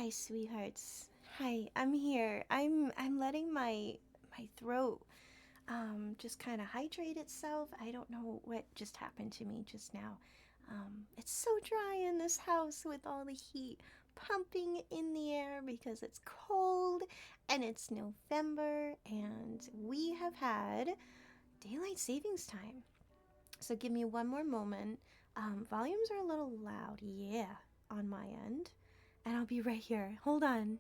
Hi, sweethearts. Hi, I'm here. I'm letting my throat just kind of hydrate itself. I don't know what just happened to me just now. It's so dry in this house with all the heat pumping in the air because it's cold and it's November and we have had daylight savings time. So give me one more moment. Volumes are a little loud, yeah, on my end. And I'll be right here. Hold on.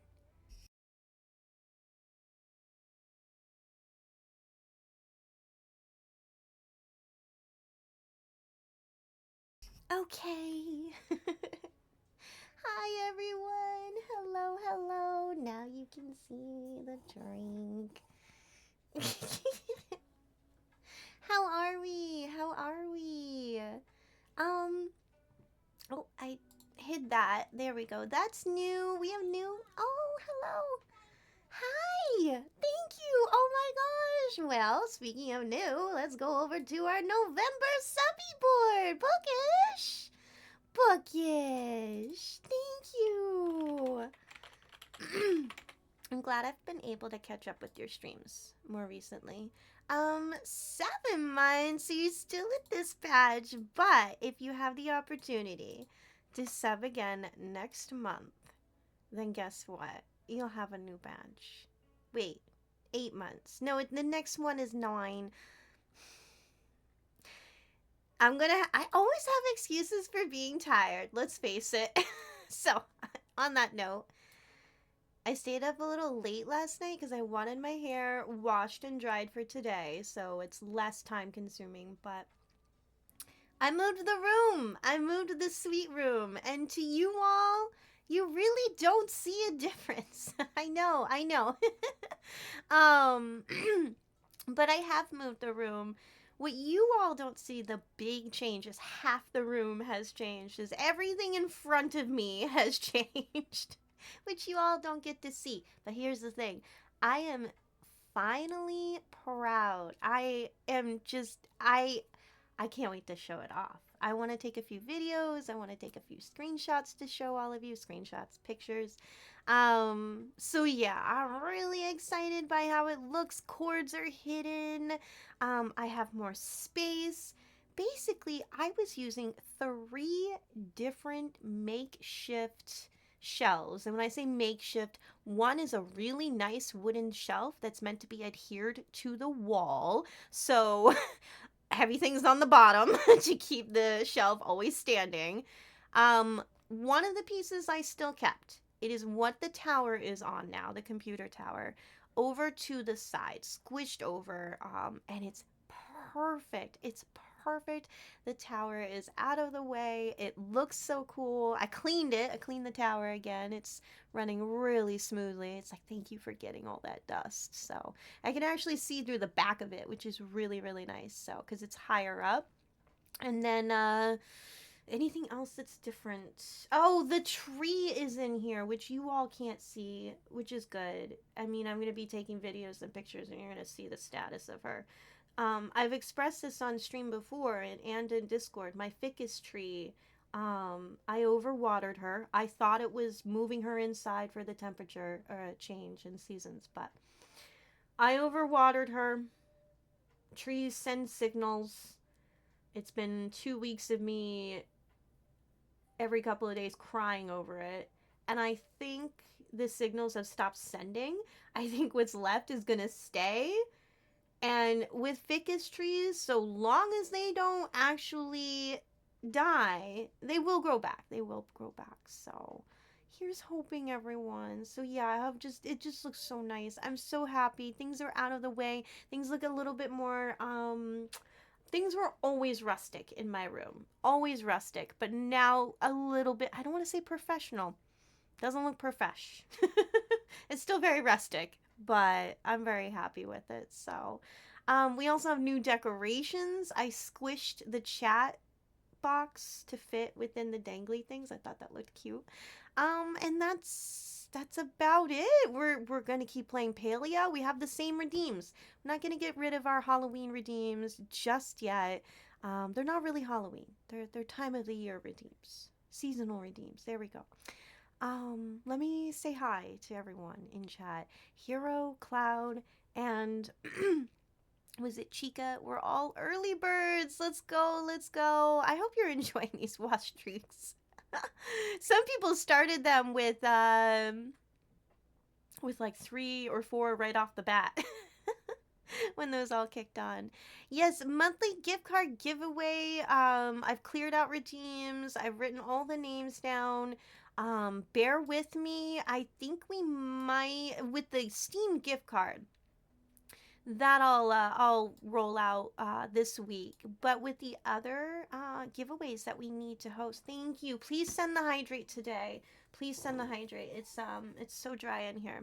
Okay. Hi, everyone. Hello, hello. Now you can see the drink. How are we? How are we? Um, oh, I hid that. There we go. That's new. We have new. Oh, hello. Hi. Thank you. Oh my gosh. Well, speaking of new, let's go over to our November subby board. Bookish. Bookish. Thank you. I'm glad I've been able to catch up with your streams more recently. 7 months, so you're still at this badge, but if you have the opportunity to sub again next month, then guess what? You'll have a new badge. Wait, 8 months. No, the next one is 9. I always have excuses for being tired, let's face it. So, on that note, I stayed up a little late last night because I wanted my hair washed and dried for today, so it's less time consuming. But I moved the room. I moved the sweet room. And to you all, you really don't see a difference. I know, I know. um, but I have moved the room. What you all don't see, the big change is half the room has changed, is everything in front of me has changed, which you all don't get to see. But here's the thing, I am finally proud. I can't wait to show it off. I want to take a few videos. I want to take a few screenshots to show all of you. Screenshots, pictures. So yeah, I'm really excited by how it looks. Cords are hidden. I have more space. Basically, I was using 3 different makeshift shelves. And when I say makeshift, one is a really nice wooden shelf that's meant to be adhered to the wall. So heavy things on the bottom to keep the shelf always standing. One of the pieces I still kept. It is what the tower is on now, the computer tower, over to the side, squished over, and it's perfect. It's perfect. The tower is out of the way. It looks so cool. I cleaned it. I cleaned the tower again. It's running really smoothly. It's like, thank you for getting all that dust. So I can actually see through the back of it, which is really, really nice. So, because it's higher up. And then, anything else that's different? Oh, the tree is in here, which you all can't see, which is good. I mean, I'm going to be taking videos and pictures, and you're going to see the status of her. I've expressed this on stream before and in Discord. My ficus tree, I overwatered her. I thought it was moving her inside for the temperature change in seasons, but I overwatered her. Trees send signals. It's been 2 weeks of me every couple of days crying over it. And I think the signals have stopped sending. I think what's left is going to stay. And with ficus trees, so long as they don't actually die, they will grow back. They will grow back. So here's hoping, everyone. So yeah, it just looks so nice. I'm so happy. Things are out of the way. Things look a little bit more things were always rustic in my room. Always rustic, but now a little bit, I don't want to say professional. Doesn't look profesh. It's still very rustic, but I'm very happy with it. So, we also have new decorations. I squished the chat box to fit within the dangly things. I thought that looked cute. And that's about it. We're gonna keep playing Palia. We have the same redeems. We're not gonna get rid of our Halloween redeems just yet. They're not really Halloween. They're time of the year redeems, seasonal redeems. There we go. Let me say hi to everyone in chat. Hero, Cloud, and was it Chica? We're all early birds. Let's go, let's go. I hope you're enjoying these watch streaks. Some people started them with like 3 or 4 right off the bat. When those all kicked on. Yes, monthly gift card giveaway. I've cleared out redeems. I've written all the names down. Bear with me. I think we might with the Steam gift card that I'll roll out this week. But with the other giveaways that we need to host, thank you. Please send the hydrate today. Please send the hydrate. It's so dry in here.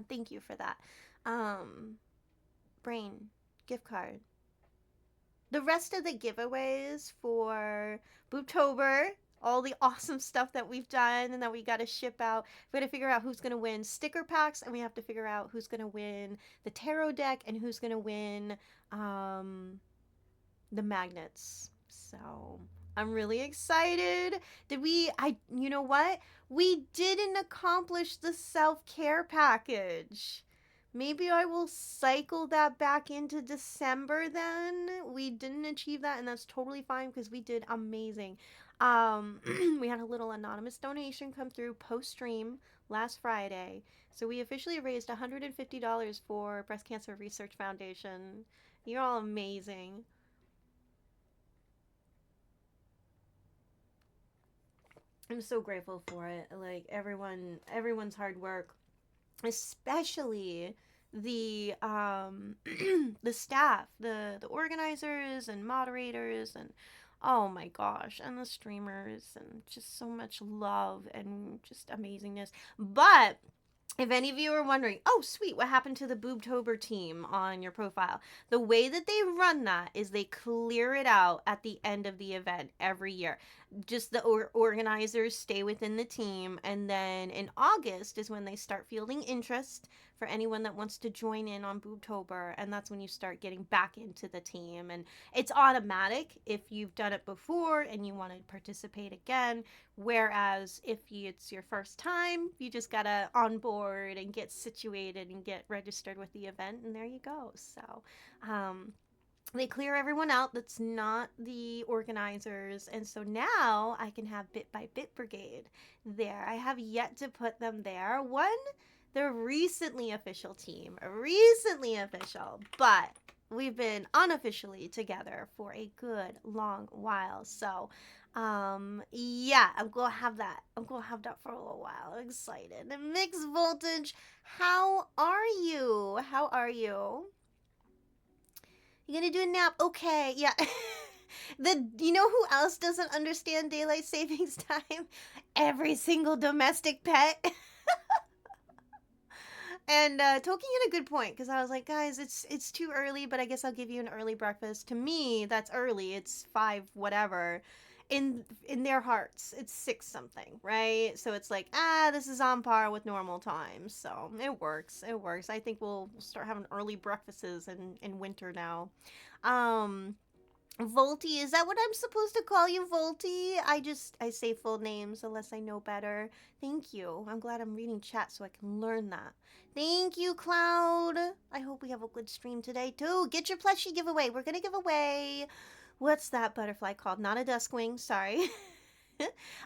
Thank you for that. Um, Brain gift card. The rest of the giveaways for Booptober, all the awesome stuff that we've done and that we got to ship out. We got to figure out who's going to win sticker packs, and we have to figure out who's going to win the tarot deck and who's going to win um, the magnets. So I'm really excited. You know what? We didn't accomplish the self care package. Maybe I will cycle that back into December then. We didn't achieve that, and that's totally fine because we did amazing. We had a little anonymous donation come through post stream last Friday. So we officially raised $150 for Breast Cancer Research Foundation. You're all amazing. I'm so grateful for it. Like everyone's hard work, especially the the staff, the organizers and moderators, and oh my gosh, and the streamers, and just so much love and just amazingness. But if any of you are wondering, oh sweet, what happened to the Boobtober team on your profile? The way that they run that is they clear it out at the end of the event every year. Just the organizers stay within the team, and then in August is when they start fielding interest for anyone that wants to join in on Boobtober, and that's when you start getting back into the team. And it's automatic if you've done it before and you want to participate again. Whereas if it's your first time, you just gotta onboard and get situated and get registered with the event, and there you go. So, they clear everyone out that's not the organizers, and so now I can have Bit by Bit Brigade there. I have yet to put them there. The recently official team, recently official, but we've been unofficially together for a good long while. So yeah, I'm gonna have that for a little while. I'm excited. And Mixed Voltage, how are you? How are you? You gonna do a nap? Okay, yeah. You know who else doesn't understand daylight savings time? Every single domestic pet. And Tolkien had a good point because I was like, guys, it's too early, but I guess I'll give you an early breakfast. To me, that's early. It's 5 whatever. In their hearts, it's 6 something, right? So it's like, this is on par with normal times. So it works. It works. I think we'll start having early breakfasts in winter now. Um, Volty, is that what I'm supposed to call you, Volty? I say full names unless I know better. Thank you. I'm glad I'm reading chat so I can learn that. Thank you, Cloud. I hope we have a good stream today, too. Get your plushie giveaway. We're gonna give away... What's that butterfly called? Not a duskwing, sorry.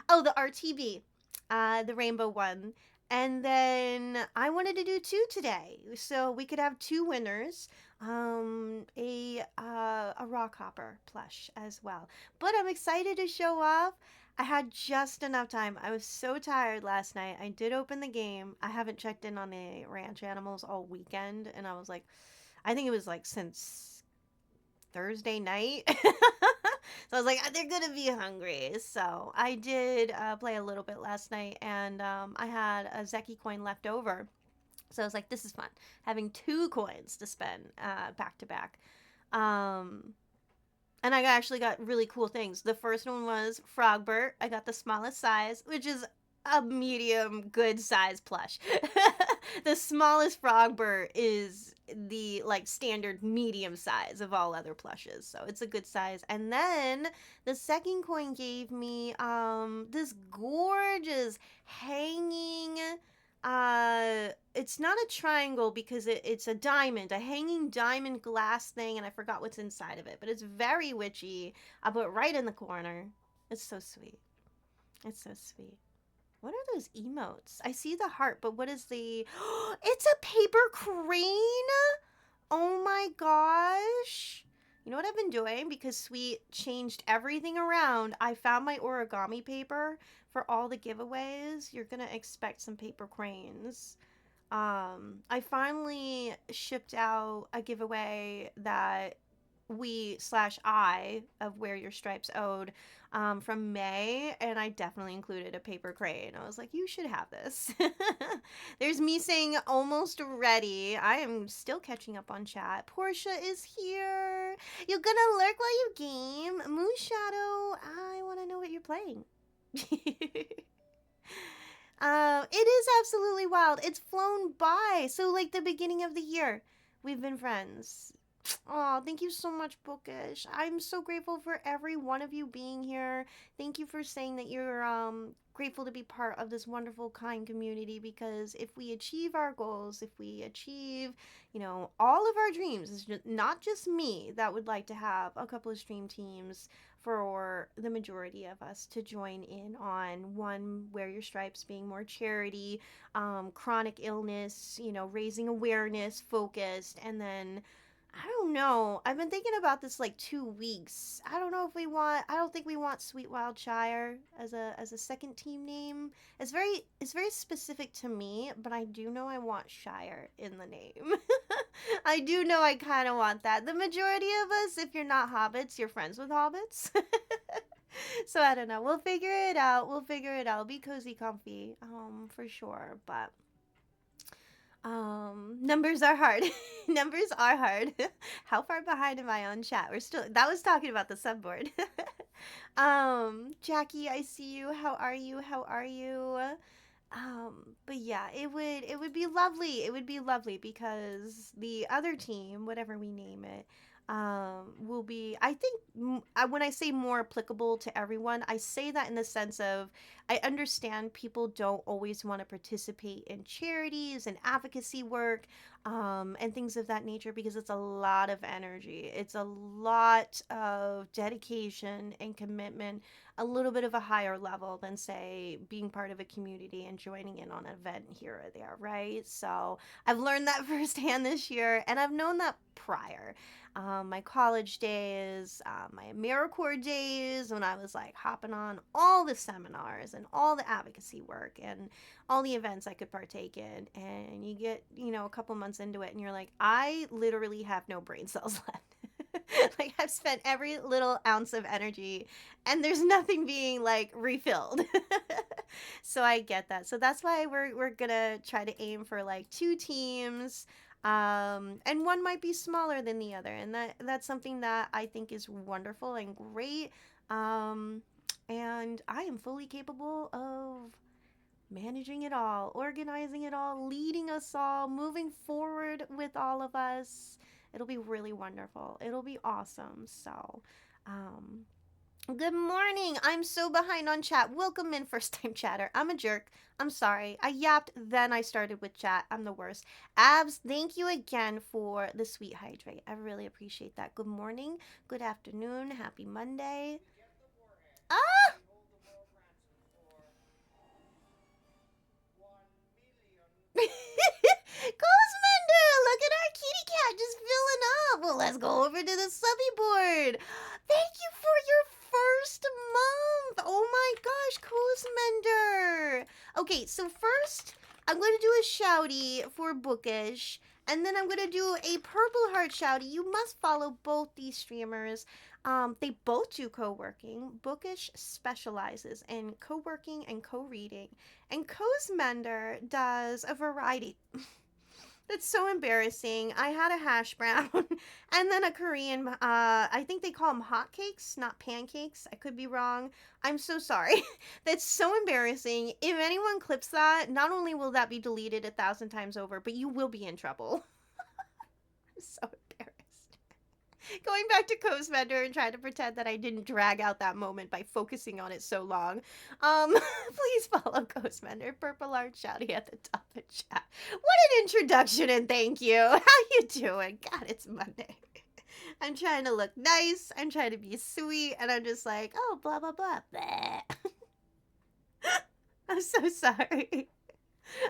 Oh, the RTB. The rainbow one. And then I wanted to do 2 today. So we could have 2 winners. A rock hopper plush as well. But I'm excited to show off. I had just enough time. I was so tired last night. I did open the game. I haven't checked in on the ranch animals all weekend, and I was like, I think it was like since Thursday night. So I was like, they're gonna be hungry. So I did play a little bit last night, and I had a Zeki coin left over. So I was like, this is fun. Having 2 coins to spend back to back. And I actually got really cool things. The first one was Frogbert. I got the smallest size, which is a medium good size plush. The smallest Frogber is the like standard medium size of all other plushes, so it's a good size. And then the second coin gave me this gorgeous hanging it's not a triangle because it's a diamond, a hanging diamond glass thing, and I forgot what's inside of it, but it's very witchy. I put it right in the corner. It's so sweet. It's so sweet. What are those emotes? I see the heart, but what is the... It's a paper crane? Oh my gosh. You know what I've been doing? Because Sweet changed everything around. I found my origami paper for all the giveaways. You're going to expect some paper cranes. I finally shipped out a giveaway that we slash I of Wear Your Stripes owed from May, and I definitely included a paper crane. I was like, you should have this. There's me saying almost ready. I am still catching up on chat. Portia is here. You're gonna lurk while you game. Moon Shadow, I want to know what you're playing. It is absolutely wild. It's flown by. So, like the beginning of the year, we've been friends. Oh, thank you so much, Bookish. I'm so grateful for every one of you being here. Thank you for saying that you're grateful to be part of this wonderful, kind community, because if we achieve our goals, if we achieve, all of our dreams, it's not just me that would like to have a couple of stream teams for the majority of us to join in on one, Wear Your Stripes being more charity, chronic illness, raising awareness focused, and then I don't know. I've been thinking about this like 2 weeks. I don't know if we want. I don't think we want Sweet Wildshire as a second team name. It's very specific to me, but I do know I want Shire in the name. I do know I kind of want that. The majority of us, if you're not hobbits, you're friends with hobbits. So I don't know. We'll figure it out. We'll figure it out. Be cozy, comfy, for sure. But numbers are hard. Numbers are hard. How far behind am I on chat? That was talking about the subboard. Jackie, I see you. How are you? How are you? But yeah, it would be lovely. It would be lovely because the other team, whatever we name it, will be, I think, when I say more applicable to everyone, I say that in the sense of I understand people don't always want to participate in charities and advocacy work, and things of that nature, because it's a lot of energy. It's a lot of dedication and commitment, a little bit of a higher level than, say, being part of a community and joining in on an event here or there, right? So I've learned that firsthand this year, and I've known that prior. My college days, my AmeriCorps days, when I was like hopping on all the seminars and all the advocacy work and all the events I could partake in. And you get, a couple months into it and you're like, I literally have no brain cells left. Like, I've spent every little ounce of energy and there's nothing being like refilled. So I get that. So that's why we're gonna try to aim for like 2 teams, and one might be smaller than the other, and that's something that I think is wonderful and great. And I am fully capable of managing it all, organizing it all, leading us all, moving forward with all of us. It'll be really wonderful. It'll be awesome. So, um, good morning. I'm so behind on chat. Welcome in, first time chatter. I'm a jerk. I'm sorry. I yapped, then I started with chat. I'm the worst. Abs, thank you again for the sweet hydrate. I really appreciate that. Good morning, good afternoon, happy Monday. Ah! Cosmender, look at our kitty cat just filling up. Well, let's go over to the subby board. Thank you for your first month. Oh my gosh, Cosmender. Okay, so first I'm going to do a shouty for Bookish, and then I'm going to do a Purple Heart shouty. You must follow both these streamers. They both do co-working. Bookish specializes in co-working and co-reading, and Cosmender does a variety That's so embarrassing. I had a hash brown and then a Korean, I think they call them hotcakes, not pancakes. I could be wrong. I'm so sorry. That's so embarrassing. If anyone clips that, not only will that be deleted 1,000 times over, but you will be in trouble. I'm so embarrassed. Going back to Coastbender and trying to pretend that I didn't drag out that moment by focusing on it so long. Please follow Coastbender, Purple Heart Shouty at the top of chat. What an introduction and thank you. How you doing? God, it's Monday. I'm trying to look nice. I'm trying to be sweet, and I'm just like, oh, blah blah blah. Bleh. I'm so sorry.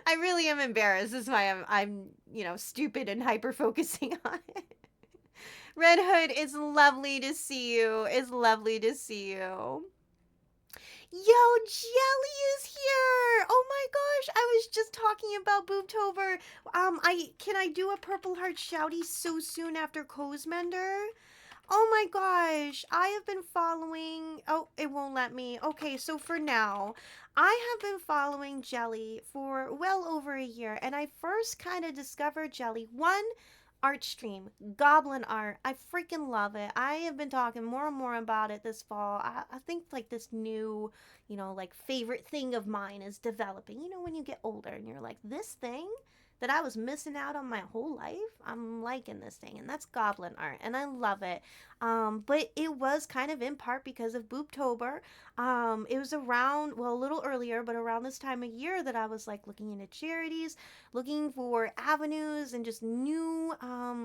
I really am embarrassed. This is why I'm stupid and hyper focusing on it. Red Hood, it's lovely to see you. It's lovely to see you. Yo, Jelly is here. Oh my gosh, I was just talking about Boobtober. Can I do a Purple Heart Shouty so soon after Cozmender? Oh my gosh, I have been following. Oh, it won't let me. Okay, so for now, I have been following Jelly for well over a year, and I first kind of discovered Jelly one art stream, Goblin art. I freaking love it. I have been talking more and more about it this fall. I think like this new, like favorite thing of mine is developing. When you get older and you're like, this thing that I was missing out on my whole life, I'm liking this thing, and that's Goblin art, and I love it. But it was kind of in part because of Boobtober. It was around, well, a little earlier, but around this time of year that I was like looking into charities, looking for avenues and just new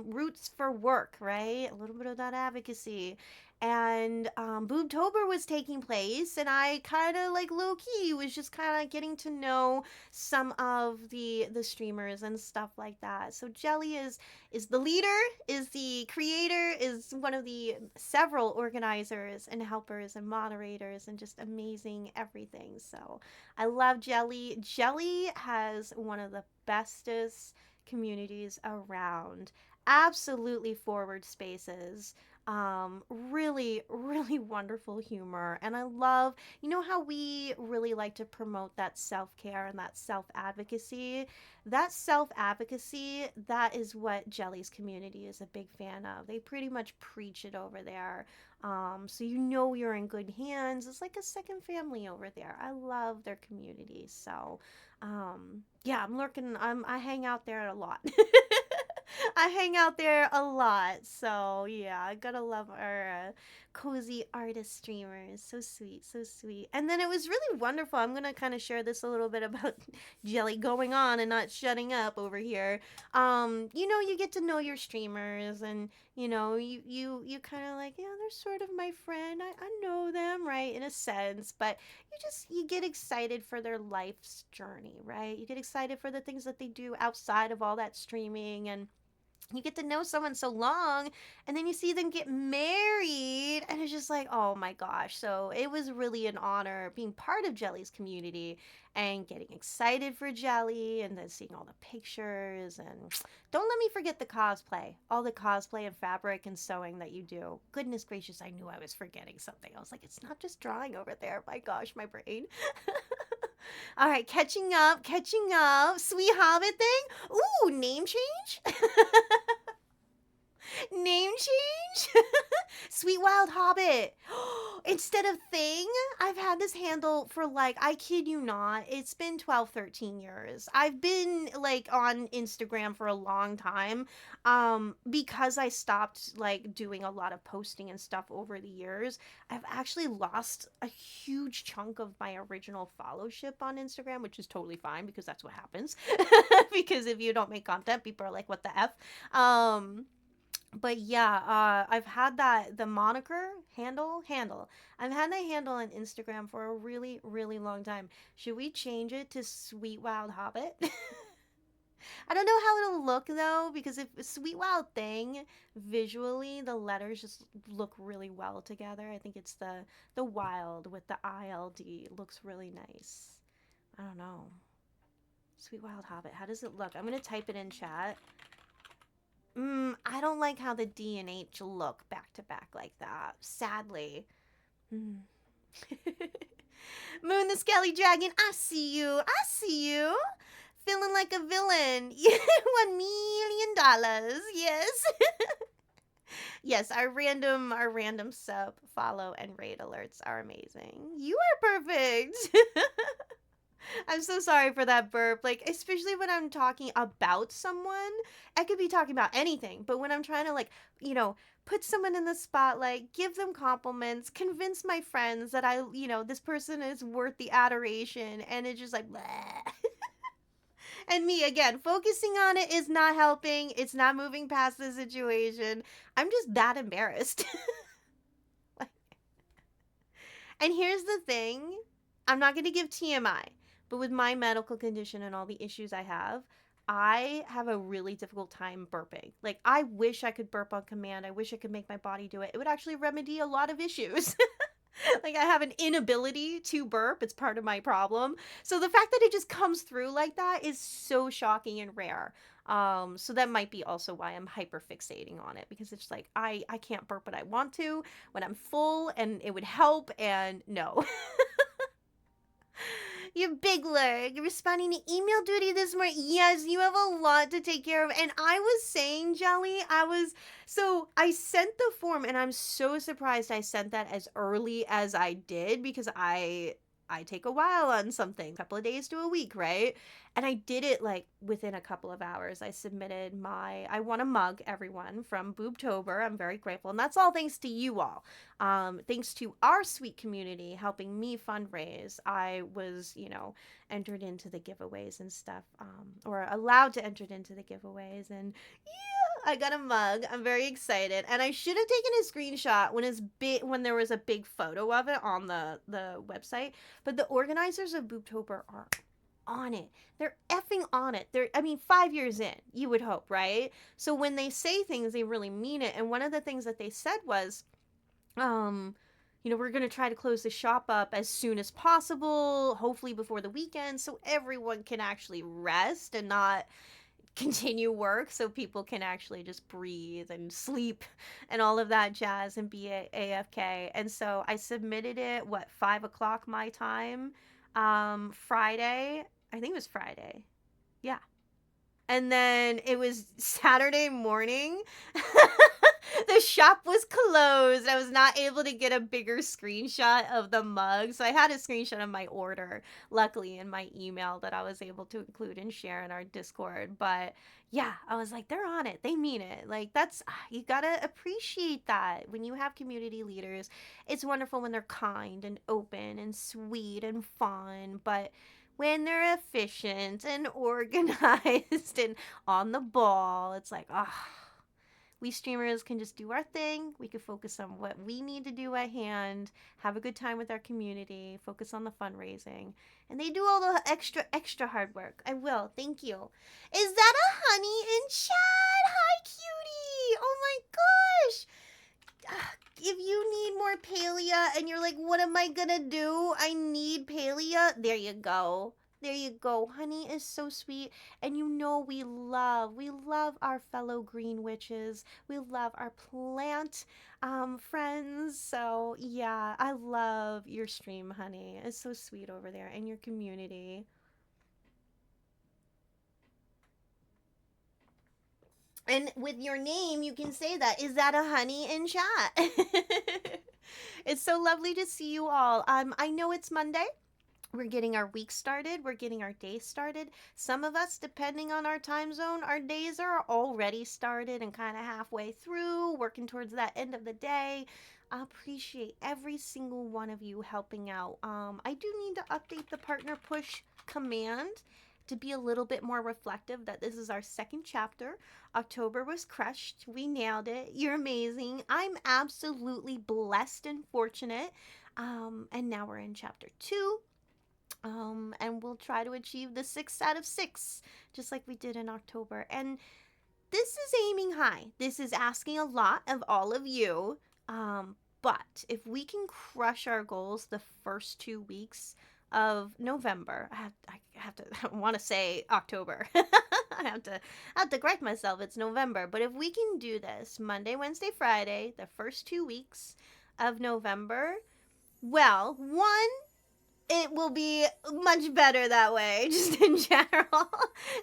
routes for work, right? A little bit of that advocacy. And Boobtober was taking place, and I kind of like low key was just kind of getting to know some of the streamers and stuff like that. So Jelly is the leader, is the creator, is one of the several organizers and helpers and moderators and just amazing everything. So I love Jelly. Jelly has one of the bestest communities around. Absolutely forward spaces. Really, really wonderful humor. And I love, how we really like to promote that self care and that self advocacy. That self advocacy, that is what Jelly's community is a big fan of. They pretty much preach it over there. So you're in good hands. It's like a second family over there. I love their community. So, yeah, I hang out there a lot. I hang out there a lot. So, yeah, I gotta love our cozy artist streamers. So sweet, so sweet. And then it was really wonderful. I'm gonna kind of share this a little bit about Jelly going on and not shutting up over here. You get to know your streamers, and you kind of like, yeah, they're sort of my friend. I know them, right, in a sense, but you get excited for their life's journey, right? You get excited for the things that they do outside of all that streaming, and you get to know someone so long, and then you see them get married, and it's just like, oh my gosh. So it was really an honor being part of Jelly's community and getting excited for Jelly, and then seeing all the pictures. And don't let me forget the cosplay, all the cosplay and fabric and sewing that you do. Goodness gracious, I knew I was forgetting something. I was like, it's not just drawing over there. My gosh, my brain. All right, catching up, catching up. Sweet Hobbit thing. Ooh, name change. Name change? Sweet Wild Hobbit. Instead of Thing, I've had this handle for like, I kid you not, it's been 12, 13 years. I've been like on Instagram for a long time because I stopped like doing a lot of posting and stuff over the years. I've actually lost a huge chunk of my original followship on Instagram, which is totally fine because that's what happens. Because if you don't make content, people are like, what the F? But yeah, I've had the moniker handle. I've had that handle on Instagram for a really, really long time. Should we change it to Sweet Wild Hobbit? I don't know how it'll look though, because if Sweet Wild Thing, visually the letters just look really well together. I think it's the wild with the ILD looks really nice. I don't know. Sweet Wild Hobbit. How does it look? I'm gonna type it in chat. I don't like how the D and H look back to back like that. Sadly. Mm. Moon the Skelly Dragon, I see you. I see you. Feeling like a villain. $1 million. Yes. Yes, our random sub, follow, and rate alerts are amazing. You are perfect. I'm so sorry for that burp. Like, especially when I'm talking about someone, I could be talking about anything, but when I'm trying to, like, put someone in the spotlight, give them compliments, convince my friends that this person is worth the adoration, and it's just like, bleh. And me, again, focusing on it is not helping. It's not moving past the situation. I'm just that embarrassed. And here's the thing, I'm not going to give TMI, but with my medical condition and all the issues I have a really difficult time burping. Like, I wish I could burp on command. I wish I could make my body do it. It would actually remedy a lot of issues. Like, I have an inability to burp. It's part of my problem. So the fact that it just comes through like that is so shocking and rare. So that might be also why I'm hyper fixating on it, because it's like I can't burp when I want to when I'm full, and it would help, and no. You big leg, responding to email duty this morning. Yes, you have a lot to take care of. And I was saying, Jelly, so I sent the form, and I'm so surprised I sent that as early as I did, because I take a while on something, a couple of days to a week, right? And I did it like within a couple of hours. I submitted I want a mug, everyone, from Boobtober. I'm very grateful. And that's all thanks to you all. Thanks to our sweet community helping me fundraise. I was, entered into the giveaways and stuff, or allowed to enter into the giveaways. And yeah, I got a mug. I'm very excited. And I should have taken a screenshot when there was a big photo of it on the website. But the organizers of Boobtober are on it. They're effing on it. 5 years in, you would hope, right? So when they say things, they really mean it. And one of the things that they said was, we're going to try to close the shop up as soon as possible, hopefully before the weekend, so everyone can actually rest and not continue work, so people can actually just breathe and sleep and all of that jazz and be AFK. And so I submitted it, 5 o'clock my time, Friday. I think it was Friday. Yeah. And then it was Saturday morning. The shop was closed. I was not able to get a bigger screenshot of the mug. So I had a screenshot of my order, luckily, in my email that I was able to include and share in our Discord. But yeah, I was like, they're on it. They mean it. Like, you gotta appreciate that when you have community leaders. It's wonderful when they're kind and open and sweet and fun. But when they're efficient and organized and on the ball, it's like, we streamers can just do our thing. We can focus on what we need to do at hand, have a good time with our community, focus on the fundraising. And they do all the extra hard work. I will. Thank you. Is that a honey in chat? Hi, cutie. Oh my gosh. If you need more Palia and you're like, what am I gonna do? I need Palia. There you go. There you go. Honey is so sweet. And we love our fellow green witches. We love our plant friends. So yeah, I love your stream, honey. It's so sweet over there and your community. And with your name, you can say that. Is that a honey in chat? It's so lovely to see you all. I know it's Monday. We're getting our week started. We're getting our day started. Some of us, depending on our time zone, our days are already started and kind of halfway through, working towards that end of the day. I appreciate every single one of you helping out. I do need to update the partner push command to be a little bit more reflective that this is our second chapter. October was crushed. We nailed it. You're amazing. I'm absolutely blessed and fortunate. And now we're in chapter 2. And we'll try to achieve the 6 out of 6, just like we did in October. And this is aiming high. This is asking a lot of all of you. But if we can crush our goals the first 2 weeks of November, I want to say October. I have to correct myself. It's November. But if we can do this Monday, Wednesday, Friday, the first 2 weeks of November, well, one, it will be much better that way, just in general,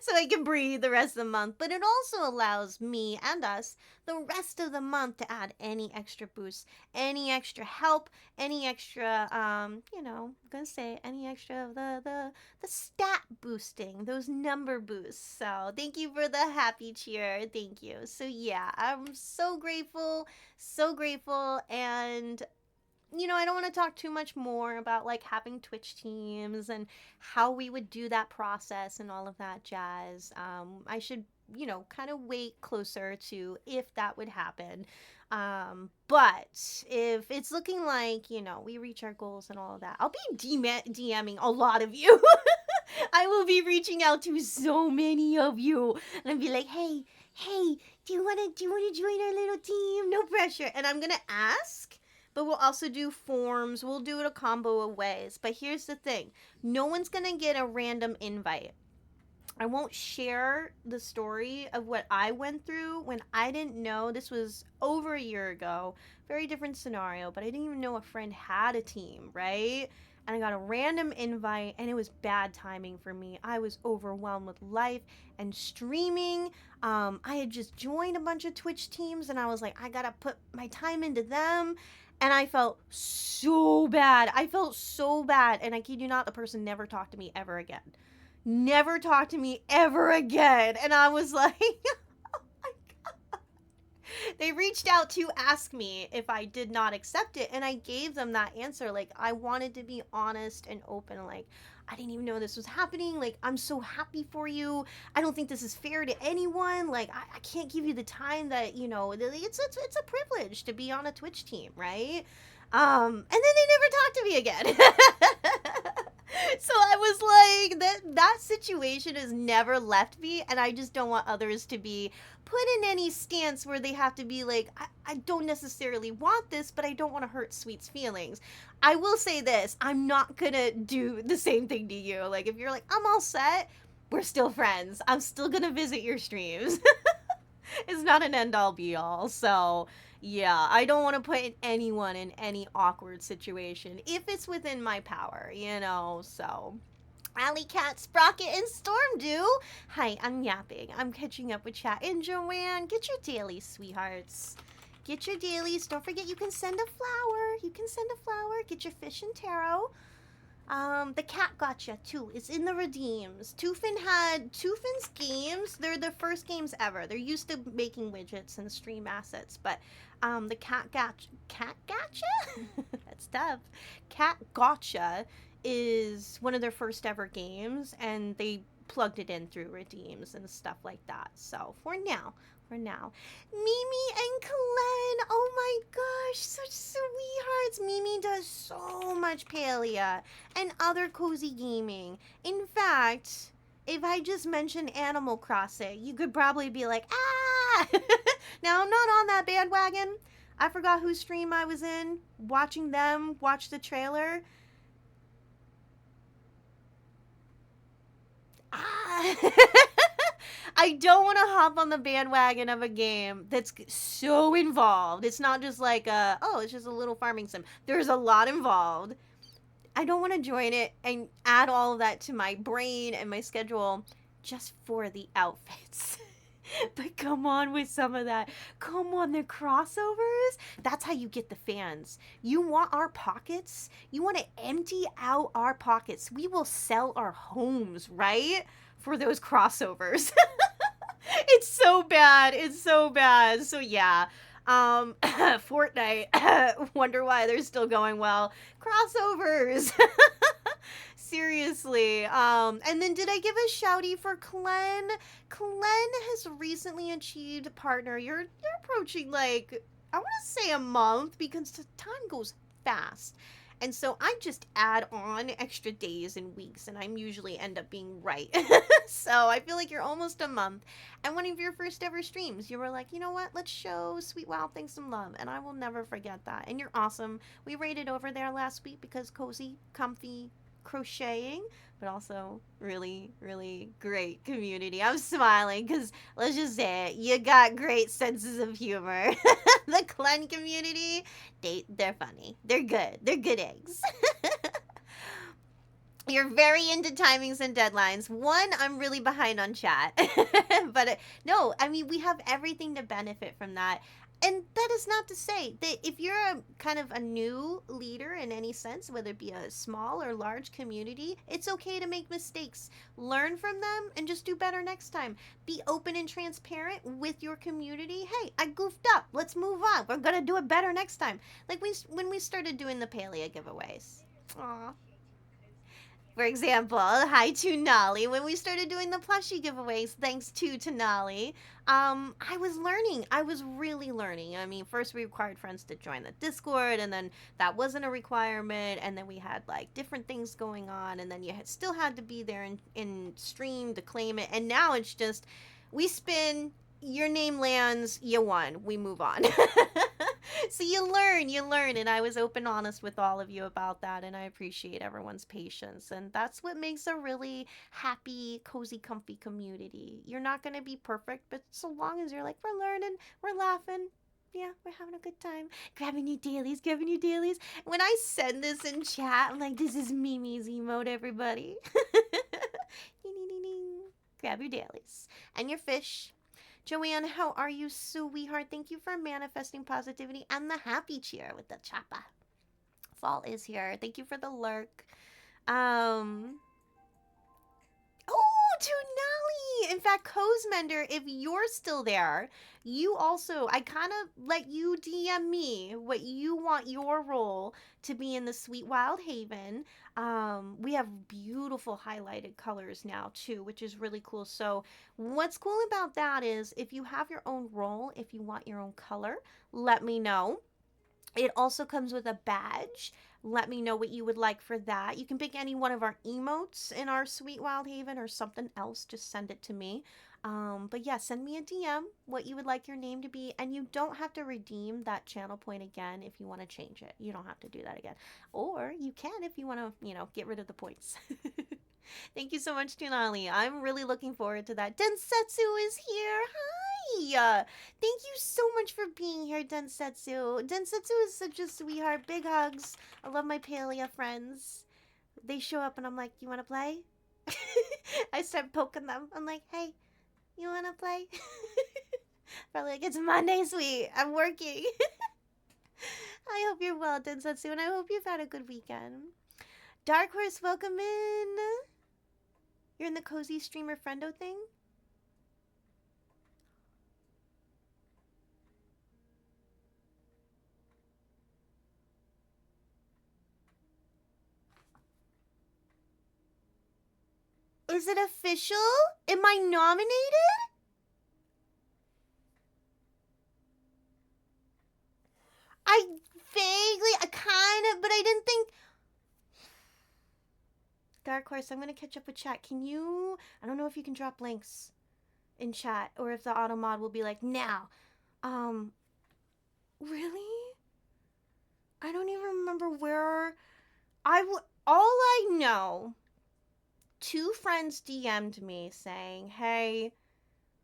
so I can breathe the rest of the month. But it also allows me and us the rest of the month to add any extra boosts, any extra help, any extra, I'm gonna say any extra of the stat boosting, those number boosts. So thank you for the happy cheer. Thank you. So yeah, I'm so grateful, and I don't want to talk too much more about like having Twitch teams and how we would do that process and all of that jazz. I should, kind of wait closer to if that would happen. But if it's looking like, we reach our goals and all of that, I'll be DMing a lot of you. I will be reaching out to so many of you and I'll be like, hey, do you want to join our little team? No pressure. And I'm going to ask, but we'll also do forms. We'll do it a combo of ways. But here's the thing. No one's going to get a random invite. I won't share the story of what I went through when I didn't know. This was over a year ago. Very different scenario, but I didn't even know a friend had a team, right? And I got a random invite, and it was bad timing for me. I was overwhelmed with life and streaming. I had just joined a bunch of Twitch teams, and I was like, I gotta put my time into them. And I felt so bad. And I kid you not, the person never talked to me ever again. Never talk to me ever again. And I was like, oh my God. They reached out to ask me if I did not accept it. And I gave them that answer. Like, I wanted to be honest and open. Like, I didn't even know this was happening. Like, I'm so happy for you. I don't think this is fair to anyone. Like, I can't give you the time that, it's a privilege to be on a Twitch team, right? And then they never talked to me again. So I was like, that situation has never left me, and I just don't want others to be put in any stance where they have to be like, I don't necessarily want this, but I don't want to hurt Sweet's feelings. I will say this, I'm not gonna do the same thing to you. Like, if you're like, I'm all set, we're still friends. I'm still gonna visit your streams. It's not an end-all be-all, so yeah, I don't want to put anyone in any awkward situation if it's within my power, so. Alley Cat, Sprocket, and Stormdew. Hi, I'm yapping. I'm catching up with chat. And Joanne, get your dailies, sweethearts. Get your dailies. Don't forget you can send a flower. Get your fish and tarot. The cat gotcha too. It's in the redeems. Twofin's games. They're the first games ever. They're used to making widgets and stream assets, but the cat gotcha. That's tough. Cat gotcha is one of their first ever games, and they plugged it in through redeems and stuff like that. So for now. Mimi and Glenn, oh my gosh, such sweethearts. Mimi does so much Palia and other cozy gaming. In fact, if I just mentioned Animal Crossing, you could probably be like, ah! Now, I'm not on that bandwagon. I forgot whose stream I was in, watching them watch the trailer. I don't want to hop on the bandwagon of a game that's so involved. It's not just like it's just a little farming sim. There's a lot involved. I don't want to join it and add all of that to my brain and my schedule just for the outfits. But come on with some of that. Come on, the crossovers. That's how you get the fans. You want our pockets? You want to empty out our pockets. We will sell our homes, right? For those crossovers. It's so bad. So yeah. Fortnite. Wonder why they're still going well. Crossovers. Seriously. And then did I give a shouty for Glenn? Glenn has recently achieved partner. You're approaching like, I want to say a month because the time goes fast. And so I just add on extra days and weeks, and I'm usually end up being right. So I feel like you're almost a month. And one of your first ever streams, you were like, you know what? Let's show Sweet Wild Thing some love. And I will never forget that. And you're awesome. We raided over there last week because cozy, comfy crocheting, but also really, really great community. I'm smiling because let's just say it, you got great senses of humor. The Glen community, they're funny. They're good. They're good eggs. You're very into timings and deadlines. One, I'm really behind on chat. But no, I mean, we have everything to benefit from that. And that is not to say that if you're a kind of a new leader in any sense, whether it be a small or large community, it's okay to make mistakes. Learn from them and just do better next time. Be open and transparent with your community. Hey, I goofed up. Let's move on. We're going to do it better next time. Like when we started doing the Palia giveaways. Aw, for example, hi to Nolly. When we started doing the plushie giveaways, thanks to Nolly, I was learning. I was really learning. I mean, first we required friends to join the Discord, and then that wasn't a requirement, and then we had like different things going on, and then you still had to be there in stream to claim it, and now it's just we spin, your name lands, you won, we move on. So you learn, and I was open, honest with all of you about that, and I appreciate everyone's patience, and that's what makes a really happy, cozy, comfy community. You're not gonna be perfect, but so long as you're like, we're learning, we're laughing. Yeah, we're having a good time. Grabbing your dailies, grabbing your dailies. When I send this in chat, I'm like, this is Mimi's emote, everybody. Ding, ding, ding, ding. Grab your dailies. And your fish. Joanne, how are you, sweetheart? Thank you for manifesting positivity and the happy cheer with the chapa. Fall is here. Thank you for the lurk. Um, Oh, Tunali! In fact, Cozmender, if you're still there, you also, I kind of let you DM me what you want your role to be in the Sweet Wild Haven. We have beautiful highlighted colors now, too, which is really cool. So, what's cool about that is if you have your own role, if you want your own color, let me know. It also comes with a badge. Let me know what you would like for that. You can pick any one of our emotes in our Sweet Wild Haven or something else. Just send it to me. But yeah, send me a DM what you would like your name to be. And you don't have to redeem that channel point again if you want to change it. You don't have to do that again. Or you can if you want to, get rid of the points. Thank you so much, Tunali. I'm really looking forward to that. Densetsu is here. Hi. Thank you so much for being here, Densetsu. Densetsu is such a sweetheart. Big hugs. I love my Palia friends. They show up and I'm like, you want to play? I start poking them. I'm like, hey, you want to play? Probably like, it's Monday, sweet. I'm working. I hope you're well, Densetsu, and I hope you've had a good weekend. Dark Horse, welcome in. You're in the cozy streamer friendo thing? Is it official? Am I nominated? I I kind of, but I didn't think. Dark Horse, I'm gonna catch up with chat. Can you? I don't know if you can drop links in chat or if the auto mod will be like now. Um, really? I don't even remember where all I know, two friends DM'd me saying, hey,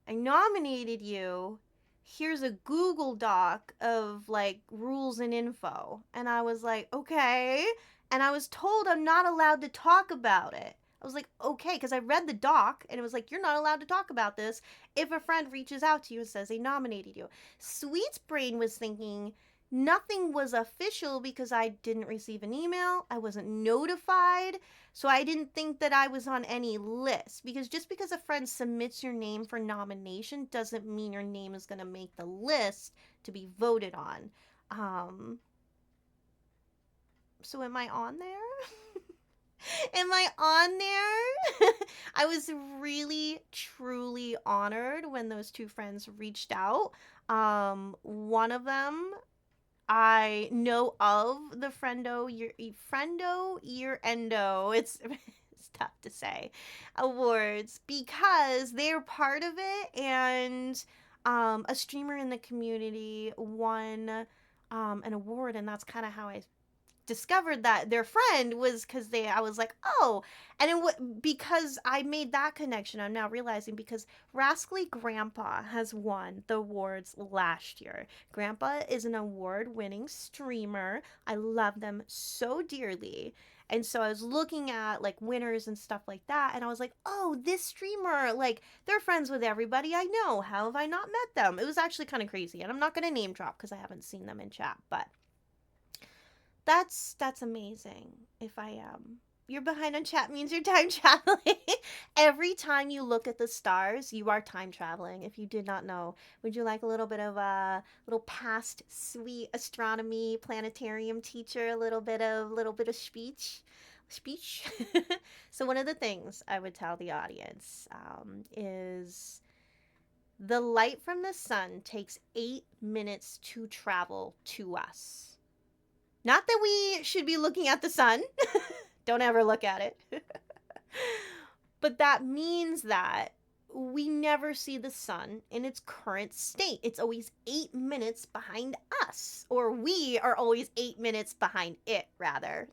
I nominated you. Here's a Google Doc of like rules and info. And I was like, okay. And I was told I'm not allowed to talk about it. I was like, okay, because I read the doc and it was like, you're not allowed to talk about this if a friend reaches out to you and says they nominated you. Sweet's brain was thinking nothing was official because I didn't receive an email, I wasn't notified, so I didn't think that I was on any list. Because just because a friend submits your name for nomination doesn't mean your name is going to make the list to be voted on. So am I on there? Am I on there? I was really, truly honored when those two friends reached out. One of them I know of the Friendo Year Endo. It's tough to say awards because they're part of it, and a streamer in the community won an award, and that's kind of how I discovered that their friend was because I was like, oh, and because I made that connection, I'm now realizing because Rascally Grandpa has won the awards last year. Grandpa is an award-winning streamer. I love them so dearly. And so I was looking at like winners and stuff like that, and I was like, oh, this streamer, like they're friends with everybody I know. How have I not met them? It was actually kind of crazy, and I'm not gonna name drop because I haven't seen them in chat, but that's amazing. If I you're behind on chat means you're time traveling. Every time you look at the stars, you are time traveling. If you did not know, would you like a little bit of a little past sweet astronomy planetarium teacher? A little bit of speech. So one of the things I would tell the audience is the light from the sun takes 8 minutes to travel to us. Not that we should be looking at the sun. Don't ever look at it. But that means that we never see the sun in its current state. It's always 8 minutes behind us, or we are always 8 minutes behind it, rather.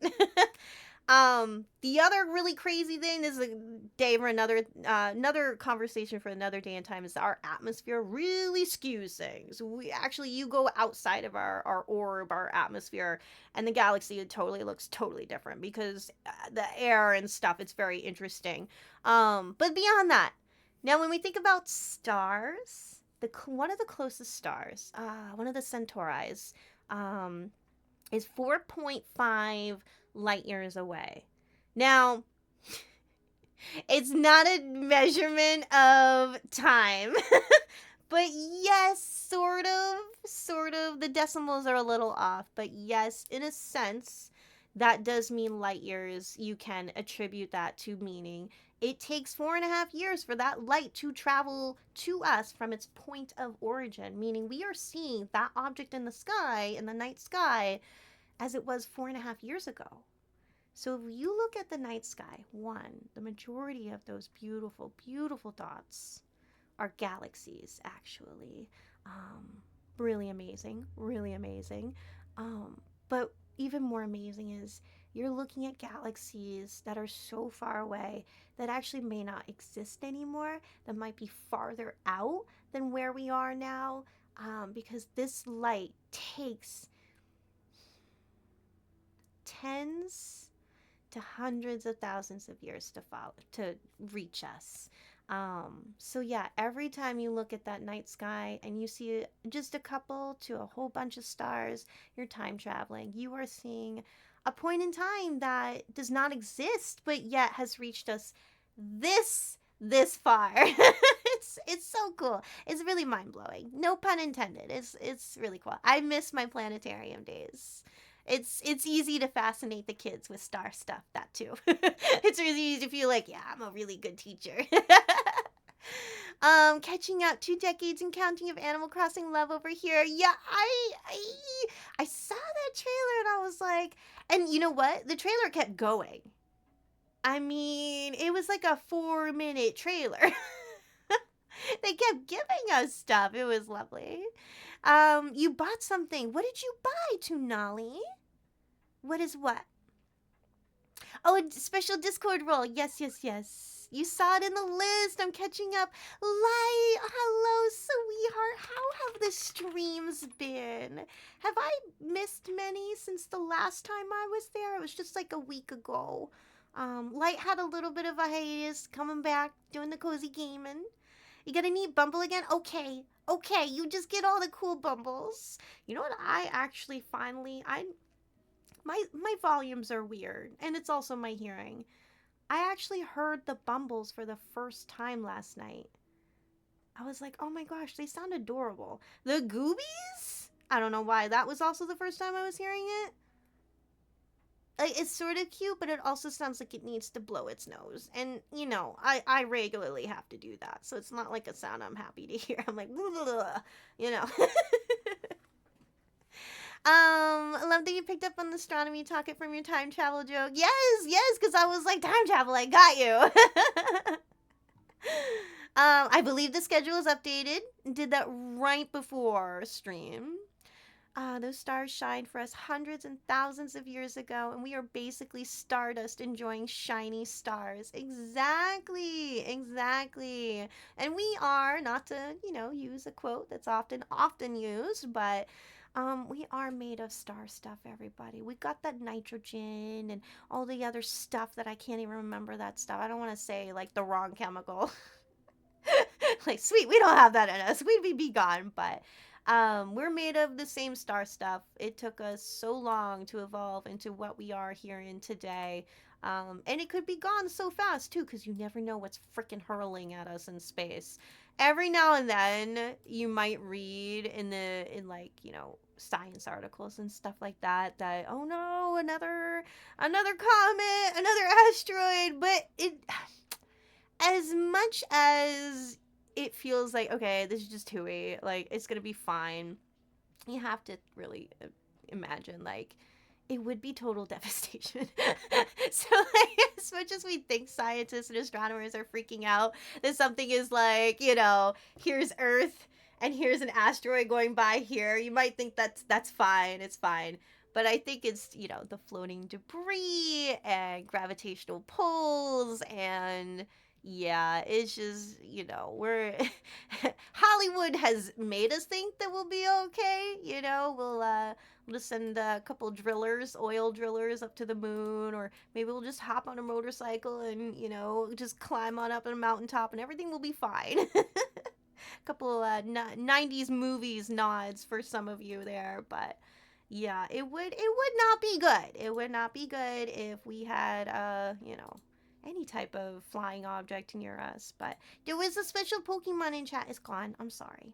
The other really crazy thing, this is a day for another conversation for another day and time, is our atmosphere really skews things. You go outside of our orb, our atmosphere, and the galaxy totally looks totally different because the air and stuff, it's very interesting. But beyond that, now when we think about stars, one of the closest stars, one of the Centauris, is 4.5 light years away. Now, it's not a measurement of time, but yes, sort of. The decimals are a little off, but yes, in a sense, that does mean light years. You can attribute that to meaning it takes 4.5 years for that light to travel to us from its point of origin, meaning we are seeing that object in the sky, in the night sky, as it was 4.5 years ago. So if you look at the night sky, the majority of those beautiful, beautiful dots are galaxies, actually. Really amazing, really amazing. But even more amazing is you're looking at galaxies that are so far away that actually may not exist anymore, that might be farther out than where we are now, because this light takes tens to hundreds of thousands of years to reach us. So yeah, every time you look at that night sky and you see just a couple to a whole bunch of stars, you're time traveling. You are seeing a point in time that does not exist, but yet has reached us this far. It's so cool. It's really mind blowing. No pun intended. It's really cool. I miss my planetarium days. It's easy to fascinate the kids with star stuff, that too. It's really easy to feel like, yeah, I'm a really good teacher. Catching up 2 decades and counting of Animal Crossing love over here. Yeah, I saw that trailer and I was like, and you know what? The trailer kept going. I mean, it was like a 4-minute trailer. They kept giving us stuff. It was lovely. You bought something. What did you buy, Tunali? What is what? Oh, a special Discord role. Yes, yes, yes. You saw it in the list. I'm catching up. Light, hello, sweetheart. How have the streams been? Have I missed many since the last time I was there? It was just like a week ago. Light had a little bit of a hiatus, coming back, doing the cozy gaming. You got a neat bumble again? Okay, you just get all the cool bumbles. You know what? I actually finally, my volumes are weird, and it's also my hearing. I actually heard the bumbles for the first time last night. I was like, oh my gosh, they sound adorable. The Goobies? I don't know why. That was also the first time I was hearing it. Like, it's sort of cute, but it also sounds like it needs to blow its nose. And, you know, I regularly have to do that. So it's not like a sound I'm happy to hear. I'm like, you know. I love that you picked up on the astronomy talk it from your time travel joke. Yes, because I was like, time travel, I got you. I believe the schedule is updated. Did that right before stream. Those stars shined for us hundreds and thousands of years ago, and we are basically stardust enjoying shiny stars. Exactly. And we are, not to, use a quote that's often used, but We are made of star stuff, everybody. We got that nitrogen and all the other stuff that I can't even remember that stuff. I don't want to say like the wrong chemical. Like, sweet, we don't have that in us. We'd be gone. But we're made of the same star stuff. It took us so long to evolve into what we are here in today. And it could be gone so fast, too, because you never know what's freaking hurling at us in space. Every now and then, you might read in like, science articles and stuff like that, oh no, another comet, another asteroid. But it, as much as it feels like, okay, this is just hooey, like it's gonna be fine, you have to really imagine, like, it would be total devastation. So, like, as much as we think scientists and astronomers are freaking out that something is like, here's Earth and here's an asteroid going by here, you might think that's fine, it's fine. But I think it's, the floating debris and gravitational pulls, and yeah, it's just, we're Hollywood has made us think that we'll be okay. We'll just send a couple drillers, oil drillers, up to the moon, or maybe we'll just hop on a motorcycle and, just climb on up on a mountaintop and everything will be fine. Couple 90s movies nods for some of you there, but yeah, it would not be good. It would not be good if we had any type of flying object near us. But there was a special Pokemon in chat. It's gone. I'm sorry.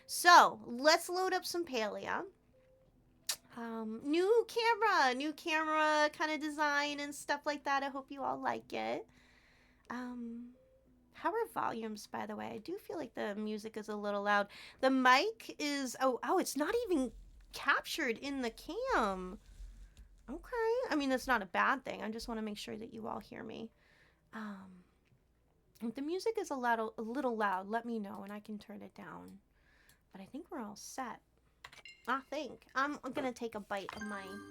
So let's load up some Palia. New camera kind of design and stuff like that. I hope you all like it. How are volumes, by the way? I do feel like the music is a little loud. The mic is, it's not even captured in the cam. Okay. I mean, that's not a bad thing. I just want to make sure that you all hear me. If the music is a little loud, let me know and I can turn it down. But I think we're all set. I think. I'm going to take a bite of mine.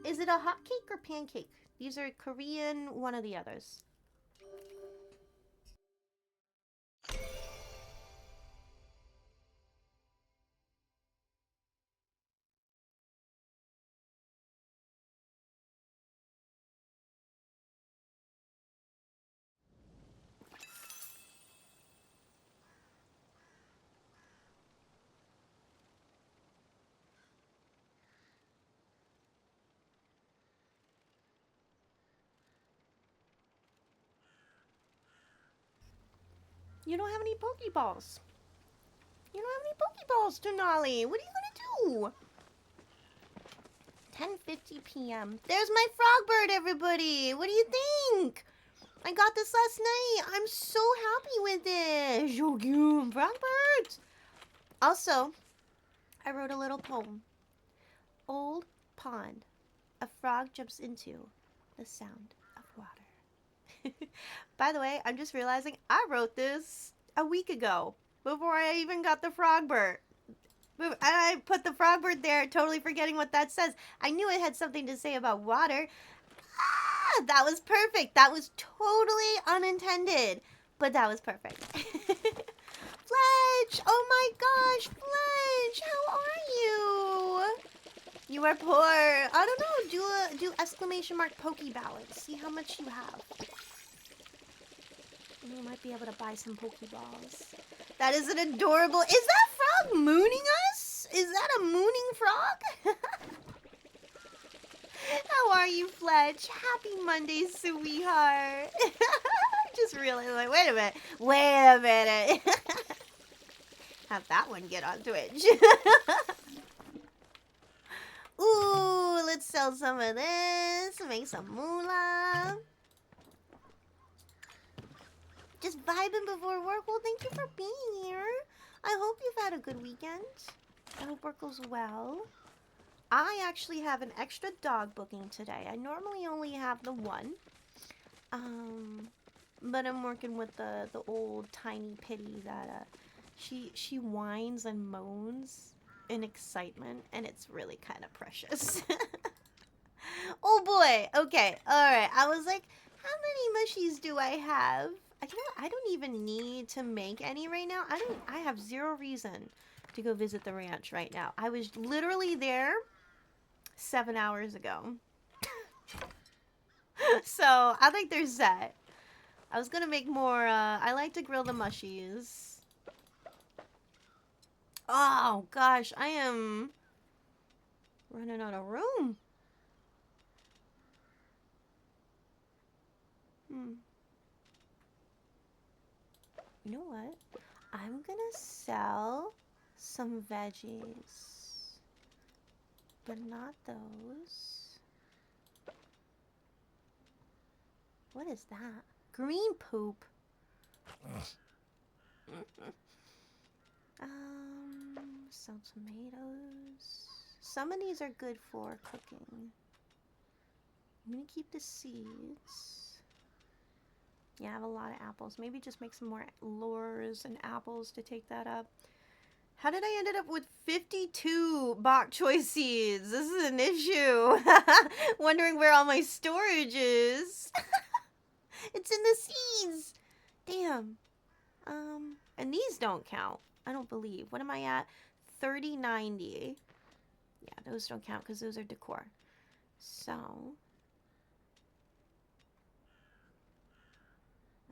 Is it a hot cake or pancake? These are Korean, one of the others. You don't have any Pokeballs. You don't have any Pokeballs, Denali. What are you gonna do? 10:50 p.m. There's my Frogbird, everybody. What do you think? I got this last night. I'm so happy with it. Jogum, Frogbird. Also, I wrote a little poem. Old pond. A frog jumps into the sound of water. By the way, I'm just realizing I wrote this a week ago before I even got the Frogbird. And I put the Frogbird there, totally forgetting what that says. I knew it had something to say about water. Ah, that was perfect. That was totally unintended, but that was perfect. Fledge! Oh my gosh, Fledge! How are you? You are poor. I don't know. Do exclamation mark Pokebalance. See how much you have. And you might be able to buy some Pokeballs. That is an adorable. Is that frog mooning us? Is that a mooning frog? How are you, Fletch? Happy Monday, sweetheart. Just really like, wait a minute. Have that one get on Twitch. Ooh, let's sell some of this. Make some moolah. Just vibing before work. Well, thank you for being here. I hope you've had a good weekend. I hope work goes well. I actually have an extra dog booking today. I normally only have the one. But I'm working with the old tiny pitty that she whines and moans in excitement, and it's really kind of precious. Oh boy. Okay. All right. I was like, how many mushies do I have? I don't even need to make any right now. I have zero reason to go visit the ranch right now. I was literally there 7 hours ago. So, I think they're set. I was gonna make more, I like to grill the mushies. Oh, gosh, I am running out of room. You know what? I'm gonna sell some veggies, but not those. What is that? Green poop. Sell tomatoes. Some of these are good for cooking. I'm gonna keep the seeds. Yeah, I have a lot of apples. Maybe just make some more lures and apples to take that up. How did I ended up with 52 bok choy seeds? This is an issue. Wondering where all my storage is. It's in the seeds. Damn. And these don't count. I don't believe. What am I at? 3090. Yeah, those don't count because those are decor. So,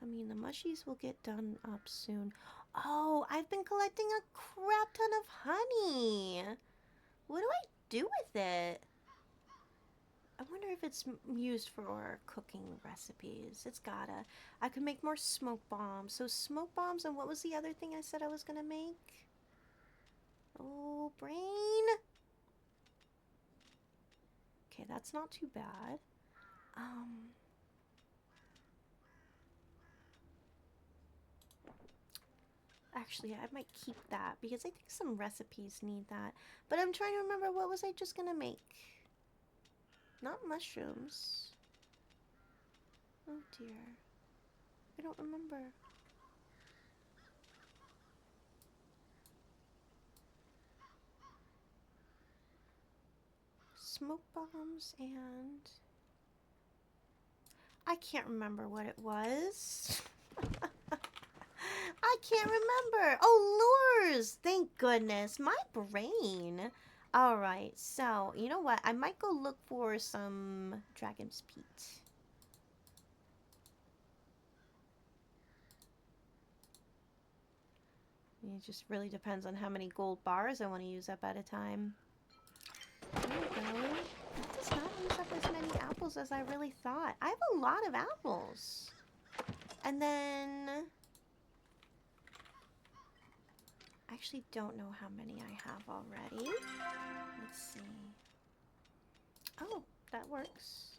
I mean, the mushies will get done up soon. Oh, I've been collecting a crap ton of honey. What do I do with it? I wonder if it's used for cooking recipes. It's gotta. I could make more smoke bombs. So smoke bombs, and what was the other thing I said I was gonna make? Oh, brain. Okay, that's not too bad. Actually, I might keep that because I think some recipes need that. But I'm trying to remember, what was I just gonna make? Not mushrooms. Oh dear. I don't remember. Smoke bombs and... I can't remember what it was. I can't remember. Oh, lures. Thank goodness. My brain. Alright, so, you know what? I might go look for some dragon's peat. It just really depends on how many gold bars I want to use up at a time. There we go. That does not use up as many apples as I really thought. I have a lot of apples. And then... I actually don't know how many I have already. Let's see. Oh, that works.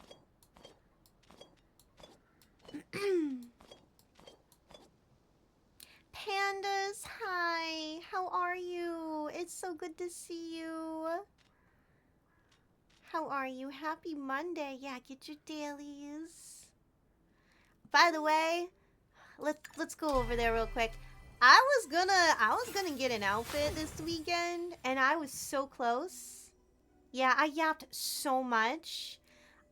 Pandas, hi. How are you? It's so good to see you. How are you? Happy Monday. Yeah, get your dailies. By the way, let's go over there real quick. I was gonna get an outfit this weekend, and I was so close. Yeah, I yapped so much.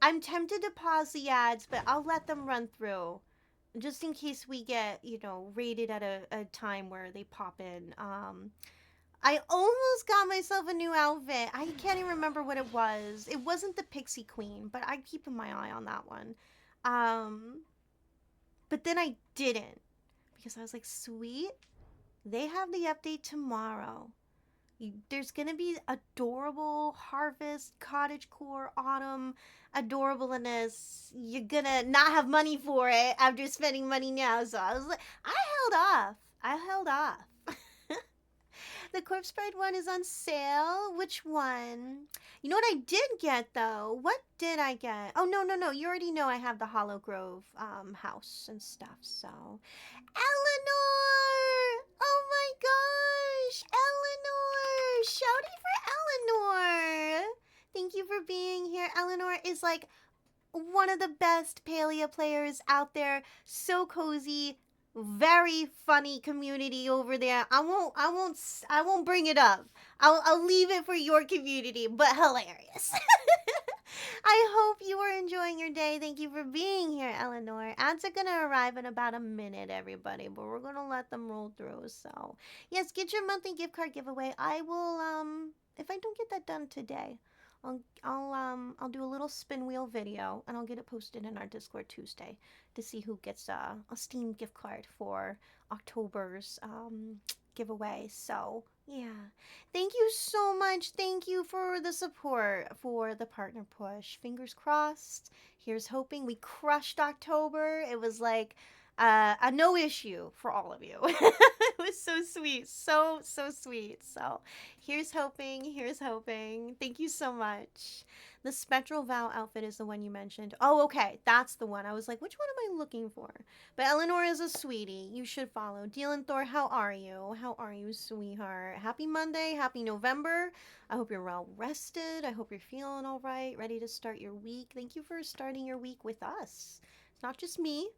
I'm tempted to pause the ads, but I'll let them run through. Just in case we get, you know, rated at a time where they pop in. I almost got myself a new outfit. I can't even remember what it was. It wasn't the Pixie Queen, but I'm keeping my eye on that one. But then I didn't. Because I was like, sweet, they have the update tomorrow. There's going to be adorable harvest, cottagecore, autumn, adorableness. You're going to not have money for it after spending money now. So I was like, I held off. The Corpse Bride one is on sale. Which one? You know what I did get, though? What did I get? Oh, no. You already know I have the Hollow Grove house and stuff, so... Eleanor! Oh my gosh! Eleanor! Shouty for Eleanor! Thank you for being here. Eleanor is like one of the best Palia players out there. So cozy. Very funny community over there. I won't bring it up. I'll leave it for your community, but hilarious. I hope you are enjoying your day. Thank you for being here, Eleanor. Ads are going to arrive in about a minute, everybody, but we're going to let them roll through. So, yes, get your monthly gift card giveaway. I will, if I don't get that done today, I'll do a little spin wheel video and I'll get it posted in our Discord Tuesday to see who gets a Steam gift card for October's giveaway. So, yeah. Thank you so much. Thank you for the support for the partner push. Fingers crossed. Here's hoping. We crushed October. It was like a no issue for all of you. It was so sweet. So, so sweet. So, here's hoping. Here's hoping. Thank you so much. The Spectral Vow outfit is the one you mentioned. Oh, okay. That's the one. I was like, which one am I looking for? But Eleanor is a sweetie. You should follow. Dylan Thor, how are you? How are you, sweetheart? Happy Monday. Happy November. I hope you're well rested. I hope you're feeling all right, ready to start your week. Thank you for starting your week with us. It's not just me.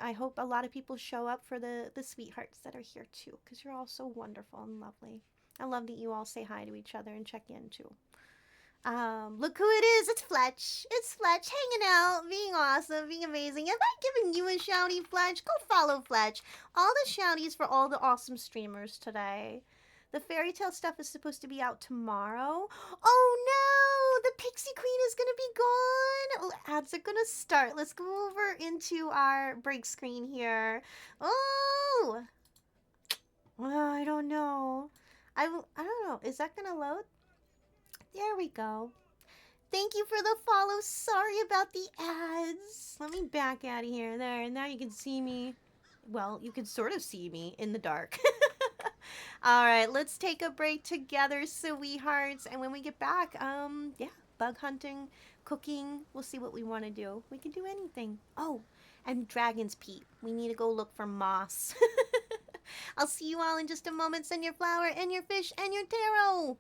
I hope a lot of people show up for the sweethearts that are here too, because you're all so wonderful and lovely. I love that you all say hi to each other and check in too. Look who it is. It's Fletch. It's Fletch hanging out, being awesome, being amazing. Am I giving you a shouty, Fletch? Go follow Fletch. All the shouties for all the awesome streamers today. The fairy tale stuff is supposed to be out tomorrow. Oh no! The Pixie Queen is gonna be gone. Oh, ads are gonna start. Let's go over into our break screen here. Oh, I don't know. I don't know. Is that gonna load? There we go. Thank you for the follow. Sorry about the ads. Let me back out of here. There, now you can see me. Well, you can sort of see me in the dark. All right, let's take a break together, sweethearts. And when we get back, yeah, bug hunting, cooking. We'll see what we want to do. We can do anything. Oh, and Dragon's Peat. We need to go look for moss. I'll see you all in just a moment. Send your flower and your fish and your taro.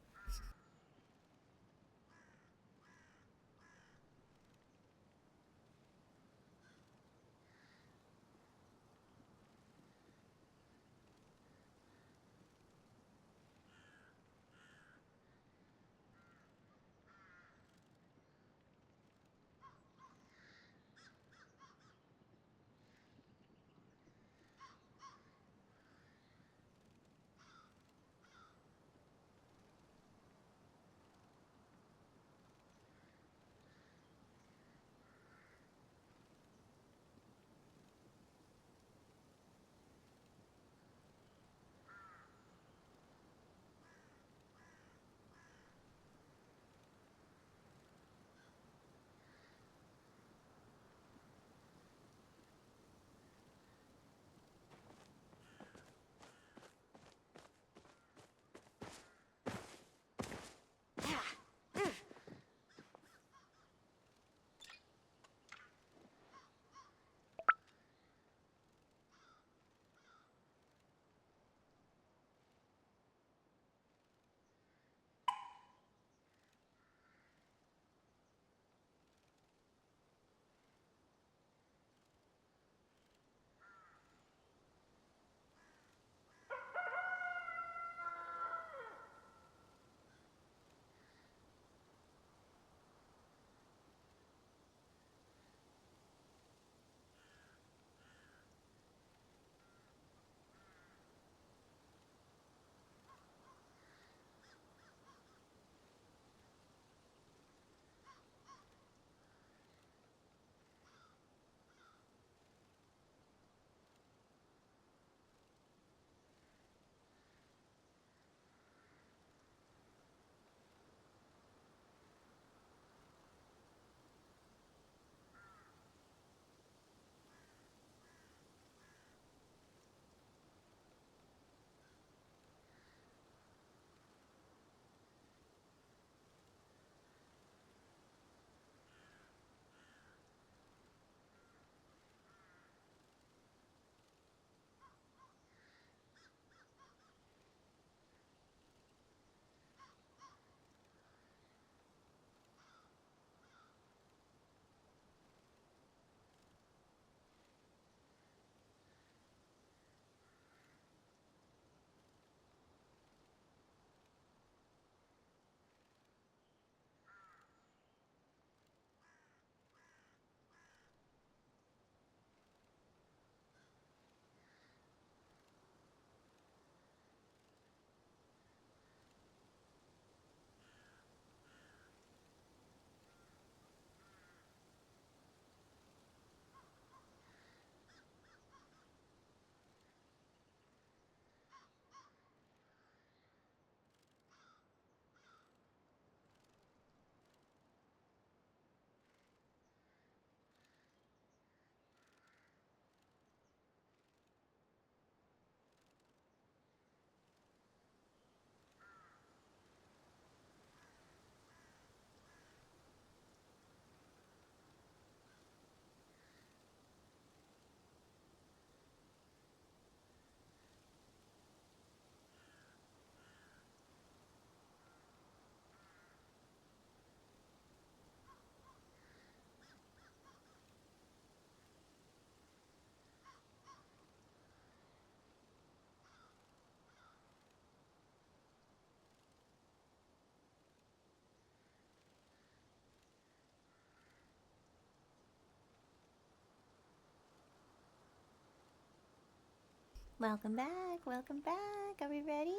Welcome back. Welcome back. Are we ready?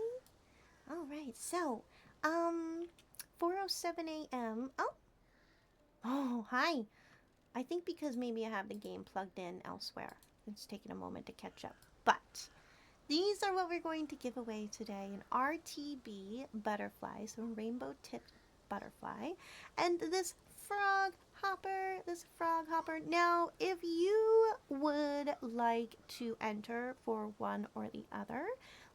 All right. So, 4:07 a.m. Oh, hi. I think because maybe I have the game plugged in elsewhere. It's taking a moment to catch up. But these are what we're going to give away today: an RTB butterfly, so rainbow tipped butterfly, and this frog hopper. This frog hopper. Now, if you would like to enter for one or the other,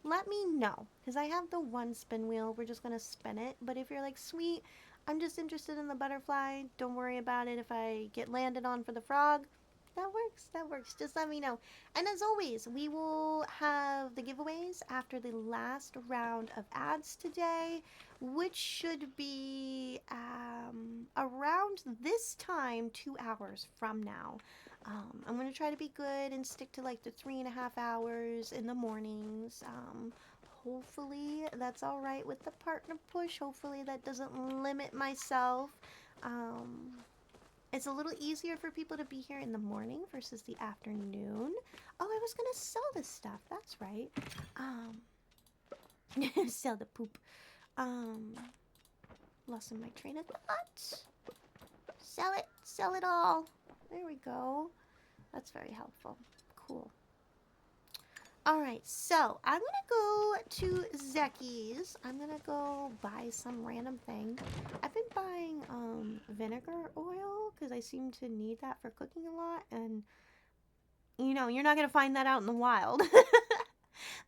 let me know, because I have the one spin wheel. We're just going to spin it. But if you're like, sweet, I'm just interested in the butterfly, don't worry about it if I get landed on for the frog, that works. That works. Just let me know. And as always, we will have the giveaways after the last round of ads today, which should be around this time, 2 hours from now. I'm going to try to be good and stick to like the 3.5 hours in the mornings. Hopefully that's all right with the partner push. Hopefully that doesn't limit myself. Um, it's a little easier for people to be here in the morning versus the afternoon. Oh, I was gonna sell this stuff. That's right. Sell the poop. Um, Lost in my train of thought. Sell it. Sell it all. There we go. That's very helpful. Cool. Alright, so I'm gonna go to Zeki's. I'm gonna go buy some random thing. I've been buying vinegar oil because I seem to need that for cooking a lot, and you know, you're not gonna find that out in the wild.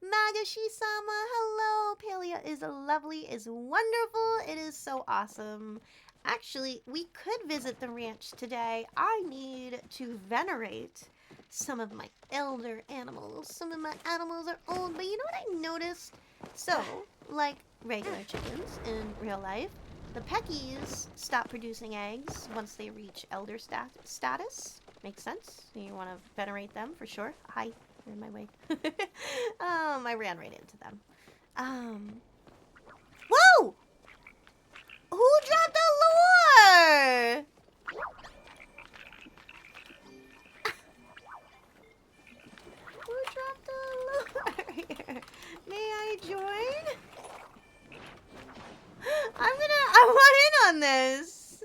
Magashi-sama, hello! Palia is lovely, is wonderful, it is so awesome. Actually, we could visit the ranch today. I need to venerate some of my elder animals. Some of my animals are old, but you know what I noticed? So, like regular chickens in real life, the peckies stop producing eggs once they reach elder status. Makes sense. You want to venerate them for sure. Hi, you're in my way. I ran right into them. Whoa! Who dropped the lure? Who dropped the lure here? May I join? I want in on this.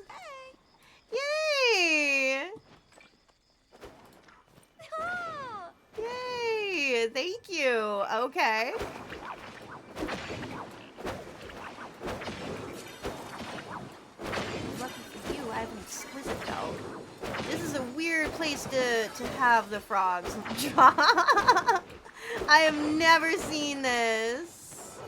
Yay! Yay! Thank you. Okay. Lucky for you, I have an exquisite though. This is a weird place to have the frogs drop. I have never seen this.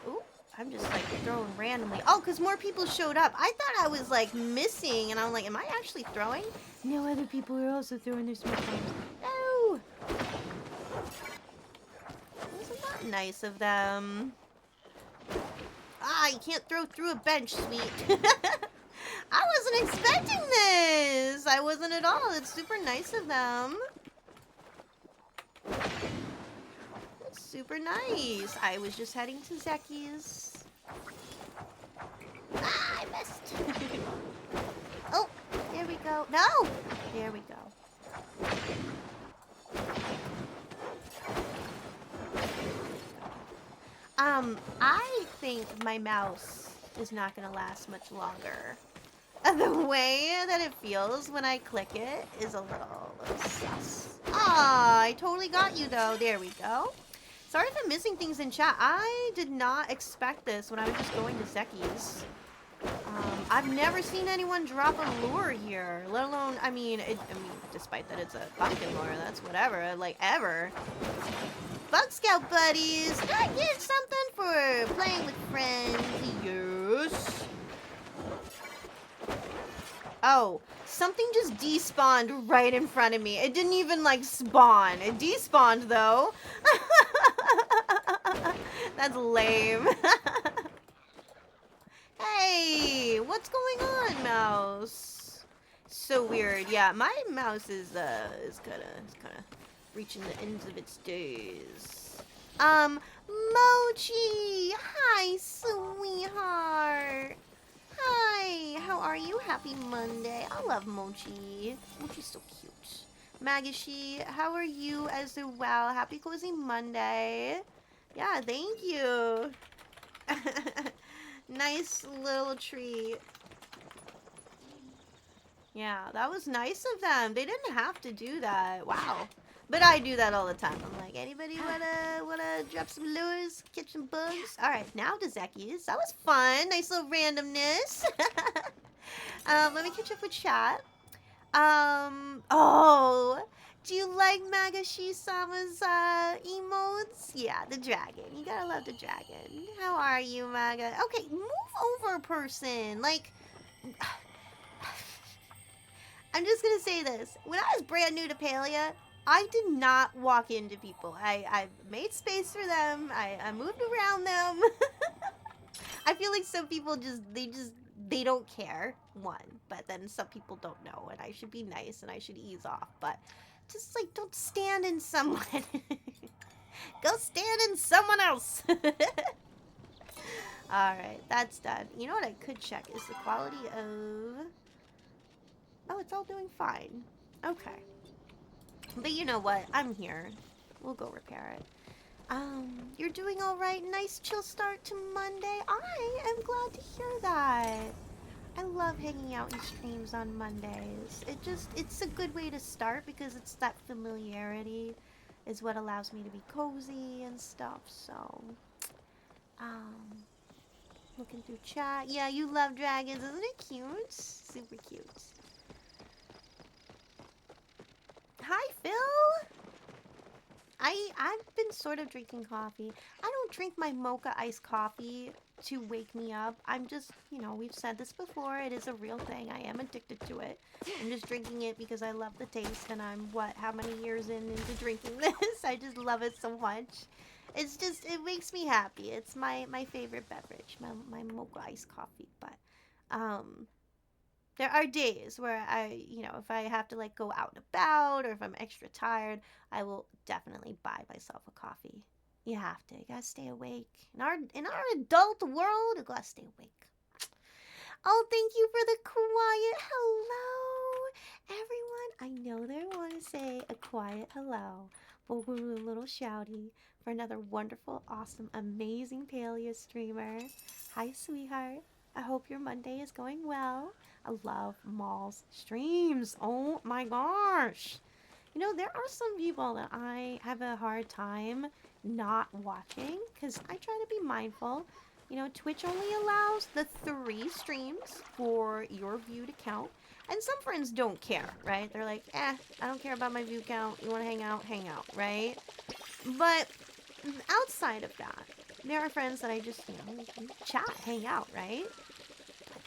Ooh, I'm just like throwing randomly. Oh, because more people showed up. I thought I was like missing, and I'm like, am I actually throwing? No, other people are also throwing their smartphones. No! Wasn't that nice of them? Ah, you can't throw through a bench, sweet. I wasn't expecting this. I wasn't at all. It's super nice of them. It's super nice. I was just heading to Zeki's. Ah, I missed. Oh, there we go. No! There we go. I think my mouse is not gonna last much longer. The way that it feels when I click it is a little sus. Ah, I totally got you though. There we go. Sorry if I'm missing things in chat. I did not expect this when I was just going to Zeki's. I've never seen anyone drop a lure here, let alone, I mean, despite that it's a pumpkin lure, that's whatever, like, ever. Bug Scout buddies, did I get something for playing with friends? Yes. Oh, something just despawned right in front of me. It didn't even, like, spawn. It despawned, though. That's lame. Hey, what's going on, mouse? So weird. Yeah, my mouse is kind of reaching the ends of its days. Mochi, hi, sweetheart. Hi, how are you? Happy Monday. I love Mochi. Mochi's so cute. Magashi, how are you as well? Happy Cozy Monday. Yeah, thank you. Nice little treat. Yeah, that was nice of them. They didn't have to do that. Wow. But I do that all the time. I'm like, anybody wanna drop some lures, catch some bugs? All right, now to Zeki's. That was fun. Nice little randomness. Let me catch up with chat. Oh, do you like Maga-Shisama's emotes? Yeah, the dragon. You gotta love the dragon. How are you, Maga? Okay, move over, person. Like, I'm just gonna say this. When I was brand new to Palia, I did not walk into people. I made space for them. I moved around them. I feel like some people they don't care, one, but then some people don't know, and I should be nice and I should ease off, but just like don't stand in someone. Go stand in someone else. Alright, that's done. You know what I could check is the quality of... Oh, it's all doing fine. Okay. But you know what? I'm here. We'll go repair it. You're doing all right. Nice chill start to Monday. I am glad to hear that. I love hanging out in streams on Mondays. It's a good way to start because it's that familiarity is what allows me to be cozy and stuff. So, um, looking through chat. Yeah, you love dragons. Isn't it cute? Super cute. Hi, Phil. I've been sort of drinking coffee. I don't drink my mocha iced coffee to wake me up. I'm just, we've said this before. It is a real thing. I am addicted to it. I'm just drinking it because I love the taste, and I'm how many years into drinking this? I just love it so much. It makes me happy. It's my favorite beverage, my mocha iced coffee. But, there are days where if I have to like go out and about or if I'm extra tired, I will definitely buy myself a coffee. You have to. You gotta stay awake. In our adult world, you gotta stay awake. Oh, thank you for the quiet hello, everyone. I know they want to say a quiet hello, but we're a little shouty for another wonderful, awesome, amazing Palia streamer. Hi, sweetheart. I hope your Monday is going well. I love Maul's streams. Oh my gosh. There are some people that I have a hard time not watching because I try to be mindful. Twitch only allows the 3 streams for your view to count. And some friends don't care, right? They're like, I don't care about my view count. You want to hang out, right? But outside of that, there are friends that I just, chat, hang out, right?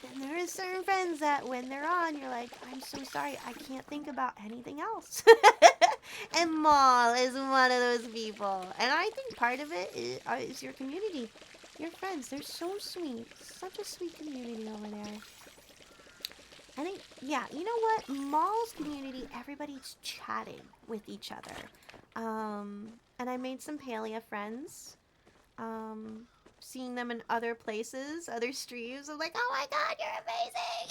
Then there is certain friends that when they're on, you're like, I'm so sorry, I can't think about anything else. And Maul is one of those people. And I think part of it is your community. Your friends, they're so sweet. Such a sweet community over there. I think, yeah, you know what? Maul's community, everybody's chatting with each other. And I made some Palia friends. Seeing them in other places, other streams. I'm like, oh my god, you're amazing!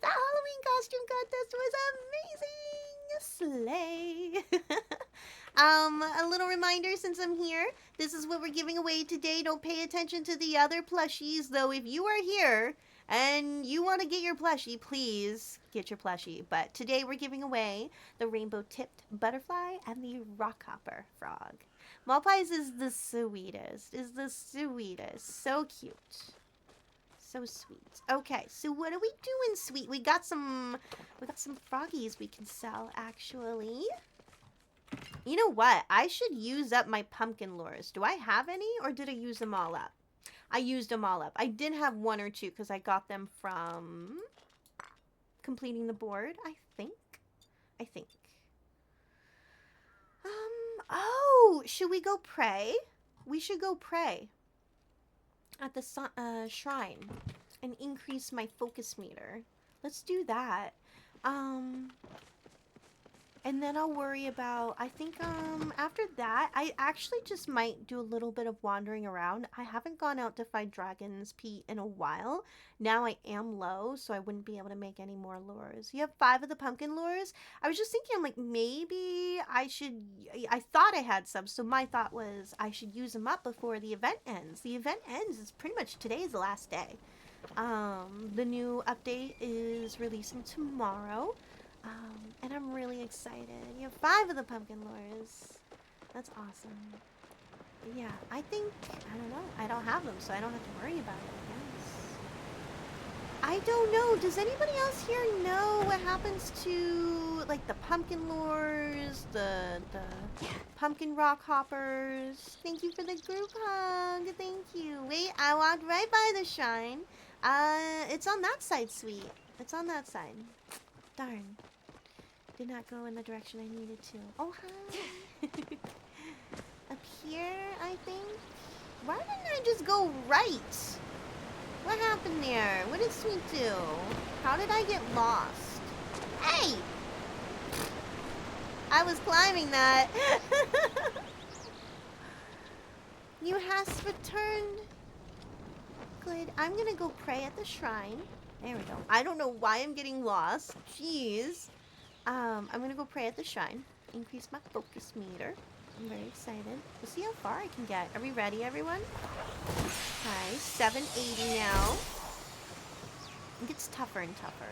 The Halloween costume contest was amazing! Slay! A little reminder since I'm here, this is what we're giving away today. Don't pay attention to the other plushies, though if you are here and you want to get your plushie, please get your plushie. But today we're giving away the rainbow-tipped butterfly and the rockhopper frog. Malpies is the sweetest. So cute. So sweet. Okay, so what are we doing, sweet? We got some froggies we can sell, actually. You know what? I should use up my pumpkin lures. Do I have any, or did I use them all up? I used them all up. I did have 1 or 2 because I got them from completing the board, I think. Oh, should we go pray? We should go pray at the shrine and increase my focus meter. Let's do that. And And then I'll worry about, I think, after that, I actually just might do a little bit of wandering around. I haven't gone out to find Dragon's Peat in a while. Now I am low, so I wouldn't be able to make any more lures. You have 5 of the pumpkin lures? I was just thinking, I'm like, maybe I should, I thought I had some, so my thought was I should use them up before the event ends. The event ends, it's pretty much today is the last day. The new update is releasing tomorrow. And I'm really excited. You have 5 of the pumpkin lures. That's awesome. But yeah, I think, I don't know. I don't have them, so I don't have to worry about it, I guess. I don't know. Does anybody else here know what happens to, like, the pumpkin lures, the pumpkin rock hoppers? Thank you for the group hug. Thank you. Wait, I walked right by the shrine. It's on that side, sweet. It's on that side. Darn. Did not go in the direction I needed to. Oh, hi. Up here, I think? Why didn't I just go right? What happened there? What did Sweet do? How did I get lost? Hey! I was climbing that. You has returned. Good. I'm gonna go pray at the shrine. There we go. I don't know why I'm getting lost. Jeez. I'm gonna go pray at the shrine. Increase my focus meter. I'm very excited. We'll see how far I can get. Are we ready, everyone? Okay, 780 now. It gets tougher and tougher.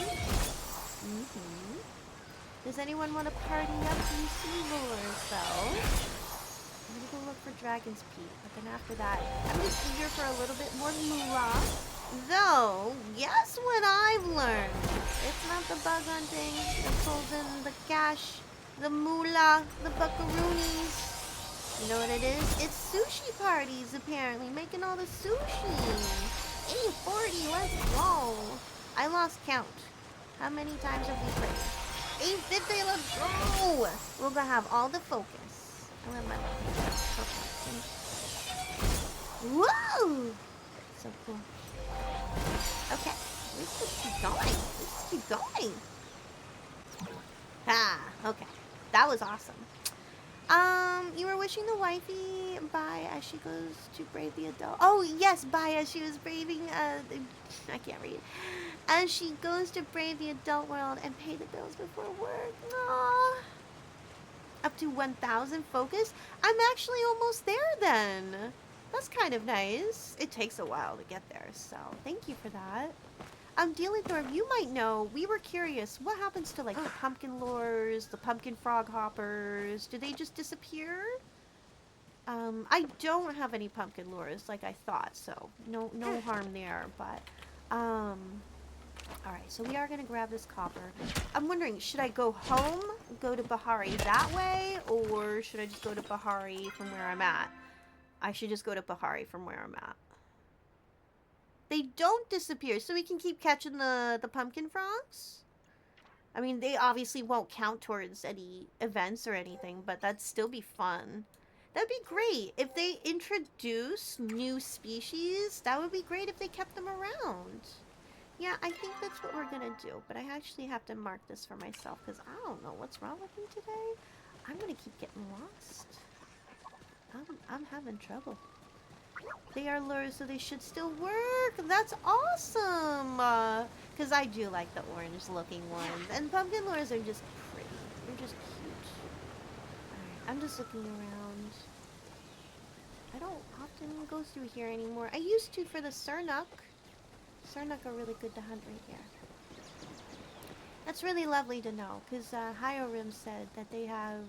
90. Does anyone want to party up DC lures, though? I'm gonna go look for Dragon's Peak, but then after that, I'm just eager for a little bit more moolah. Though, guess what I've learned? It's not the bug hunting, the golden, the cash, the moolah, the buckaroonies. You know what it is? It's sushi parties, apparently, making all the sushi. 840, let's go. I lost count. How many times have we played? 850, let's go. We're gonna have all the focus. I love my focus. Whoa! So cool. Okay, let's just keep going. Let's just keep going. Ah, okay. That was awesome. You were wishing the wifey bye as she goes to brave the adult. Oh, yes, bye as she was braving, I can't read. As she goes to brave the adult world and pay the bills before work. Aww. Up to 1,000 focus? I'm actually almost there then. That's kind of nice. It takes a while to get there, so thank you for that. Dealithorp, you might know, we were curious, what happens to, like, the pumpkin lures, the pumpkin frog hoppers? Do they just disappear? I don't have any pumpkin lures like I thought, so no harm there, but, alright, so we are gonna grab this copper. I'm wondering, should I go home, go to Bahari that way, or should I just go to Bahari from where I'm at? I should just go to Bahari from where I'm at. They don't disappear, so we can keep catching the pumpkin frogs? I mean, they obviously won't count towards any events or anything, but that'd still be fun. That'd be great. If they introduce new species, that would be great if they kept them around. Yeah, I think that's what we're gonna do, but I actually have to mark this for myself, because I don't know what's wrong with me today. I'm gonna keep getting lost. I'm having trouble. They are lures, so they should still work. That's awesome. Because I do like the orange-looking ones. And pumpkin lures are just pretty. They're just cute. Alright, I'm just looking around. I don't often go through here anymore. I used to for the Sernuk. Sernuk are really good to hunt right here. That's really lovely to know, because Hyorim said that they have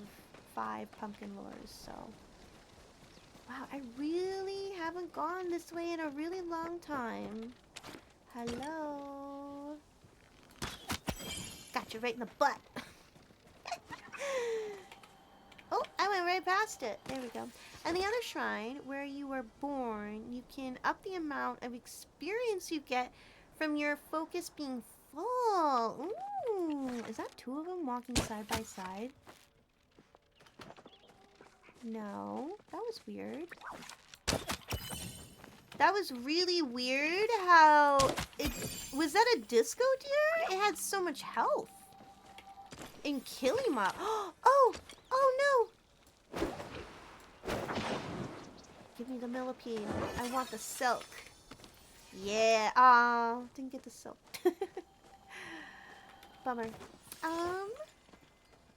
5 pumpkin lures, so... Wow, I really haven't gone this way in a really long time. Hello? Got you right in the butt. Oh, I went right past it. There we go. And the other shrine, where you were born, you can up the amount of experience you get from your focus being full. Ooh, is that 2 of them walking side by side? No, that was weird. That was really weird how it... Was that a disco deer? It had so much health. In Kilima. Oh! Oh no! Give me the millipede. I want the silk. Yeah. Aw, didn't get the silk. Bummer.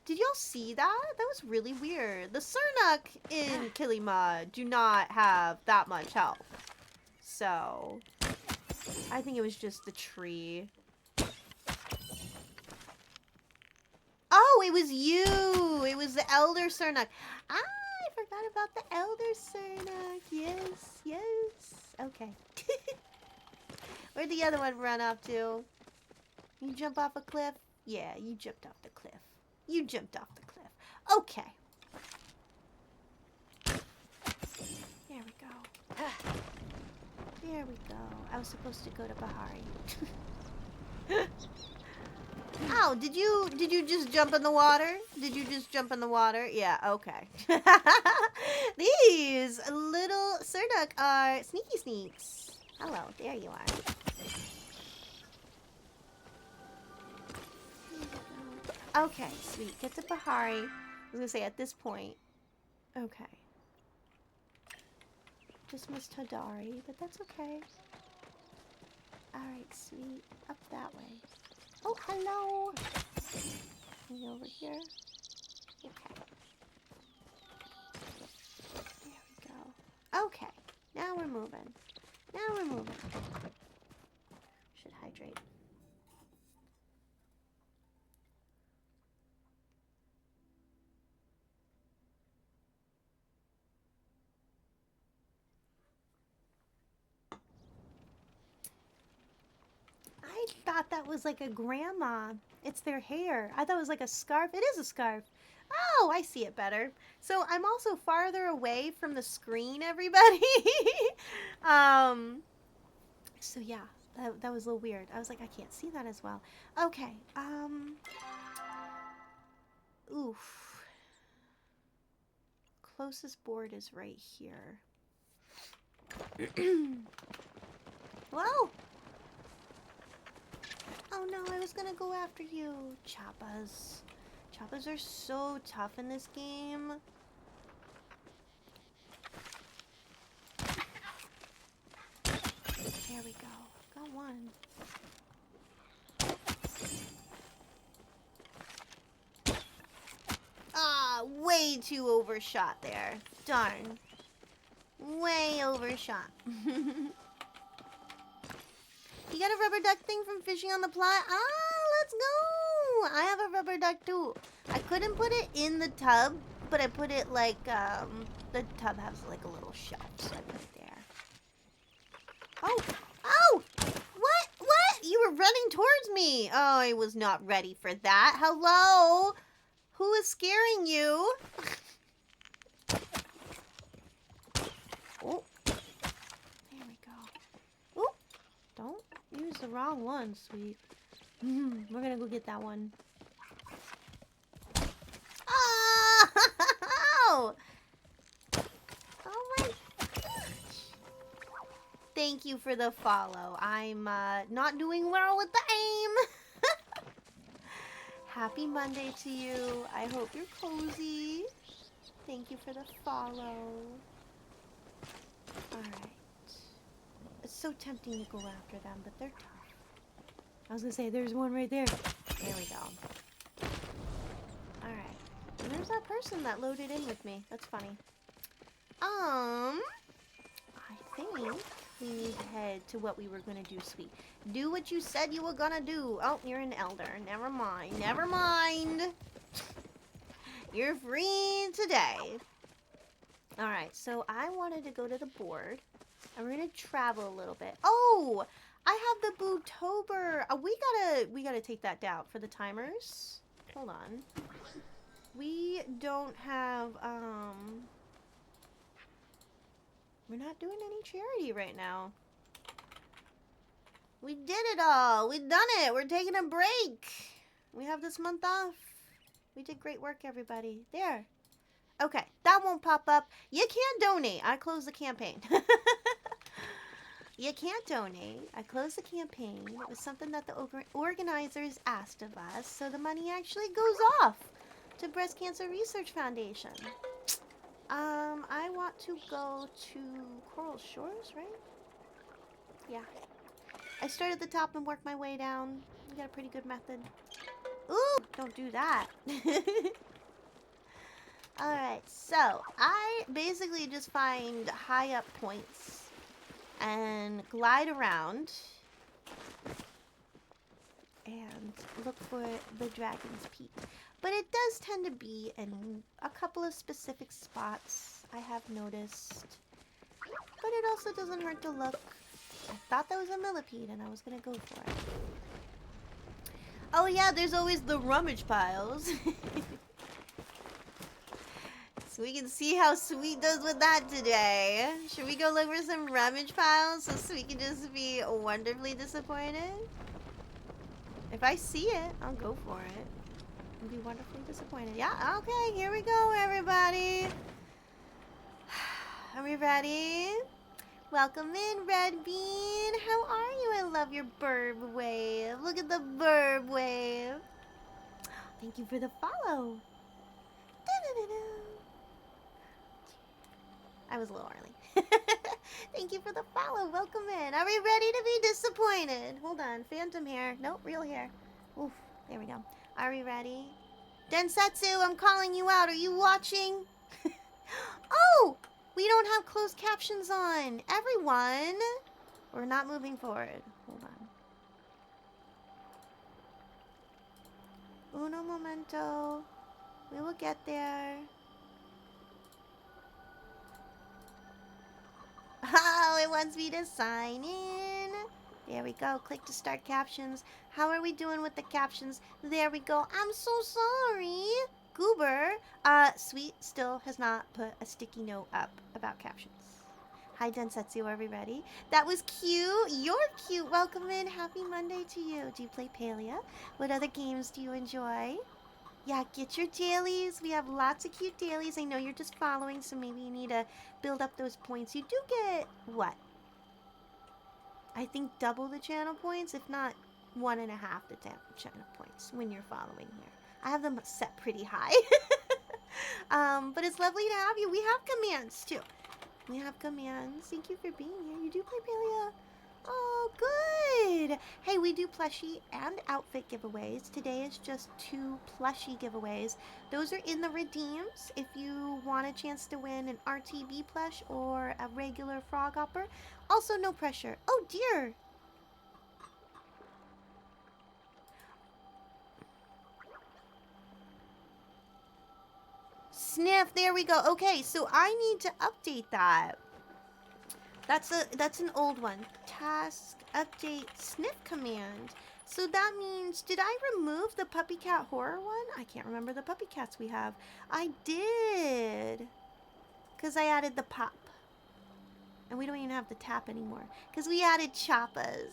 Did y'all see that? That was really weird. The Sernuk in Kilima do not have that much health. So, I think it was just the tree. Oh, it was you! It was the Elder Sernuk. Ah, I forgot about the Elder Sernuk. Yes, yes. Okay. Where'd the other one run off to? You jump off a cliff? Yeah, you jumped off the cliff. You jumped off the cliff. Okay. There we go. There we go. I was supposed to go to Bahari. Ow, did you just jump in the water? Did you just jump in the water? Yeah, okay. These little Serduk are sneaky sneaks. Hello, there you are. Okay, sweet. Get to Bahari. I was gonna say at this point. Okay. Just missed Hadari, but that's okay. Alright, sweet. Up that way. Oh, hello! Me over here. Okay. There we go. Okay. Now we're moving. Now we're moving. Should hydrate. I thought that was like a grandma. It's their hair. I thought it was like a scarf. It is a scarf. Oh, I see it better. So I'm also farther away from the screen, everybody. So yeah, that was a little weird. I was like, I can't see that as well. Okay, oof. Closest board is right here. Whoa! Oh no, I was gonna go after you. Chappas. Chappas are so tough in this game. There we go. Got one. Ah, way too overshot there. Darn. Way overshot. You got a rubber duck thing from fishing on the plot? Ah, let's go! I have a rubber duck too. I couldn't put it in the tub, but I put it like, the tub has like a little shelf, so I put it there. Oh! Oh! What? What? You were running towards me! Oh, I was not ready for that. Hello? Who is scaring you? Oh. There we go. Oh! Don't use the wrong one, sweet. We're gonna go get that one. Oh! Oh my gosh. Thank you for the follow. I'm not doing well with the aim. Happy Monday to you. I hope you're cozy. Thank you for the follow. Alright. It's so tempting to go after them, but they're tough. I was gonna say, there's one right there. There we go. Alright. And there's that person that loaded in with me. That's funny. I think we need to head to what we were gonna do, sweet. Do what you said you were gonna do. Oh, you're an elder. Never mind. Never mind. You're free today. Alright, so I wanted to go to the board. And we're gonna travel a little bit. Oh! I have the Bootober. We gotta take that down for the timers. Hold on. We don't have, we're not doing any charity right now. We did it all. We've done it. We're taking a break. We have this month off. We did great work, everybody. There. Okay, that won't pop up. You can donate. I closed the campaign. You can't donate. I closed the campaign. It was something that the organizers asked of us, so the money actually goes off to Breast Cancer Research Foundation. I want to go to Coral Shores, right? Yeah. I start at the top and work my way down. I got a pretty good method. Ooh, don't do that. Alright, so I basically just find high up points and glide around and look for the dragon's peak. But it does tend to be in a couple of specific spots I have noticed. But it also doesn't hurt to look. I thought that was a millipede and I was gonna go for it. Oh yeah, there's always the rummage piles. So we can see how Sweet does with that today. Should we go look for some rummage piles so Sweet can just be wonderfully disappointed? If I see it, I'll go for it. And be wonderfully disappointed. Yeah, okay, here we go, everybody. Are we ready? Welcome in, Red Bean. How are you? I love your burb wave. Look at the burb wave. Thank you for the follow. I was a little early. Thank you for the follow. Welcome in. Are we ready to be disappointed? Hold on. Phantom hair. Nope, real hair. Oof. There we go. Are we ready? Densetsu, I'm calling you out. Are you watching? Oh! We don't have closed captions on. Everyone! We're not moving forward. Hold on. Uno momento. We will get there. Oh, it wants me to sign in. There we go. Click to start captions. How are we doing with the captions? There we go. I'm so sorry. Goober. Sweet still has not put a sticky note up about captions. Hi, Densetsu. Are we ready? That was cute. You're cute. Welcome in. Happy Monday to you. Do you play Palia? What other games do you enjoy? Yeah, get your dailies. We have lots of cute dailies. I know you're just following, so maybe you need to build up those points. You do get, what? I think double the channel points, if not 1.5 the channel points when you're following here. I have them set pretty high. But it's lovely to have you. We have commands, too. We have commands. Thank you for being here. You do play Palia. Oh, good. Hey, we do plushie and outfit giveaways. Today is just 2 plushie giveaways. Those are in the redeems if you want a chance to win an RTB plush or a regular frog hopper. Also, no pressure. Oh, dear. Sniff. There we go. Okay, so I need to update that. That's an old one. Task update sniff command. So that means, did I remove the puppy cat horror one? I can't remember the puppy cats we have. I did. Because I added the pop. And we don't even have the tap anymore. Because we added choppas.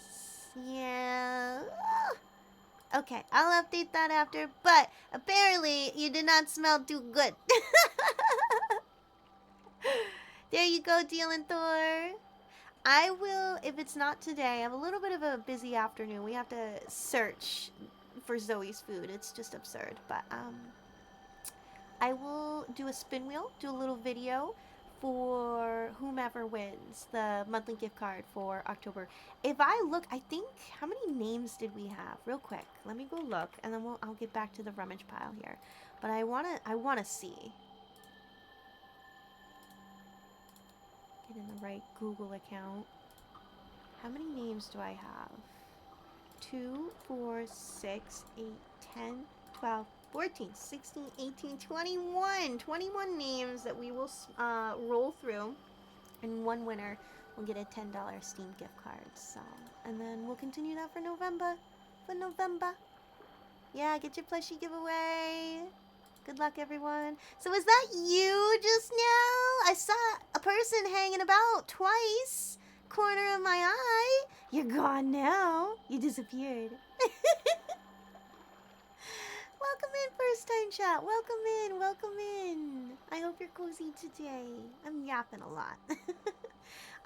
Yeah. Okay, I'll update that after. But apparently, you did not smell too good. There you go, Dylan Thor. I will, if it's not today, I have a little bit of a busy afternoon. We have to search for Zoe's food. It's just absurd. But I will do a spin wheel, do a little video for whomever wins the monthly gift card for October. If I look, I think, how many names did we have? Real quick, let me go look, and then I'll get back to the rummage pile here. But I wanna see. Get in the right Google account. How many names do I have? 2, 4, 6, 8, 10, 12, 14, 16, 18, 21. 21 names that we will roll through. And one winner will get a $10 Steam gift card. So, and then we'll continue that for November. Yeah, get your plushie giveaway. Good luck, everyone. So is that you just now? I saw a person hanging about twice. Corner of my eye. You're gone now. You disappeared. Welcome in, first time chat. Welcome in. I hope you're cozy today. I'm yapping a lot.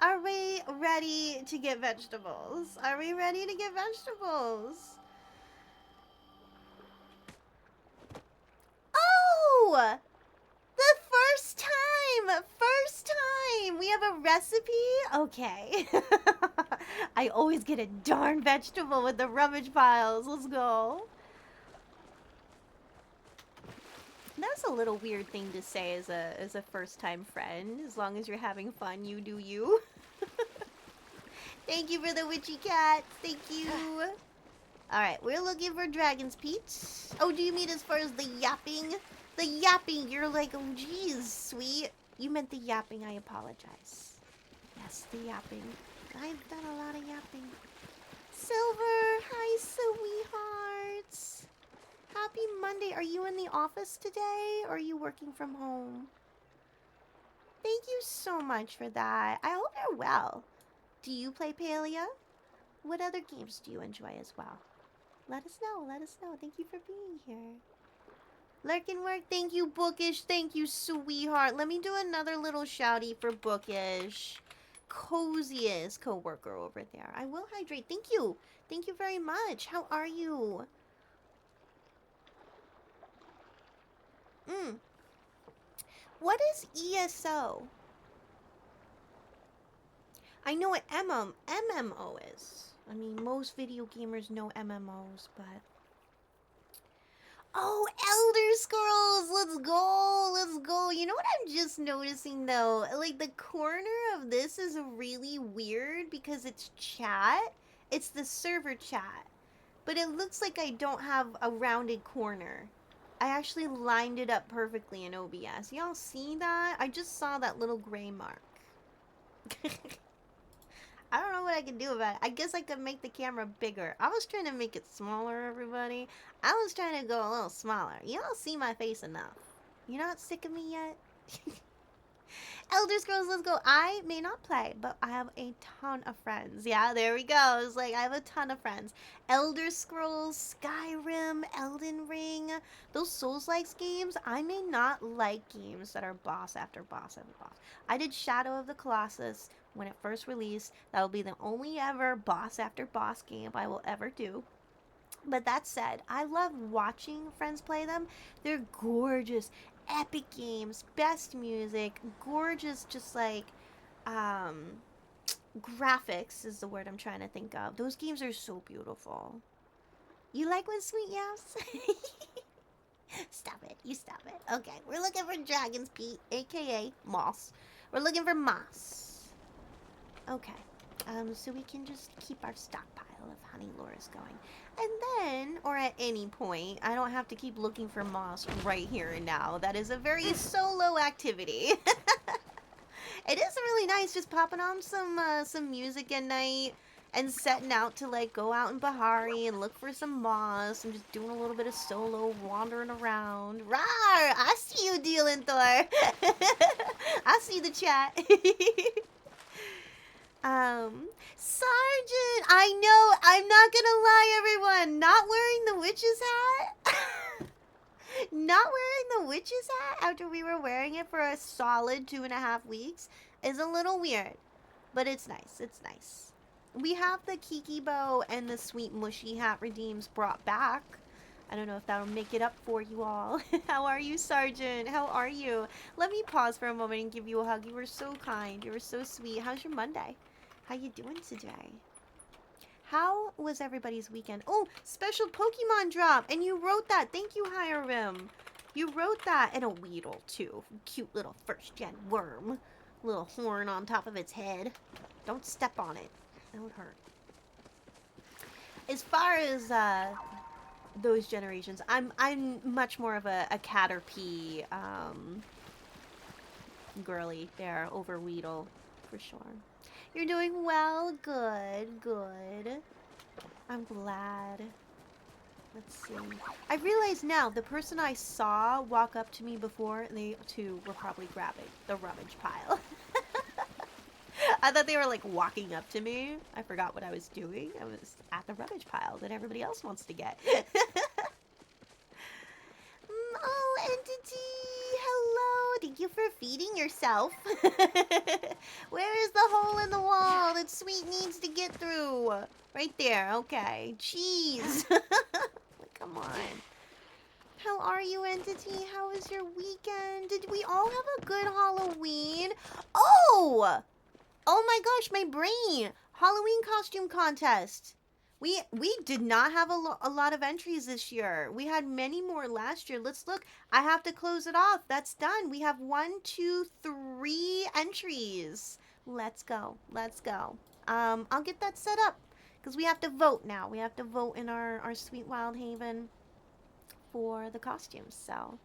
Are we ready to get vegetables? Are we ready to get vegetables? Oh! The first time! First time! We have a recipe? Okay. I always get a darn vegetable with the rummage piles. Let's go. That's a little weird thing to say as a first time friend. As long as you're having fun, you do you. Thank you for the witchy cat. Thank you. Alright, we're looking for Dragon's Peach. Oh, do you mean as far as the yapping? The yapping, you're like, oh geez, sweet. You meant the yapping, I apologize. Yes, the yapping. I've done a lot of yapping. Silver, hi sweethearts. Happy Monday. Are you in the office today or are you working from home? Thank you so much for that. I hope you're well. Do you play Palia? What other games do you enjoy as well? Let us know. Let us know. Thank you for being here. Lurkin Work, thank you, Bookish. Thank you, sweetheart. Let me do another little shouty for Bookish. Coziest co-worker over there. I will hydrate. Thank you. Thank you very much. How are you? What is ESO? I know what MMO is. I mean, most video gamers know MMOs, but... Oh, Elder Scrolls! Let's go! Let's go! You know what I'm just noticing, though? Like, the corner of this is really weird because it's chat. It's the server chat. But it looks like I don't have a rounded corner. I actually lined it up perfectly in OBS. Y'all see that? I just saw that little gray mark. I don't know what I can do about it. I guess I could make the camera bigger. I was trying to make it smaller, everybody. I was trying to go a little smaller. You don't see my face enough. You're not sick of me yet? Elder Scrolls, let's go. I may not play, but I have a ton of friends. Yeah, there we go. It's like I have a ton of friends. Elder Scrolls, Skyrim, Elden Ring, those Souls-like games. I may not like games that are boss after boss after boss. I did Shadow of the Colossus when it first released. That will be the only ever boss after boss game I will ever do. But that said, I love watching friends play them. They're gorgeous, epic games, best music, gorgeous, just like, graphics is the word I'm trying to think of. Those games are so beautiful. You like when Sweet yaps? Stop it. You stop it. Okay, we're looking for Dragon's Peat, aka Moss. We're looking for Moss. Okay. So we can just keep our stockpile of honey lures going. And then, or at any point, I don't have to keep looking for moss right here and now. That is a very solo activity. It is really nice just popping on some music at night and setting out to like go out in Bahari and look for some moss and just doing a little bit of solo wandering around. Rawr! I see you dealing, Thor. I see the chat. Sergeant, I know, I'm not gonna lie, everyone, not wearing the witch's hat, not wearing the witch's hat after we were wearing it for a solid 2.5 weeks is a little weird, but it's nice, it's nice. We have the Kiki bow and the sweet mushy hat redeems brought back. I don't know if that'll make it up for you all. How are you, Sergeant? How are you? Let me pause for a moment and give you a hug. You were so kind. You were so sweet. How's your Monday? How you doing today? How was everybody's weekend? Oh, special Pokemon drop. And you wrote that. Thank you, Hiram. You wrote that. And a Weedle, too. Cute little first-gen worm. Little horn on top of its head. Don't step on it. That would hurt. As far as those generations, I'm much more of a Caterpie girly there over Weedle, for sure. You're doing well. Good, good. I'm glad. Let's see. I realize now, the person I saw walk up to me before, they too were probably grabbing the rummage pile. I thought they were like walking up to me. I forgot what I was doing. I was at the rubbish pile that everybody else wants to get. Oh, Entity! Hello! thank you for feeding yourself. Where is the hole in the wall that Sweet needs to get through? Right there, okay. Jeez. Come on. How are you, Entity? How was your weekend? Did we all have a good Halloween? Oh! Oh my gosh, my brain! Halloween costume contest. We did not have a lot of entries this year. We had many more last year. Let's look. I have to close it off. That's done. We have 1, 2, 3 entries. Let's go. Let's go. I'll get that set up because we have to vote now. We have to vote in our Sweet Wild Haven for the costumes. So,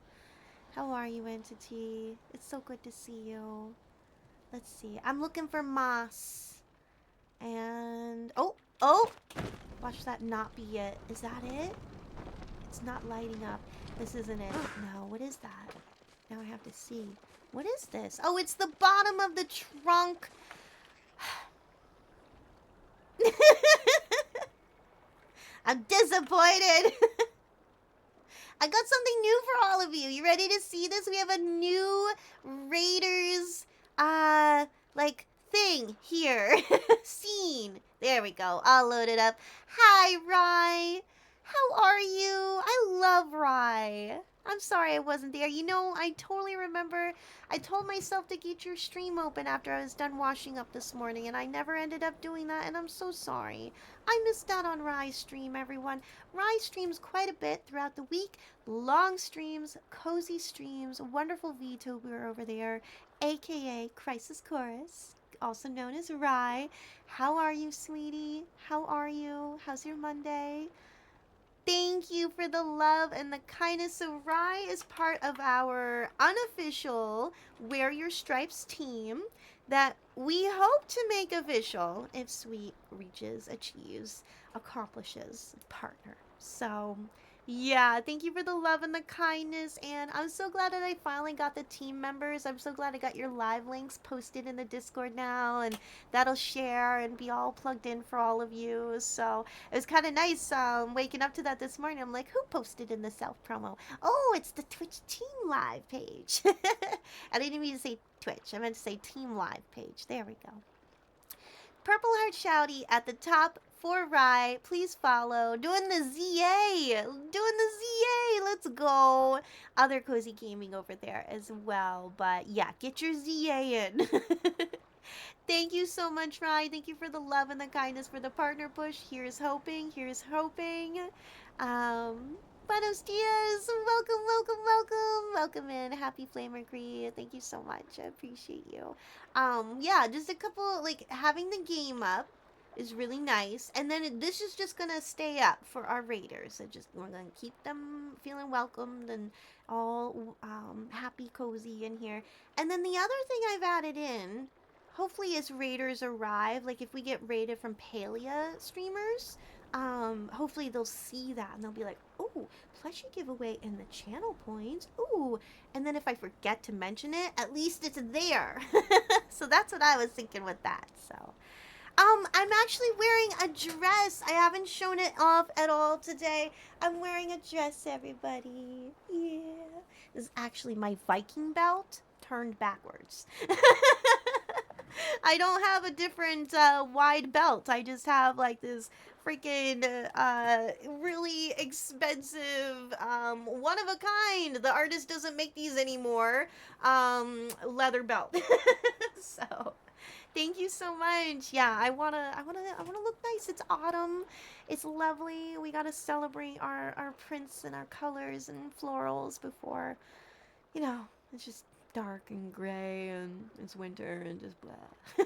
how are you, Entity? It's so good to see you. Let's see. I'm looking for Moss. And oh, watch that not be it. Is that it? It's not lighting up. This isn't it. No, what is that? Now I have to see. What is this? Oh, it's the bottom of the trunk. I'm disappointed. I got something new for all of you. You ready to see this? We have a new Raiders, like, thing here. Scene. There we go. I'll load it up. Hi, Rye. How are you? I love Rye. I'm sorry I wasn't there. You know, I totally remember I told myself to get your stream open after I was done washing up this morning, and I never ended up doing that, and I'm so sorry. I missed out on Rye's stream, everyone. Rye streams quite a bit throughout the week. Long streams, cozy streams, wonderful VTuber over there, aka Crisis Chorus, also known as Rye. How are you, sweetie? How are you? How's your Monday? Thank you for the love and the kindness. So Rye is part of our unofficial Wear Your Stripes team that we hope to make official if Sweet reaches, achieves, accomplishes partner. So yeah, thank you for the love and the kindness, and I'm so glad that I finally got the team members. I'm so glad I got your live links posted in the Discord now, and that'll share and be all plugged in for all of you. So it was kind of nice waking up to that this morning. I'm like, who posted in the self promo? Oh, it's the Twitch Team Live page. I didn't mean to say Twitch. I meant to say Team Live page. There we go. Purple Heart Shouty at the top for Rye. Please follow. Doing the ZA. Doing the ZA. Let's go. Other Cozy Gaming over there as well. But yeah, get your ZA in. Thank you so much, Rye. Thank you for the love and the kindness for the partner push. Here's hoping. Here's hoping. Buenos dias. Welcome, welcome, welcome. Welcome in. Happy Flamer Creed. Thank you so much. I appreciate you. Yeah, just a couple, like, having the game up is really nice. And then this is just gonna stay up for our raiders. We're gonna keep them feeling welcomed and all happy, cozy in here. And then the other thing I've added in, hopefully as raiders arrive, like if we get raided from Palia streamers, hopefully they'll see that and they'll be like, oh, plushie giveaway in the channel points. Ooh, and then if I forget to mention it, at least it's there. So that's what I was thinking with that. So I'm actually wearing a dress. I haven't shown it off at all today. I'm wearing a dress, everybody. Yeah. This is actually my Viking belt turned backwards. I don't have a different wide belt. I just have like this freaking really expensive, one of a kind. The artist doesn't make these anymore. Leather belt. So thank you so much. Yeah, I wanna look nice. It's autumn. It's lovely. We gotta celebrate our prints and our colors and florals before, it's just dark and gray and it's winter and just blah.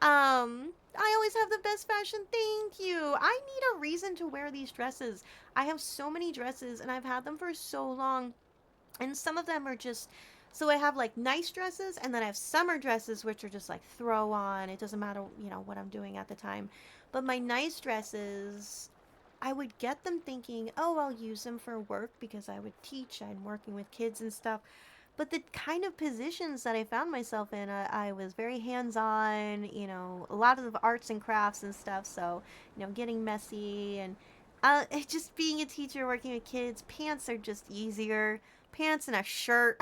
I always have the best fashion. Thank you. I need a reason to wear these dresses. I have so many dresses and I've had them for so long. And some of them are just, so I have like nice dresses and then I have summer dresses which are just like throw on. It doesn't matter, what I'm doing at the time. But my nice dresses, I would get them thinking, oh, I'll use them for work because I would teach. I'm working with kids and stuff. But the kind of positions that I found myself in, I was very hands-on, a lot of the arts and crafts and stuff. So, getting messy and just being a teacher working with kids, pants are just easier. Pants and a shirt.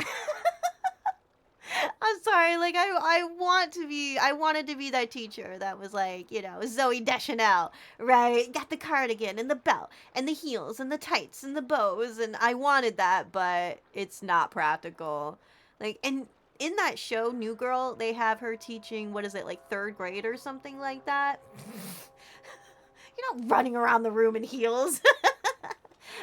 I'm sorry, like I wanted to be that teacher that was like, Zoe Deschanel, right? Got the cardigan and the belt and the heels and the tights and the bows, and I wanted that, but it's not practical. Like, and in that show, New Girl, they have her teaching, what is it, like third grade or something like that? You're not running around the room in heels.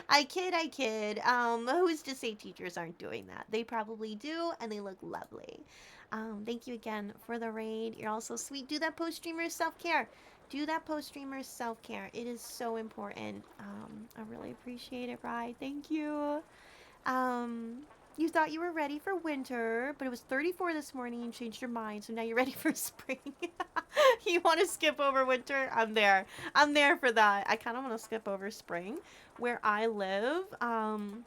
I kid, I kid. Who's to say teachers aren't doing that? They probably do, and they look lovely. Thank you again for the raid. You're also sweet. Do that post streamer self care. Do that post streamer self care. It is so important. I really appreciate it, Rye. Thank you. Um, you thought you were ready for winter, but it was 34 this morning and changed your mind, so now you're ready for spring. You want to skip over winter? I'm there. I'm there for that. I kind of want to skip over spring. Where I live, I'm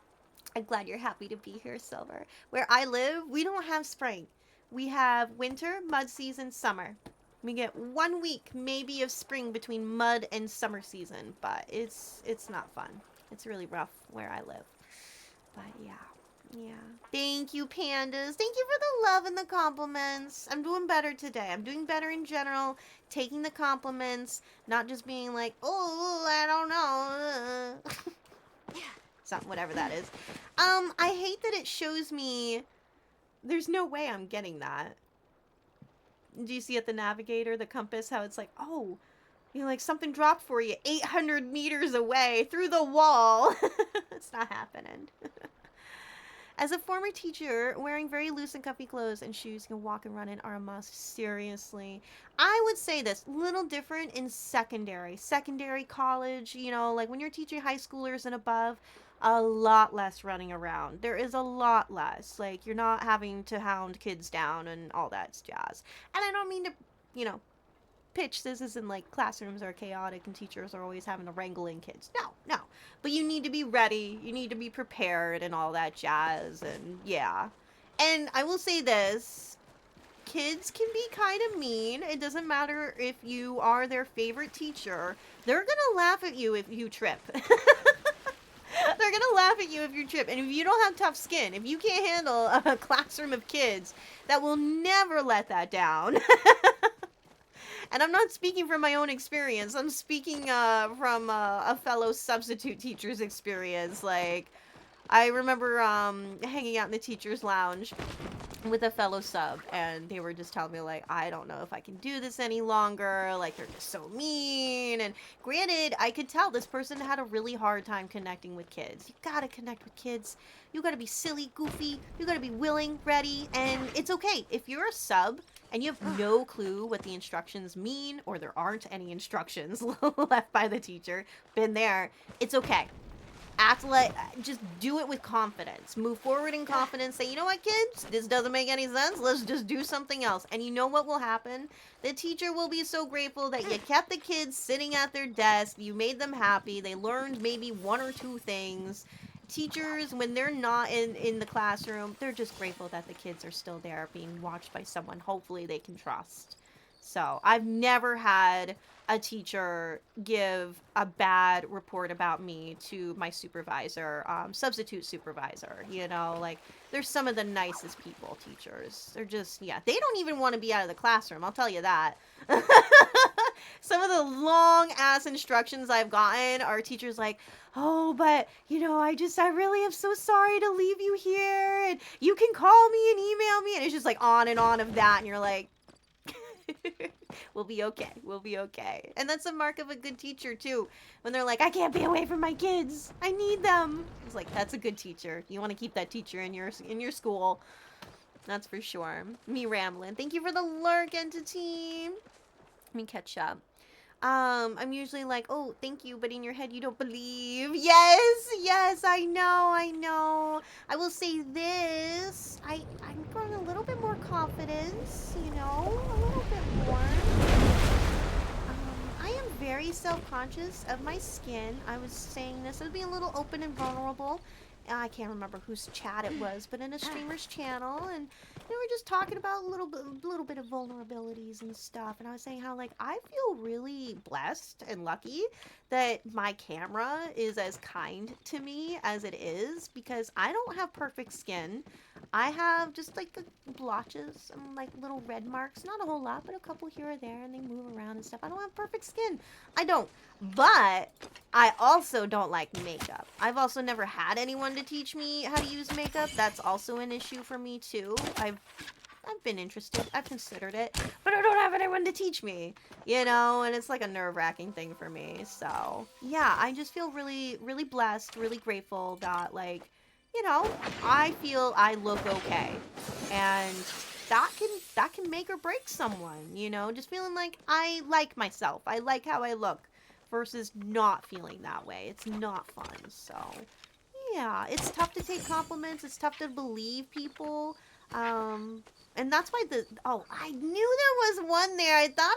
glad you're happy to be here, Silver. Where I live, we don't have spring. We have winter, mud season, summer. We get 1 week maybe of spring between mud and summer season, but it's not fun. It's really rough where I live. But yeah. Yeah. Thank you, pandas. Thank you for the love and the compliments. I'm doing better today. I'm doing better in general. Taking the compliments, not just being like, oh, I don't know. Something, whatever that is. I hate that it shows me. There's no way I'm getting that. Do you see at the navigator, the compass, how it's like, oh, like something dropped for you 800 meters away through the wall. It's not happening. As a former teacher, wearing very loose and comfy clothes and shoes you can walk and run in are a must. Seriously. I would say this, little different in secondary. Secondary, college, like when you're teaching high schoolers and above, a lot less running around. There is a lot less. Like, you're not having to hound kids down and all that jazz. And I don't mean to, pitch this isn't like classrooms are chaotic and teachers are always having to wrangle in kids. No. But you need to be ready. You need to be prepared and all that jazz. And yeah. And I will say this. Kids can be kind of mean. It doesn't matter if you are their favorite teacher. They're going to laugh at you if you trip. They're going to laugh at you if you trip. And if you don't have tough skin, if you can't handle a classroom of kids, that will never let that down. And I'm not speaking from my own experience. I'm speaking from a fellow substitute teacher's experience. Like, I remember hanging out in the teacher's lounge with a fellow sub, and they were just telling me, like, I don't know if I can do this any longer. Like, they're just so mean. And granted, I could tell this person had a really hard time connecting with kids. You gotta connect with kids. You gotta be silly, goofy. You gotta be willing, ready. And it's okay. If you're a sub and you have no clue what the instructions mean, or there aren't any instructions left by the teacher, been there, it's okay. Act like, just do it with confidence. Move forward in confidence. Say, you know what, kids? This doesn't make any sense. Let's just do something else. And you know what will happen? The teacher will be so grateful that you kept the kids sitting at their desk. You made them happy. They learned maybe one or two things. Teachers, when they're not in the classroom, they're just grateful that the kids are still there being watched by someone hopefully they can trust. So I've never had a teacher give a bad report about me to my supervisor, substitute supervisor. Like, they're some of the nicest people, teachers. They're just, they don't even want to be out of the classroom, I'll tell you that. Some of the long ass instructions I've gotten are teachers like, oh, but I really am so sorry to leave you here, and you can call me and email me, and it's just like on and on of that, and you're like, we'll be okay. And that's a mark of a good teacher too, when they're like, I can't be away from my kids, I need them. It's like, that's a good teacher. You want to keep that teacher in your school. That's for sure. Me rambling. Thank you for the lurk, entity. Let me catch up. I'm usually like, oh, thank you, but in your head you don't believe. Yes, I know. I will say this. I'm growing a little bit more confidence, a little bit more. I am very self-conscious of my skin. I was saying this. I was being a little open and vulnerable I can't remember whose chat it was, but in a streamer's channel, and they were just talking about little bit of vulnerabilities and stuff. And I was saying how like I feel really blessed and lucky that my camera is as kind to me as it is because I don't have perfect skin. I have just like the blotches and like little red marks, not a whole lot, but a couple here or there, and they move around and stuff. I don't have perfect skin. I don't. But I also don't like makeup. I've also never had anyone to teach me how to use makeup. That's also an issue for me too. I've been interested. I've considered it, but I don't have anyone to teach me, you know, and it's like a nerve-wracking thing for me. So, yeah, I just feel really really blessed, really grateful that like, you know, I feel I look okay. And that can make or break someone, you know, just feeling like I like myself. I like how I look versus not feeling that way. It's not fun. So, yeah, it's tough to take compliments. It's tough to believe people. Um, and that's why I knew there was one there. I thought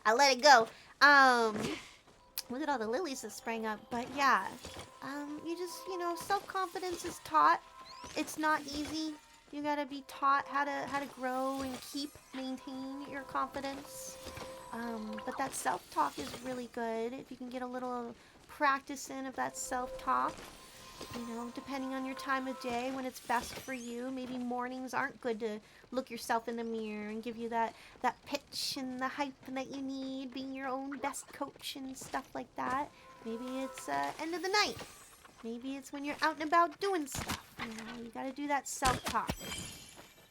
I let it go. Look at all the lilies that sprang up. But yeah, you just, self-confidence is taught. It's not easy. You gotta be taught how to grow and maintain your confidence. But that self-talk is really good. If you can get a little practice in of that self-talk, depending on your time of day when it's best for you. Maybe mornings aren't good to look yourself in the mirror and give you that pitch and the hype that you need, being your own best coach and stuff like that. Maybe it's end of the night. Maybe it's when you're out and about doing stuff. You gotta do that self-talk.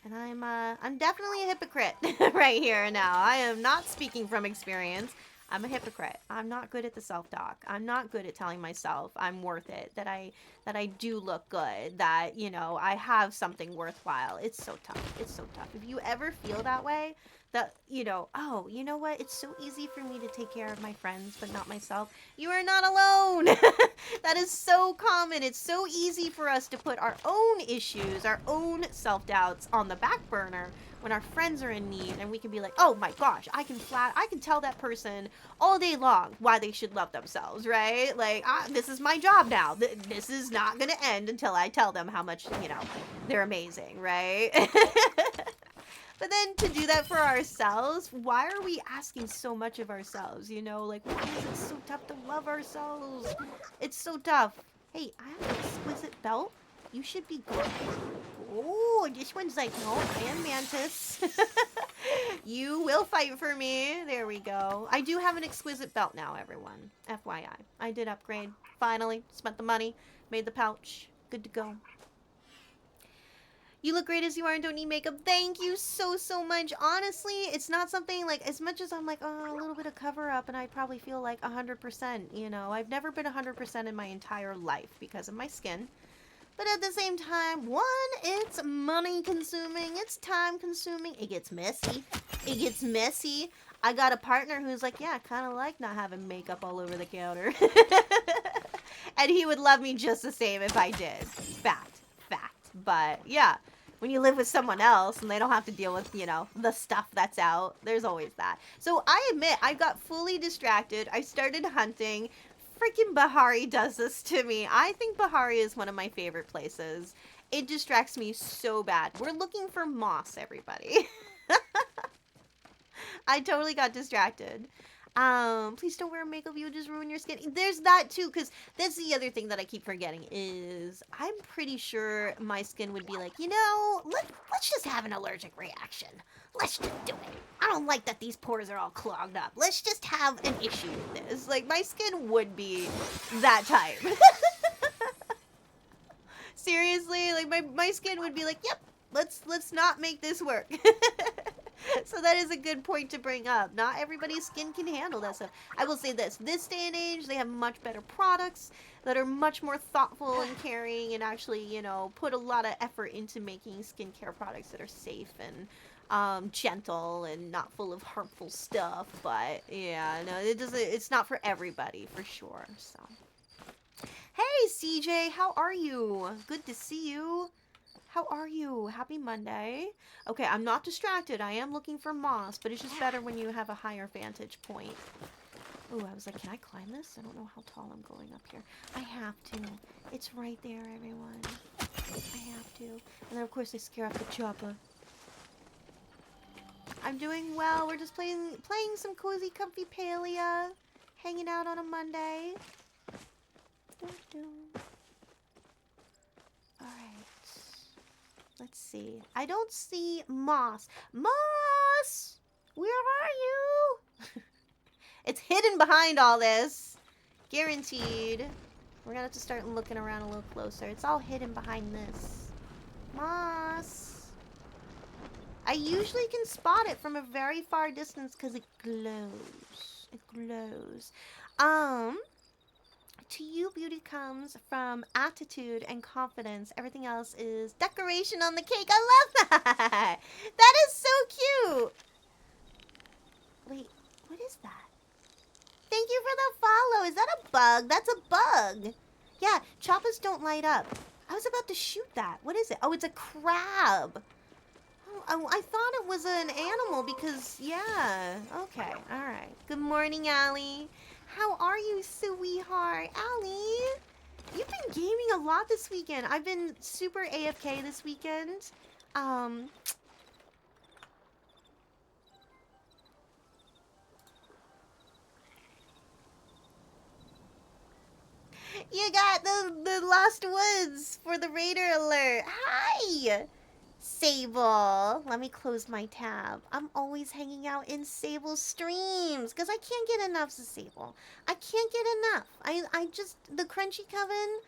And I'm definitely a hypocrite right here and now. I am not speaking from experience. I'm a hypocrite. I'm not good at the self-talk. I'm not good at telling myself I'm worth it, that I do look good, that, I have something worthwhile. It's so tough. It's so tough. If you ever feel that way, that, oh, you know what? It's so easy for me to take care of my friends, but not myself. You are not alone. That is so common. It's so easy for us to put our own issues, our own self-doubts on the back burner when our friends are in need, and we can be like, oh my gosh, I can tell that person all day long why they should love themselves, right? Like, this is my job now. This is not gonna end until I tell them how much, they're amazing, right? But then to do that for ourselves, why are we asking so much of ourselves? Like, why is it so tough to love ourselves? It's so tough. Hey, I have an exquisite belt. You should be good. Oh, this one's like, no, I am Mantis. You will fight for me. There we go. I do have an exquisite belt now, everyone. FYI. I did upgrade. Finally. Spent the money. Made the pouch. Good to go. You look great as you are and don't need makeup. Thank you so, so much. Honestly, it's not something like, as much as I'm like, oh, a little bit of cover up and I probably feel like 100%, I've never been 100% in my entire life because of my skin. But at the same time, one, it's money consuming, it's time consuming, it gets messy. It gets messy. I got a partner who's like, yeah, I kind of like not having makeup all over the counter. And he would love me just the same if I did. Fact. But yeah, when you live with someone else and they don't have to deal with, the stuff that's out, there's always that. So I admit, I got fully distracted. I started hunting. Freaking Bahari does this to me. I think Bahari is one of my favorite places. It distracts me so bad. We're looking for moss, everybody. I totally got distracted. Please don't wear makeup, you'll just ruin your skin. There's that too, because that's the other thing that I keep forgetting is I'm pretty sure my skin would be like, let's just have an allergic reaction. Let's just do it. I don't like that these pores are all clogged up. Let's just have an issue with this. Like, my skin would be that type. Seriously, like my skin would be like, yep, let's not make this work. So that is a good point to bring up. Not everybody's skin can handle that stuff. I will say this day and age, they have much better products that are much more thoughtful and caring and actually, put a lot of effort into making skincare products that are safe and gentle and not full of harmful stuff. But yeah, no, it's not for everybody for sure. So, hey CJ, how are you? Good to see you. How are you? Happy Monday. Okay, I'm not distracted. I am looking for moss, but it's just better when you have a higher vantage point. Ooh, I was like, can I climb this? I don't know how tall I'm going up here. I have to. It's right there, everyone. I have to. And then, of course, I scare off the chopper. I'm doing well. We're just playing some cozy, comfy Palia. Hanging out on a Monday. Alright. Let's see. I don't see Moss. Moss! Where are you? It's hidden behind all this. Guaranteed. We're gonna have to start looking around a little closer. It's all hidden behind this. Moss. I usually can spot it from a very far distance because it glows. It glows. To you, beauty comes from attitude and confidence. Everything else is decoration on the cake. I love that. That is so cute. Wait, what is that? Thank you for the follow. Is that a bug? That's a bug. Yeah, choppas don't light up. I was about to shoot that. What is it? Oh, it's a crab. Oh, I thought it was an animal because, yeah. Okay, all right. Good morning, Allie. How are you, sweetheart? Allie, you've been gaming a lot this weekend. I've been super AFK this weekend. You got the Lost Woods for the Raider alert. Hi! Sable. Let me close my tab. I'm always hanging out in Sable's streams because I can't get enough of Sable. I can't get enough. I just, the Crunchy Coven,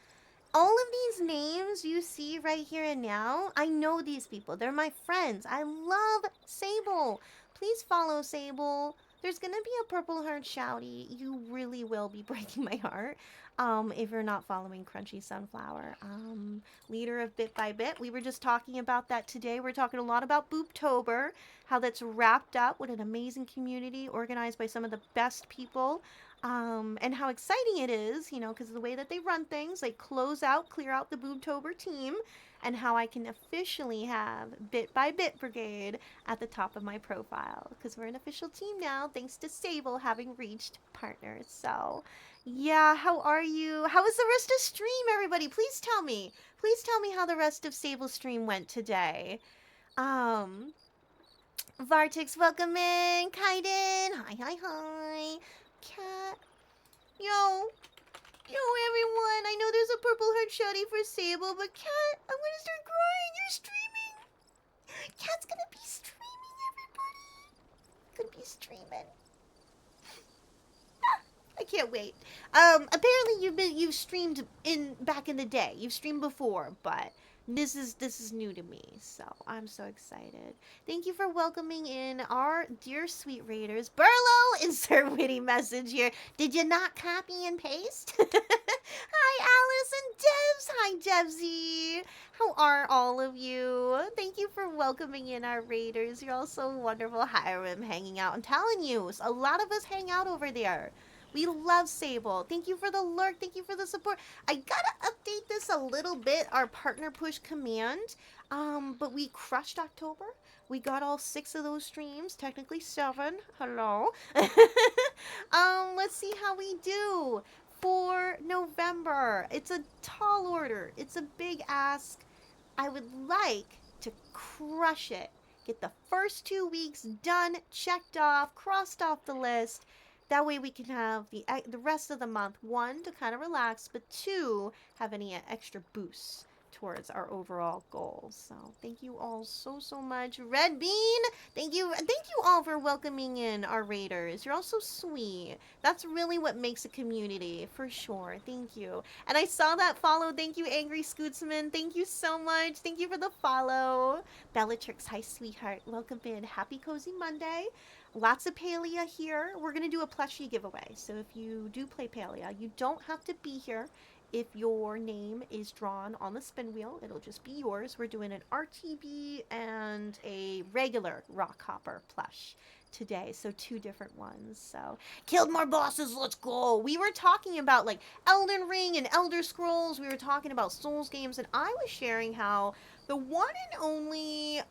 all of these names you see right here and now, I know these people. They're my friends. I love Sable. Please follow Sable. There's gonna be a purple heart shouty. You really will be breaking my heart. If you're not following Crunchy Sunflower. Leader of Bit by Bit. We were just talking about that today. We're talking a lot about Booptober, how that's wrapped up with an amazing community organized by some of the best people. And how exciting it is, you know, because of the way that they run things, like clear out the Boobtober team, and how I can officially have Bit by Bit Brigade at the top of my profile, because we're an official team now, thanks to Sable having reached partners. So, yeah, how are you? How was the rest of stream, everybody? Please tell me. Please tell me how the rest of Sable's stream went today. Um, Vartix, welcome in. Kaiden, hi, hi, hi. Cat, yo, everyone. I know there's a purple heart shouty for Sable, but Cat, I'm gonna start crying. You're streaming. Cat's gonna be streaming, everybody. Gonna be streaming. I can't wait. Apparently you've streamed back in the day. You've streamed before, but this is new to me, so I'm so excited. Thank you for welcoming in our dear sweet raiders. Burlo, insert witty message here. Did you not copy and paste? Hi, Alice and Devs. Hi, Devsy. How are all of you? Thank you for welcoming in our raiders. You're all so wonderful. Hi, I'm hanging out. I'm telling you, a lot of us hang out over there. We love Sable. Thank you for the lurk. Thank you for the support. I gotta update this a little bit, our partner push command. But we crushed October. We got all 6 of those streams, technically 7. Hello. Let's see how we do for November. It's a tall order. It's a big ask. I would like to crush it. Get the first 2 weeks done, checked off, crossed off the list. That way we can have the rest of the month, 1, to kind of relax, but 2, have any extra boosts towards our overall goals. So thank you all so much. Red Bean, thank you all for welcoming in our raiders. You're all so sweet. That's really what makes a community, for sure. Thank you. And I saw that follow. Thank you, Angry Scootsman. Thank you so much. Thank you for the follow. Bellatrix, hi sweetheart. Welcome in. Happy Cozy Monday. Lots of Palia here. We're going to do a plushie giveaway. So if you do play Palia, you don't have to be here. If your name is drawn on the spin wheel, it'll just be yours. We're doing an RTB and a regular Rock Hopper plush today, so 2 different ones. So, killed more bosses, let's go. We were talking about like Elden Ring and Elder Scrolls. We were talking about Souls games, and I was sharing how the one and only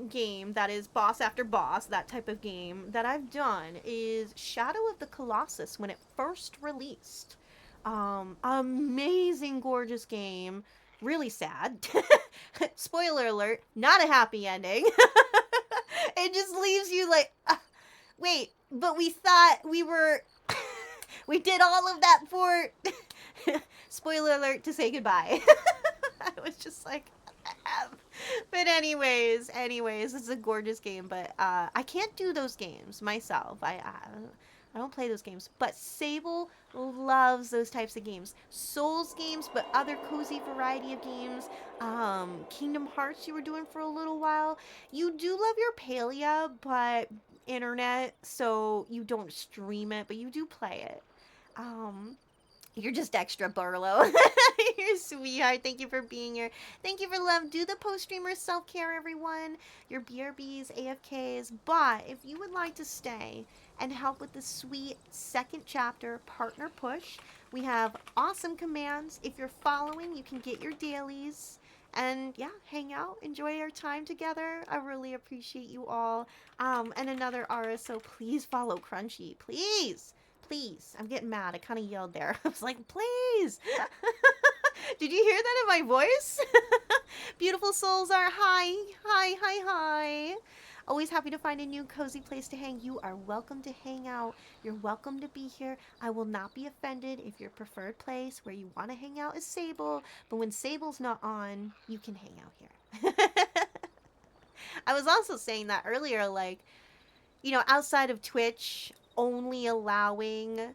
game that is boss after boss, that type of game that I've done is Shadow of the Colossus when it first released. Amazing, gorgeous game. Really sad. Spoiler alert, not a happy ending. It just leaves you like, wait, but we thought we were, we did all of that for, spoiler alert, to say goodbye. I was just like, but anyways, it's a gorgeous game, but I can't do those games myself. I don't play those games, but Sable loves those types of games. Souls games, but other cozy variety of games. Kingdom Hearts you were doing for a little while. You do love your Palia, but internet, so you don't stream it, but you do play it. Um, you're just extra, Barlow. You're a sweetheart. Thank you for being here. Thank you for love. Do the post-streamer self-care, everyone. Your BRBs, AFKs. But if you would like to stay and help with the sweet second chapter, Partner Push, we have awesome commands. If you're following, you can get your dailies. And yeah, hang out, enjoy our time together. I really appreciate you all. And another RSO, please follow Crunchy. Please. Please. I'm getting mad. I kind of yelled there. I was like, please. Did you hear that in my voice? Beautiful souls are hi. Hi, hi, hi. Always happy to find a new cozy place to hang. You are welcome to hang out. You're welcome to be here. I will not be offended if your preferred place where you want to hang out is Sable. But when Sable's not on, you can hang out here. I was also saying that earlier, like, you know, outside of Twitch, only allowing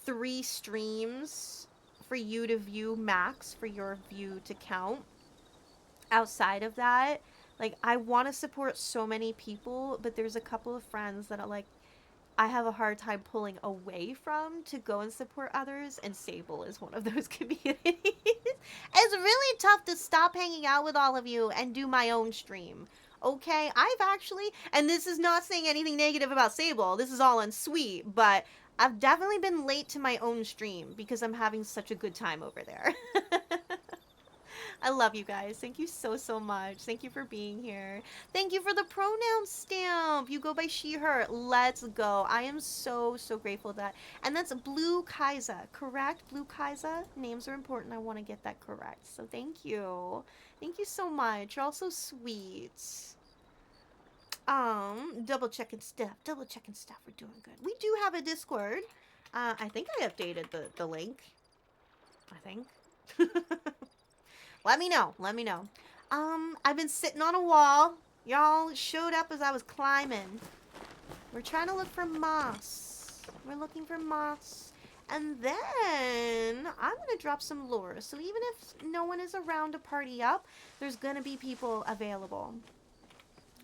3 streams for you to view max, for your view to count. Outside of that, like, I want to support so many people, but there's a couple of friends that are like, I have a hard time pulling away from to go and support others, and Sable is one of those communities. It's really tough to stop hanging out with all of you and do my own stream. Okay, I've actually, and this is not saying anything negative about Sable, this is all unsweet, but I've definitely been late to my own stream because I'm having such a good time over there. I love you guys. Thank you so, so much. Thank you for being here. Thank you for the pronoun stamp. You go by she, her. Let's go. I am so, so grateful that. And that's Blue Kaiza, correct? Blue Kaiza? Names are important. I want to get that correct. So thank you. Thank you so much. You're all so sweet. Double checking stuff. Double checking stuff. We're doing good. We do have a Discord. I think I updated the link. I think. Let me know. Let me know. I've been sitting on a wall. Y'all showed up as I was climbing. We're trying to look for moss. We're looking for moss. And then I'm going to drop some lure. So even if no one is around to party up, there's going to be people available.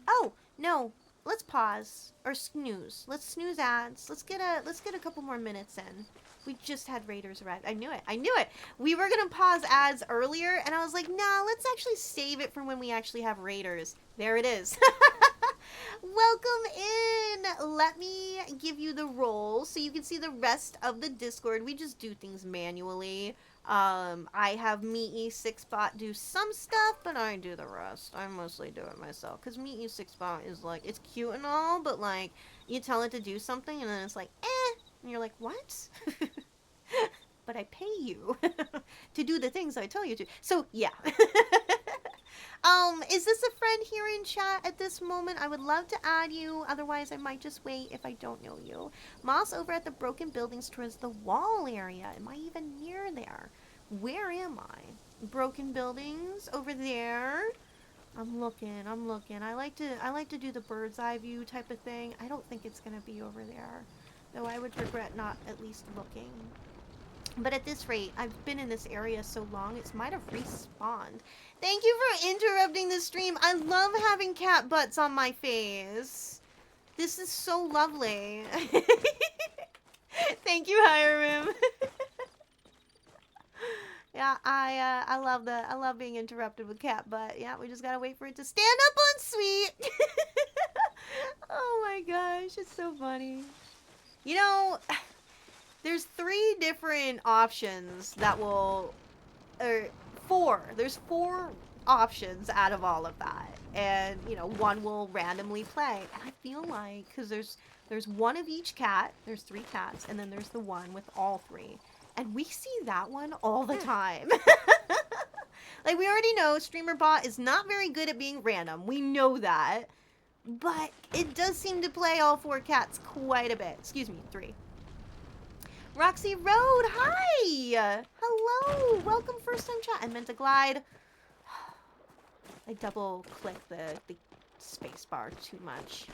Oh, no. Let's pause or snooze. Let's snooze ads. Let's get a couple more minutes in. We just had Raiders arrive. I knew it. I knew it. We were going to pause ads earlier, and I was like, nah, let's actually save it for when we actually have Raiders. There it is. Welcome in. Let me give you the role so you can see the rest of the Discord. We just do things manually. I have Meaty6bot do some stuff, but I do the rest. I mostly do it myself, because Meaty6bot is like, it's cute and all, but like, you tell it to do something, and then it's like, eh. And you're like, what? But I pay you to do the things I tell you to. So, yeah. Is this a friend here in chat at this moment? I would love to add you. Otherwise, I might just wait if I don't know you. Moss over at the broken buildings towards the wall area. Am I even near there? Where am I? Broken buildings over there. I'm looking. I like to do the bird's eye view type of thing. I don't think it's gonna be over there. Though I would regret not at least looking. But at this rate, I've been in this area so long, it might have respawned. Thank you for interrupting the stream. I love having cat butts on my face. This is so lovely. Thank you, Hiram. Yeah, I love being interrupted with cat butt. Yeah, we just gotta wait for it to stand up on sweet. Oh my gosh, it's so funny. You know, there's 3 different options that will, or 4. There's 4 options out of all of that, and you know, one will randomly play. And I feel like because there's one of each cat. There's 3 cats, and then there's the one with all 3, and we see that one all the time. Like we already know, streamer bot is not very good at being random. We know that. But it does seem to play all 4 cats quite a bit. Excuse me, 3. Roxy Road, hi! Hello! Welcome first time chat. I meant to glide. I double click the space bar too much.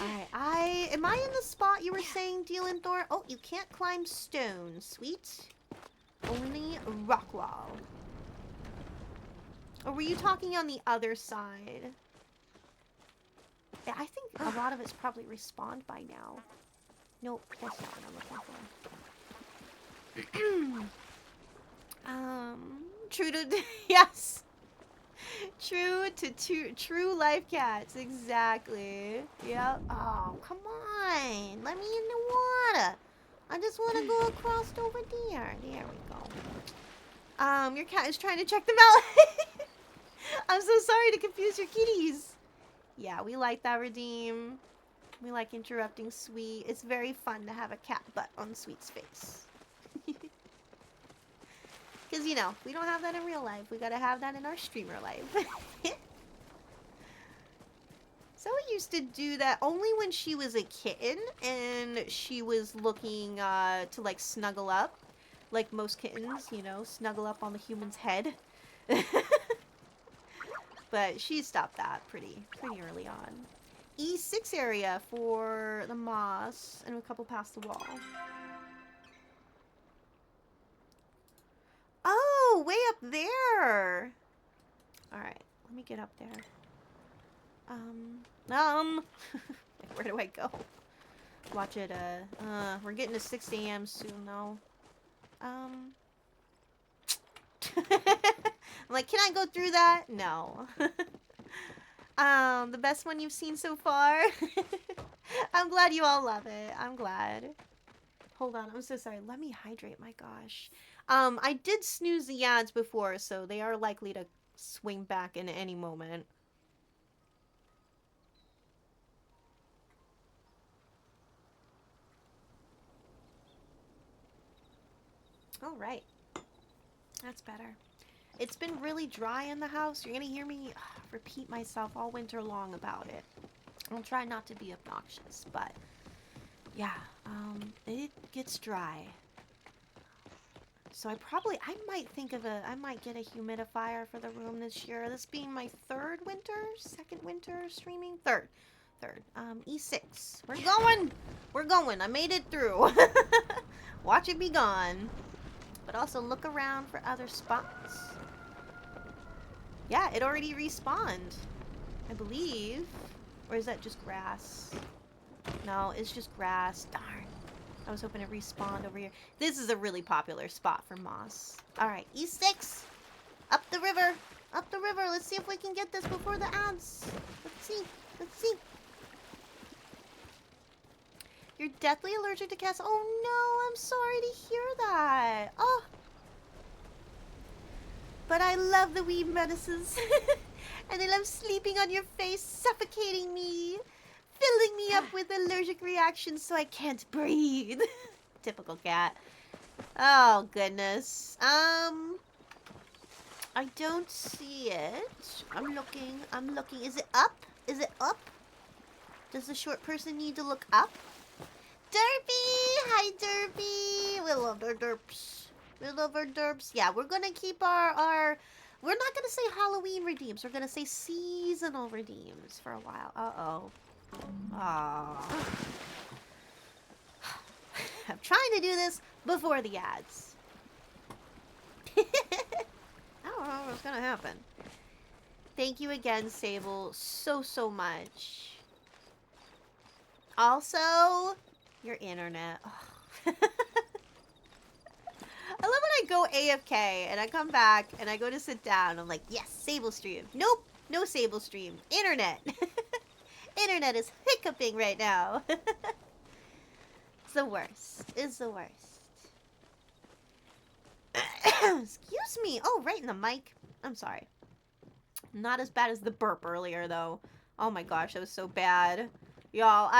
Alright, am I in the spot you were saying, Dealan Thor? Oh, you can't climb stones. Sweet. Only rock wall. Or were you talking on the other side? Yeah, I think a lot of it's probably respawned by now. Nope, that's not what I'm looking for. True to... Yes! True to true life cats, exactly. Yep. Oh, come on. Let me in the water. I just want to go across over there. There we go. Your cat is trying to check them out. I'm so sorry to confuse your kitties. Yeah, we like that, Redeem. We like interrupting Sweet. It's very fun to have a cat butt on Sweet's face. Because, you know, we don't have that in real life. We gotta have that in our streamer life. Zoe used to do that only when she was a kitten and she was looking to, like, snuggle up. Like most kittens, you know, snuggle up on the human's head. But she stopped that pretty early on. E6 area for the moss and a couple past the wall. Oh, way up there. All right, let me get up there. Where do I go? Watch it. We're getting to 6 a.m. soon, though. I'm like, can I go through that? No. The best one you've seen so far. I'm glad you all love it. I'm glad. Hold on, I'm so sorry. Let me hydrate, my gosh. I did snooze the ads before, so they are likely to swing back in any moment. All right. That's better. It's been really dry in the house. You're gonna hear me repeat myself all winter long about it. I'll try not to be obnoxious, but yeah, it gets dry. So I might get a humidifier for the room this year. This being my second winter streaming? Third. E6. We're going. I made it through. Watch it be gone. But also look around for other spots. Yeah, it already respawned, I believe. Or is that just grass? No, it's just grass. Darn. I was hoping it respawned over here. This is a really popular spot for moss. Alright, E6. Up the river. Let's see if we can get this before the ads. Let's see. You're deathly allergic to cats? Oh no, I'm sorry to hear that. Oh. But I love the weed medicines. And I love sleeping on your face, suffocating me, filling me up with allergic reactions so I can't breathe. Typical cat. Oh, goodness. I don't see it. I'm looking. Is it up? Does the short person need to look up? Derpy! Hi, Derpy! We love our derps. Yeah, we're gonna keep our... We're not gonna say Halloween redeems. We're gonna say seasonal redeems for a while. Uh-oh. Aww. I'm trying to do this before the ads. I don't know what's gonna happen. Thank you again, Sable, so much. Also, your internet. I love when I go AFK and I come back and I go to sit down. I'm like, yes, Sable stream. Nope, no Sable stream. Internet. internet is hiccuping right now. It's the worst. It's the worst. Excuse me. Oh, right in the mic. I'm sorry. Not as bad as the burp earlier, though. Oh my gosh, that was so bad. Y'all,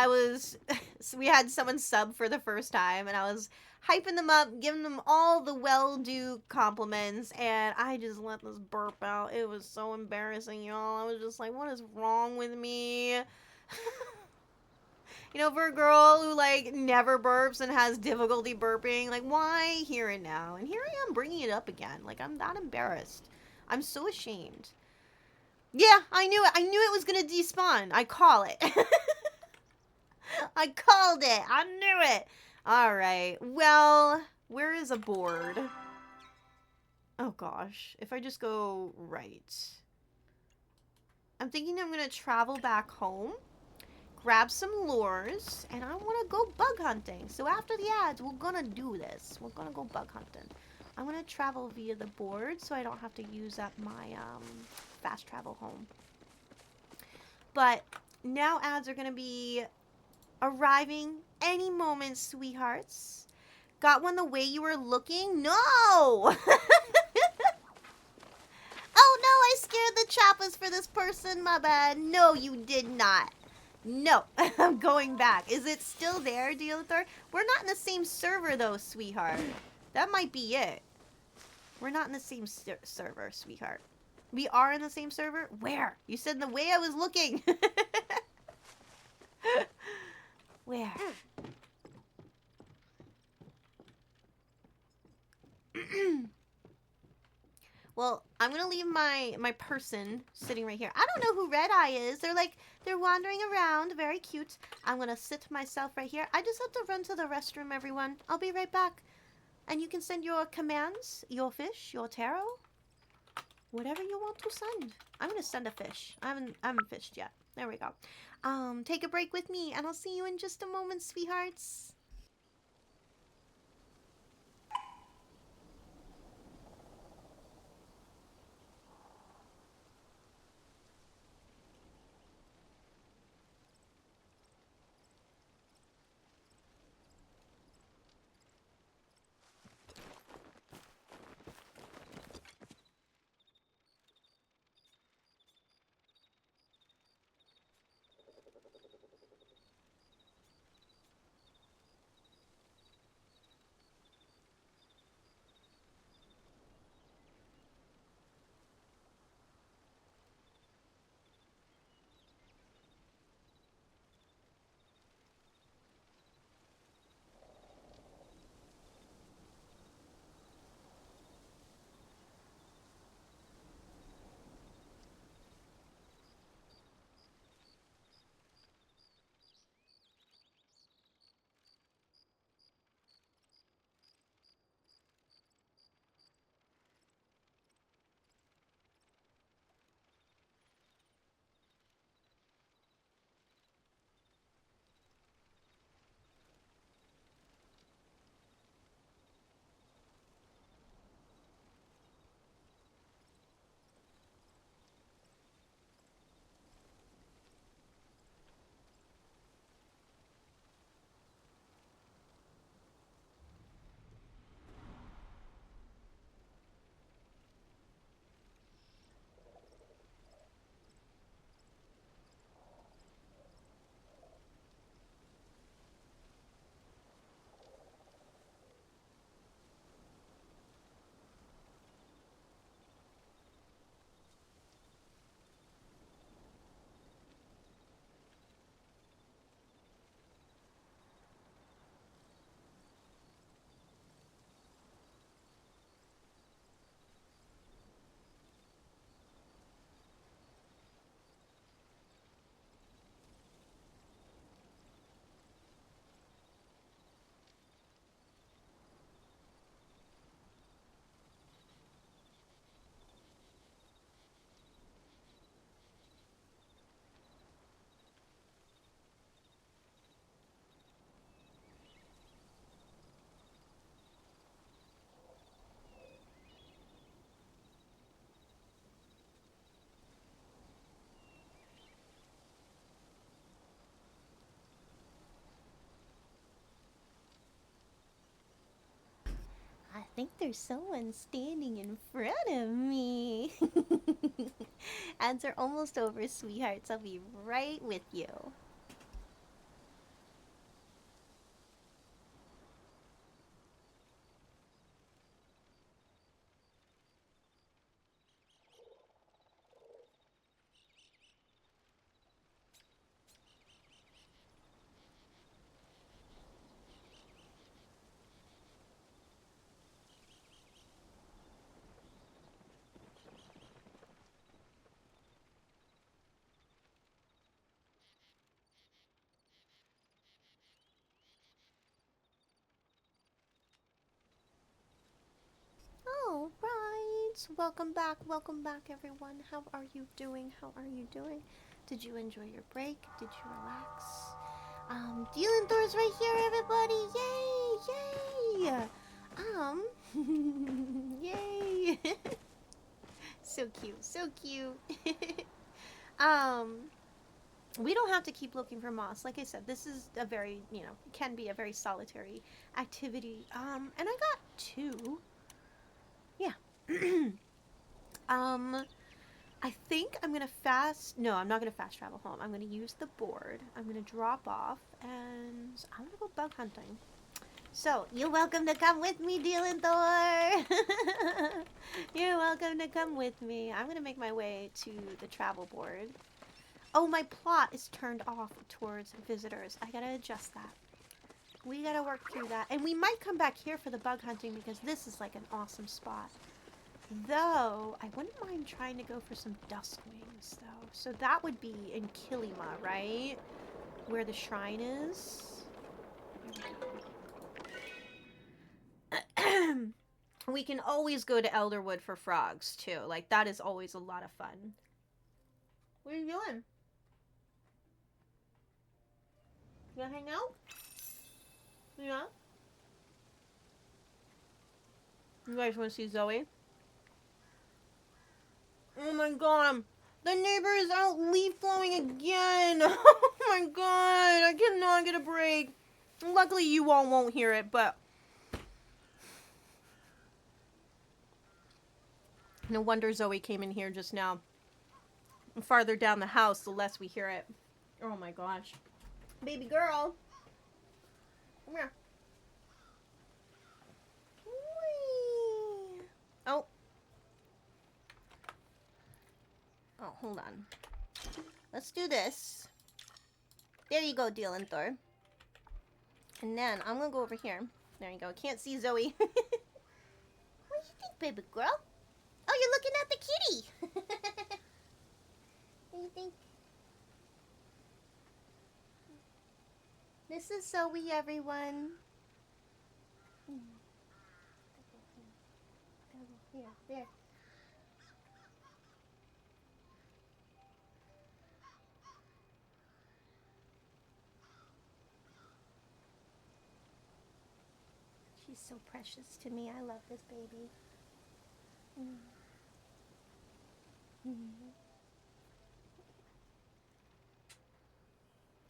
so we had someone sub for the first time, and I was hyping them up, giving them all the well-due compliments, and I just let this burp out. It was so embarrassing, y'all. I was just like, what is wrong with me? You know, for a girl who, like, never burps and has difficulty burping, like, why here and now? And here I am bringing it up again. Like, I'm that embarrassed. I'm so ashamed. Yeah, I knew it. I knew it was going to despawn. I call it. I called it. I knew it. All right. Well, where is a board? Oh, gosh. If I just go right. I'm thinking I'm going to travel back home, grab some lures, and I want to go bug hunting. So after the ads, we're going to do this. We're going to go bug hunting. I'm going to travel via the board so I don't have to use up my fast travel home. But now ads are going to be arriving any moment, sweethearts. Got one the way you were looking? No! Oh no, I scared the choppas for this person, my bad. No, you did not. No, I'm going back. Is it still there, Dealathor? We're not in the same server though, sweetheart. That might be it. We're not in the same server, sweetheart. We are in the same server? Where? You said the way I was looking. Where? Well, I'm gonna leave my person sitting right here. I don't know who Red Eye is. They're wandering around, very cute. I'm gonna sit myself right here. I just have to run to the restroom, everyone. I'll be right back. And you can send your commands, your fish, your tarot, whatever you want to send. I'm gonna send a fish. I haven't fished yet. There we go. Take a break with me, and I'll see you in just a moment, sweethearts. think there's someone standing in front of me. Ads are almost over, sweethearts. I'll be right with you. All right. Welcome back, everyone. How are you doing? How are you doing? Did you enjoy your break? Did you relax? Dealing Thor's right here, everybody! Yay! Yay! So cute, so cute. um, we don't have to keep looking for moss. Like I said, this is a very, can be a very solitary activity. And I got two. Yeah. I think I'm gonna no, I'm not gonna fast travel home. I'm gonna use the board. I'm gonna drop off and I'm gonna go bug hunting. So, you're welcome to come with me, Dylan Thor. You're welcome to come with me. I'm gonna make my way to the travel board. Oh, my plot is turned off towards visitors. I gotta adjust that. We gotta work through that. And we might come back here for the bug hunting because this is like an awesome spot. Though, I wouldn't mind trying to go for some dusk wings, though. So that would be in Kilima, right? Where the shrine is. We can always go to Elderwood for frogs, too. Like, that is always a lot of fun. What are you doing? You gonna hang out? Yeah? You guys want to see Zoe? Oh my god. The neighbor is out leaf blowing again. Oh my god. I cannot get a break. Luckily you all won't hear it, but... No wonder Zoe came in here just now. The farther down the house, the less we hear it. Oh my gosh. Baby girl. Come here. Whee. Oh. Oh, hold on. Let's do this. There you go, Dylan Thor. And then I'm gonna go over here. There you go. Can't see Zoe. What do you think, baby girl? Oh, you're looking at the kitty. What do you think? This is Zoe, everyone. Here, there. She's so precious to me. I love this baby.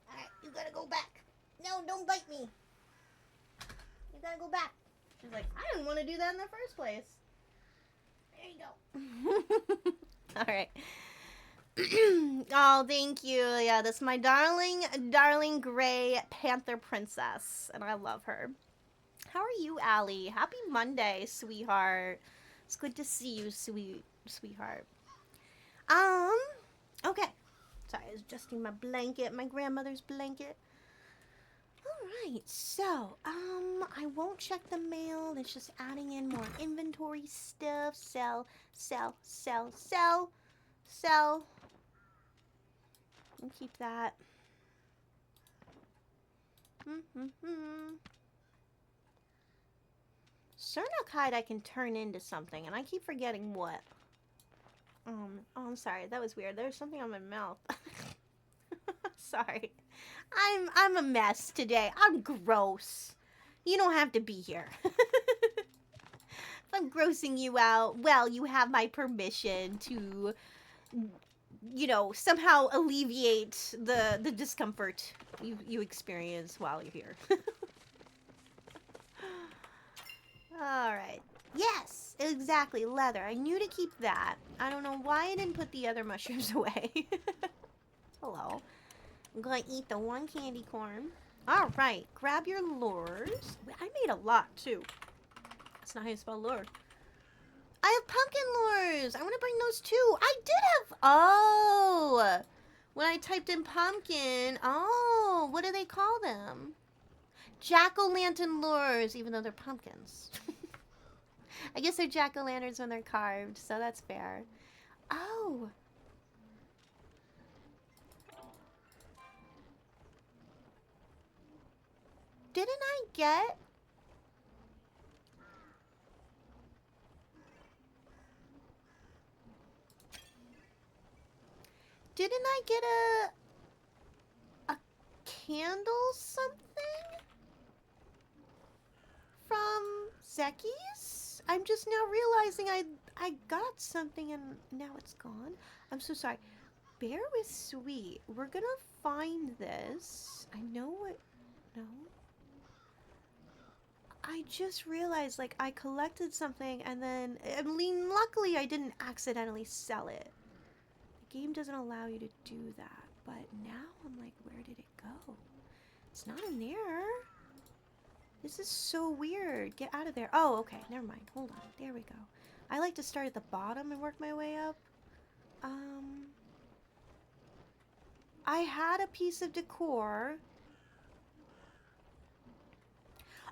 Alright, you gotta go back. No, don't bite me. You gotta go back. She's like, I didn't want to do that in the first place. There you go. Alright. Oh, thank you. Yeah, that's my darling gray panther princess. And I love her. How are you, Allie? Happy Monday, sweetheart. It's good to see you, sweetheart. Okay. Sorry, I was adjusting my blanket, my grandmother's blanket. Alright, so, I won't check the mail. It's just adding in more inventory stuff. Sell. And keep that. Sernok hide I can turn into something, and I keep forgetting what. Oh, I'm sorry. That was weird. There's something on my mouth. Sorry. I'm a mess today. I'm gross. You don't have to be here. If I'm grossing you out, well, you have my permission to, somehow alleviate the discomfort you experience while you're here. All right. Yes, exactly. Leather. I knew to keep that. I don't know why I didn't put the other mushrooms away. Hello. I'm gonna eat the one candy corn. All right. Grab your lures. I made a lot, too. That's not how you spell lure. I have pumpkin lures. I want to bring those, too. I did have... Oh. When I typed in pumpkin... Oh. What do they call them? Jack-o'-lantern lures, even though they're pumpkins. I guess they're jack-o'-lanterns when they're carved, so that's fair. Oh. Didn't I get... Didn't I get a candle something from Zeki's? I'm just now realizing I got something and now it's gone. I'm so sorry. Bear with sweet. We're gonna find this. I know what... No. I just realized, like, I collected something and then... I mean, luckily I didn't accidentally sell it. The game doesn't allow you to do that. But now I'm like, where did it go? It's not in there. This is so weird. Get out of there. Oh, okay. Never mind. Hold on. There we go. I like to start at the bottom and work my way up. I had a piece of decor.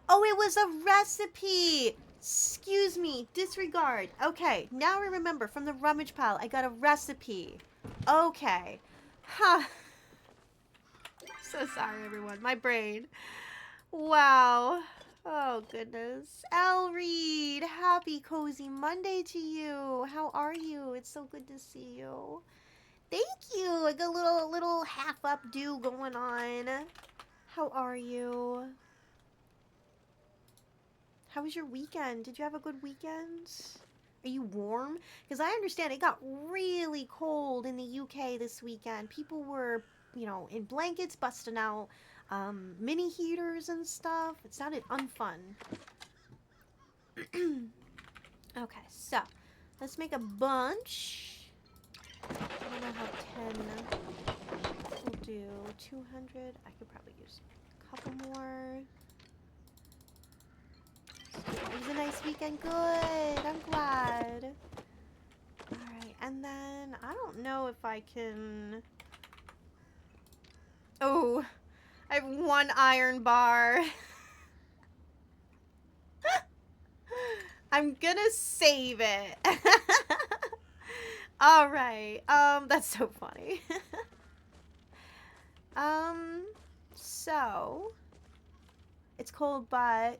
Oh, it was a recipe. Excuse me. Disregard. Okay. Now I remember from the rummage pile. I got a recipe. Okay. Huh. So sorry, everyone. My brain. Wow. Oh, goodness. Elreed, happy cozy Monday to you. How are you? It's so good to see you. Thank you. I got a little half updo going on. How are you? How was your weekend? Did you have a good weekend? Are you warm? Because I understand it got really cold in the UK this weekend. People were, you know, in blankets, busting out mini heaters and stuff. It sounded unfun. Okay, so let's make a bunch. I don't know how 10 will do. 200. I could probably use a couple more. It was a nice weekend. Good. I'm glad. Alright, and then I don't know if I can... Oh, I have one iron bar. I'm gonna save it. Alright, that's so funny. So, it's cold, but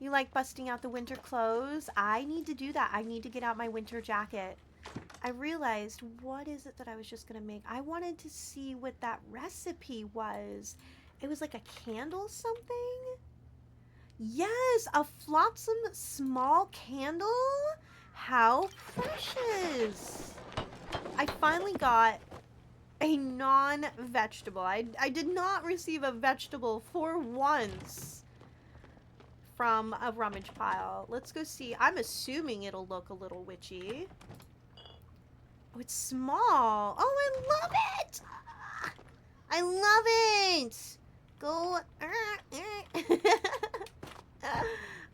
you like busting out the winter clothes? I need to do that. I need to get out my winter jacket. I realized, what is it that I was just gonna make? I wanted to see what that recipe was. It was like a candle something? Yes, a flotsam small candle? How precious. I finally got a non-vegetable. I did not receive a vegetable for once from a rummage pile. Let's go see. I'm assuming it'll look a little witchy. Oh, it's small. Oh, I love it. I love it. Go.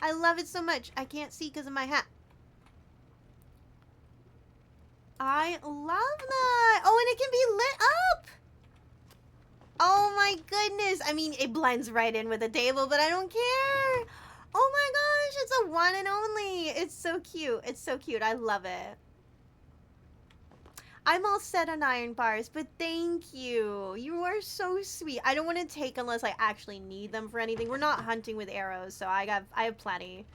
I love it so much. I can't see because of my hat. I love that. Oh, and it can be lit up. Oh my goodness. I mean, it blends right in with the table, but I don't care. Oh my gosh, it's a one and only. It's so cute. It's so cute. I love it. I'm all set on iron bars, but thank you. You are so sweet. I don't want to take unless I actually need them for anything. We're not hunting with arrows, so I have plenty.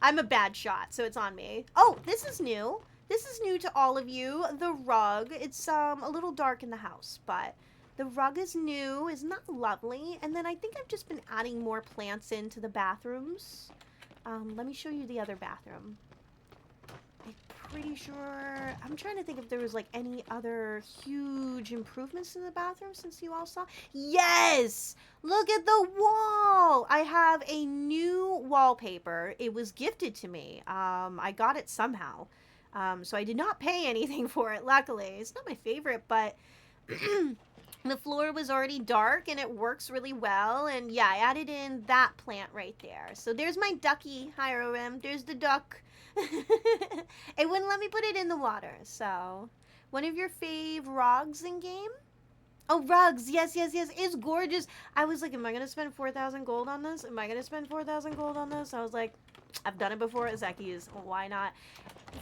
I'm a bad shot, so it's on me. Oh, this is new. This is new to all of you. The rug. It's a little dark in the house, but the rug is new. Isn't that lovely? And then I think I've just been adding more plants into the bathrooms. Let me show you the other bathroom. I pretty sure... I'm trying to think if there was, like, any other huge improvements in the bathroom since you all saw. Yes! Look at the wall! I have a new wallpaper. It was gifted to me. I got it somehow. So I did not pay anything for it, luckily. It's not my favorite, but... The floor was already dark and it works really well. And yeah, I added in that plant right there. So there's my ducky, Hiram. There's the duck. It wouldn't let me put it in the water. So, one of your fave rugs in game? Oh, rugs. Yes, yes, yes. It's gorgeous. I was like, am I going to spend 4,000 gold on this? Am I going to spend 4,000 gold on this? I was like, I've done it before at Zeki's. Why not?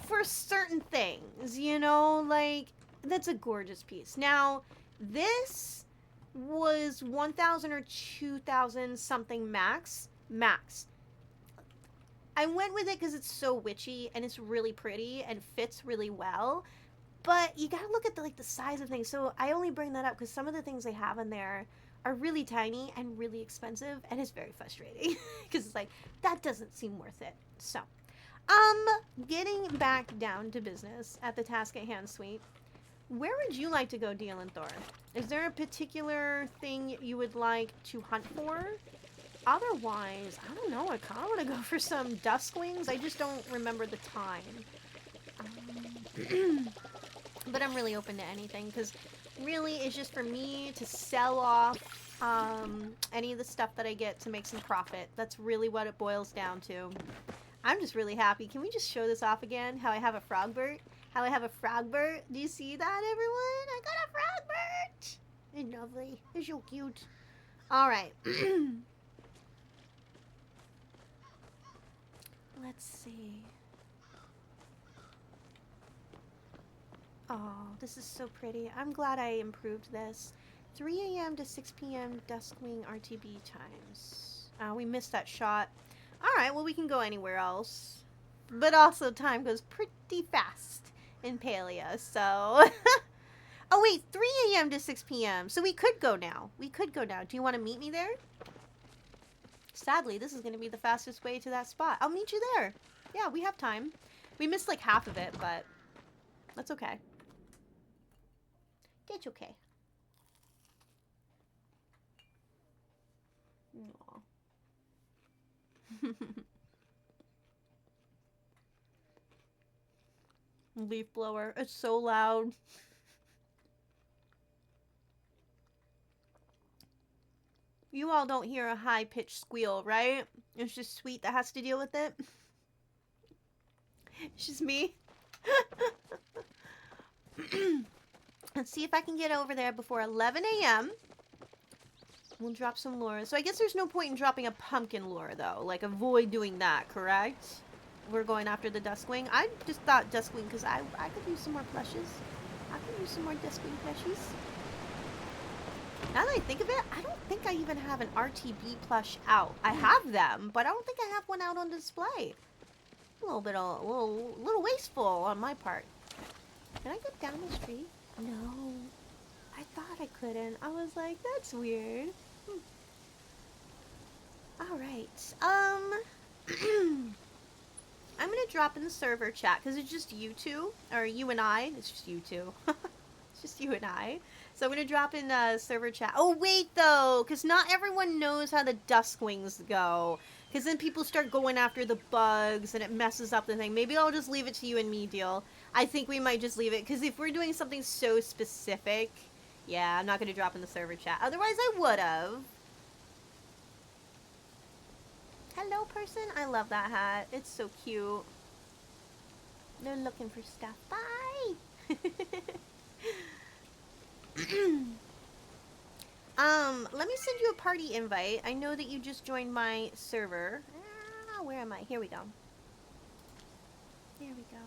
For certain things, you know, like, that's a gorgeous piece. Now, this was 1,000 or 2,000 something max. I went with it because it's so witchy and it's really pretty and fits really well. But you gotta look at the, like, the size of things. So I only bring that up because some of the things they have in there are really tiny and really expensive, and it's very frustrating because it's like, that doesn't seem worth it. So, getting back down to business at the task at hand suite. Where would you like to go, Thor? Is there a particular thing you would like to hunt for? Otherwise, I don't know. I kind of want to go for some Duskwings. I just don't remember the time. But I'm really open to anything because really it's just for me to sell off any of the stuff that I get to make some profit. That's really what it boils down to. I'm just really happy. Can we just show this off again? How I have a Frogbert? How I have a Frogbert? Do you see that, everyone? I got a Frogbert! It's lovely. It's so cute. Alright. Let's see. Oh, this is so pretty. I'm glad I improved this. 3 a.m. to 6 p.m. Duskwing RTB times. We missed that shot. Alright, well, we can go anywhere else. But also, time goes pretty fast in Palia, so... Oh, wait, 3 a.m. to 6 p.m. So we could go now. We could go now. Do you want to meet me there? Sadly, this is going to be the fastest way to that spot. I'll meet you there. Yeah, we have time. We missed like half of it, but that's okay. It's okay. Aww. Leaf blower. It's so loud. You all don't hear a high-pitched squeal, right? It's just Sweet that has to deal with it. It's just me. Let's see if I can get over there before 11 a.m. We'll drop some lure. So I guess there's no point in dropping a pumpkin lure, though. Like, avoid doing that, correct? We're going after the Duskwing. I just thought Duskwing because I could use some more plushes. I could use some more Duskwing plushies. Now that I think of it, I don't think I even have an RTB plush out. I have them, but I don't think I have one out on display. A little wasteful on my part. Can I go down the street? No. I thought I couldn't. I was like, that's weird. Alright. I'm gonna drop in the server chat because it's just you two. Or you and I. It's just you two. It's just you and I. So I'm gonna drop in server chat. Oh, wait, though. Because not everyone knows how the Duskwings go. Because then people start going after the bugs and it messes up the thing. Maybe I'll just leave it to you and me, deal. I think we might just leave it. Because if we're doing something so specific... Yeah, I'm not going to drop in the server chat. Otherwise, I would have. Hello, person. I love that hat. It's so cute. They're looking for stuff. Bye! Let me send you a party invite. I know that you just joined my server. Ah, where am I? Here we go. There we go.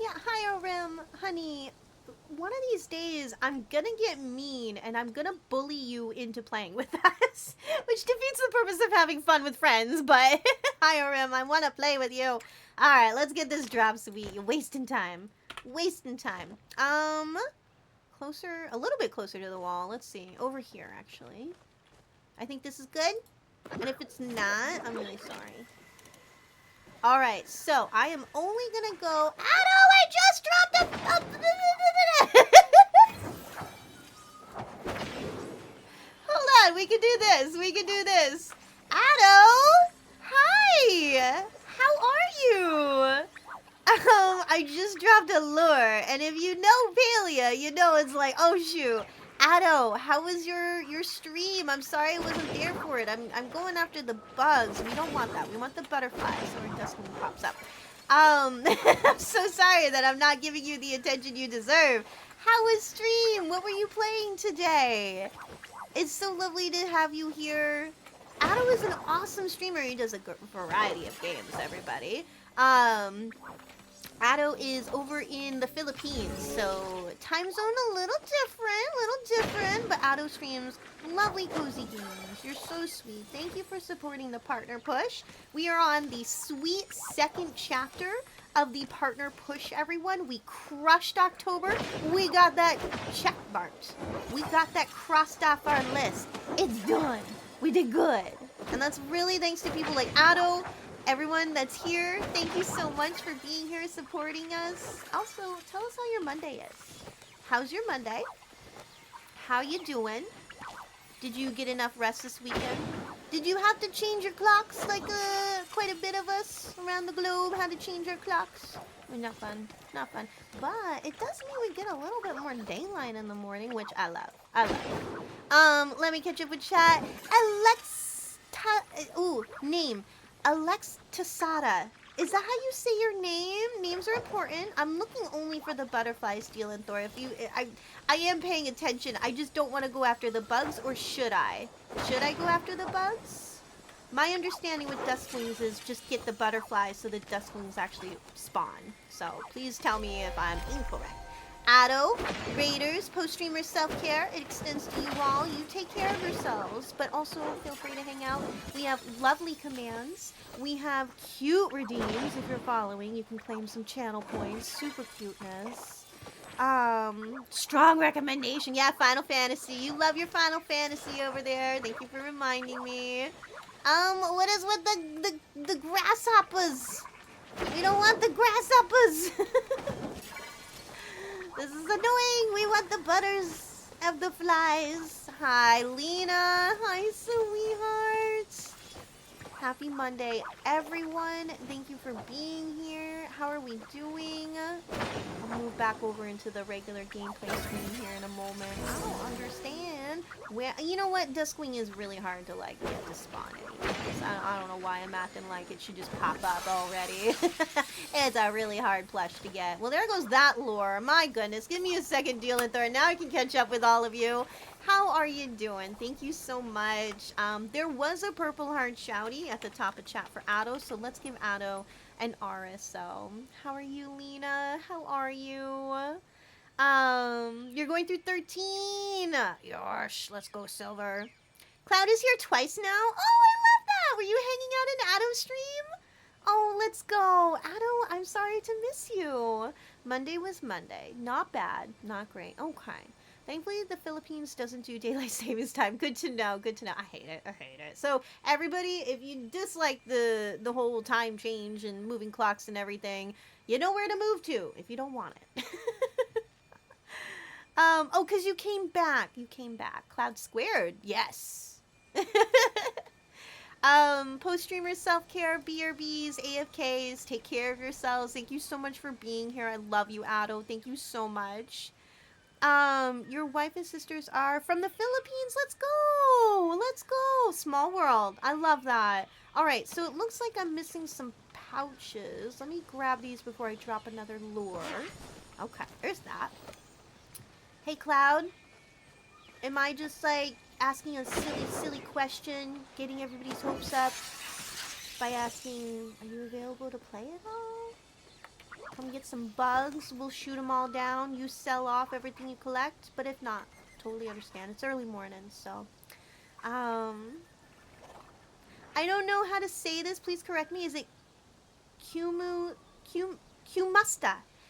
Yeah, hi, Orim. Honey, one of these days, I'm gonna get mean, and I'm gonna bully you into playing with us. Which defeats the purpose of having fun with friends, but... Hi, Orim, I wanna play with you. Alright, let's get this drop, Sweet. You're wasting time. Wasting time. Closer, a little bit closer to the wall. Let's see. Over here, actually. I think this is good. And if it's not, I'm really sorry. Alright, so I am only gonna go... Addo, I just dropped Hold on, we can do this. We can do this. Addo! Hi! How are you? I just dropped a lure, and if you know Palia, you know it's like, oh shoot. Addo, how was your stream? I'm sorry I wasn't there for it. I'm going after the bugs. We don't want that. We want the butterflies, so our destiny pops up. I'm so sorry that I'm not giving you the attention you deserve. How was stream? What were you playing today? It's so lovely to have you here. Addo is an awesome streamer. He does a variety of games, everybody. Addo is over in the Philippines, so time zone a little different, but Addo streams lovely cozy games. You're so sweet. Thank you for supporting the partner push. We are on the sweet second chapter of the partner push, everyone. We crushed October. We got that check marked. We got that crossed off our list. It's done. We did good. And that's really thanks to people like Addo. Everyone that's here, thank you so much for being here, supporting us. Also, tell us how your Monday is. How's your Monday? How you doing? Did you get enough rest this weekend? Did you have to change your clocks like quite a bit of us around the globe had to change our clocks? I mean, not fun. Not fun. But it does mean we get a little bit more daylight in the morning, which I love. I love. Let me catch up with chat. Name. Alex Tasada. Is that how you say your name? Names are important. I'm looking only for the butterfly steal and Thor. I am paying attention. I just don't want to go after the bugs, or should I? Should I go after the bugs? My understanding with Dusklings is just get the butterflies so the Dusklings actually spawn. So please tell me if I'm incorrect. Addo, Raiders, post-streamer self-care. It extends to you all. You take care of yourselves, but also feel free to hang out. We have lovely commands. We have cute redeems. If you're following, you can claim some channel points. Super cuteness. Strong recommendation. Yeah, Final Fantasy. You love your Final Fantasy over there. Thank you for reminding me. What is with the grasshoppers? We don't want the grasshoppers. This is annoying. We want the butters of the flies. Hi, Lena. Hi, sweetheart. Happy Monday, everyone. Thank you for being here. How are we doing? I'll move back over into the regular gameplay screen here in a moment. I don't understand. Where, you know what? Duskwing is really hard to, like, get to spawn anyways. I don't know why I'm acting like it should just pop up already. It's a really hard plush to get. Well, there goes that lure. My goodness. Give me a second, Deal and Thor. Now I can catch up with all of you. How are you doing? Thank you so much. There was a purple heart shouty at the top of chat for Addo, so let's give Addo an RSO. How are you, Lena? How are you? You're going through 13. Yosh, let's go, Silver. Cloud is here twice now. Oh, I love that. Were you hanging out in Addo's stream? Oh, let's go. Addo, I'm sorry to miss you. Monday was Monday. Not bad. Not great. Okay. Thankfully, the Philippines doesn't do daylight savings time. Good to know. Good to know. I hate it. I hate it. So, everybody, if you dislike the whole time change and moving clocks and everything, you know where to move to if you don't want it. Oh, because you came back. You came back. Cloud squared. Yes. Post-streamers, self-care, BRBs, AFKs, take care of yourselves. Thank you so much for being here. I love you, Addo. Thank you so much. Your wife and sisters are from the Philippines. Let's go. Let's go. Small world. I love that. All right, so it looks like I'm missing some pouches. Let me grab these before I drop another lure. Okay, there's that. Hey, Cloud. Am I just, like, asking a silly question, getting everybody's hopes up by asking, are you available to play at all? Come get some bugs. We'll shoot them all down. You sell off everything you collect. But if not, totally understand. It's early morning, so. I don't know how to say this. Please correct me. Is it Cumusta?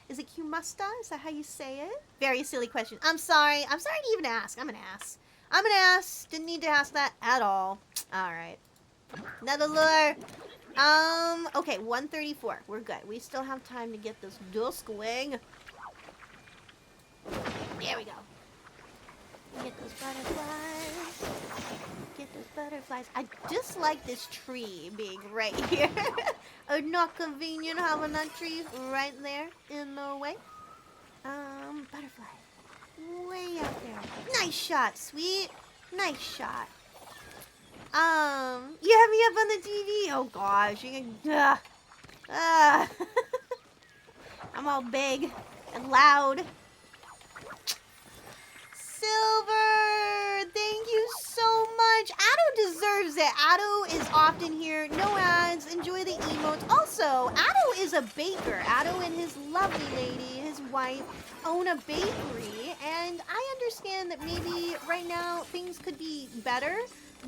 Is it Cumusta? Is that how you say it? Very silly question. I'm sorry. I'm sorry to even ask. I'm an ass. Didn't need to ask that at all. All right. Another lure. Okay, 134. We're good. We still have time to get this dusk wing. There we go. Get those butterflies. Get those butterflies. I dislike this tree being right here. Not convenient having that tree right there in the way. Butterfly. Way out there. Nice shot, sweet. Nice shot. You have me up on the TV. Oh gosh, you can. I'm all big and loud. Silver, thank you so much. Addo deserves it. Addo is often here. No ads. Enjoy the emotes. Also, Addo is a baker. Addo and his lovely lady, his wife, own a bakery. And I understand that maybe right now things could be better.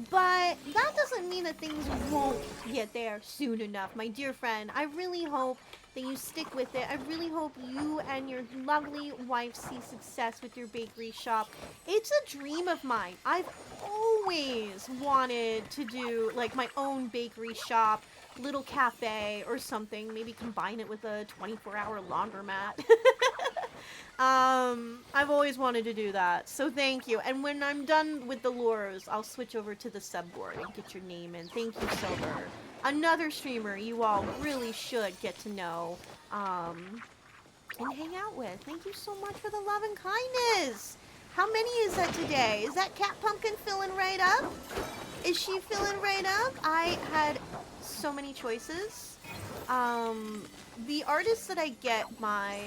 But that doesn't mean that things won't get there soon enough. My dear friend, I really hope that you stick with it. I really hope you and your lovely wife see success with your bakery shop. It's a dream of mine. I've always wanted to do like my own bakery shop, little cafe or something. Maybe combine it with a 24-hour laundromat. I've always wanted to do that, so thank you. And when I'm done with the lures, I'll switch over to the subboard and get your name in. Thank you, Silver. Another streamer you all really should get to know, and hang out with. Thank you so much for the love and kindness. How many is that today? Is that Cat Pumpkin filling right up? Is she filling right up? I had so many choices. The artists that I get my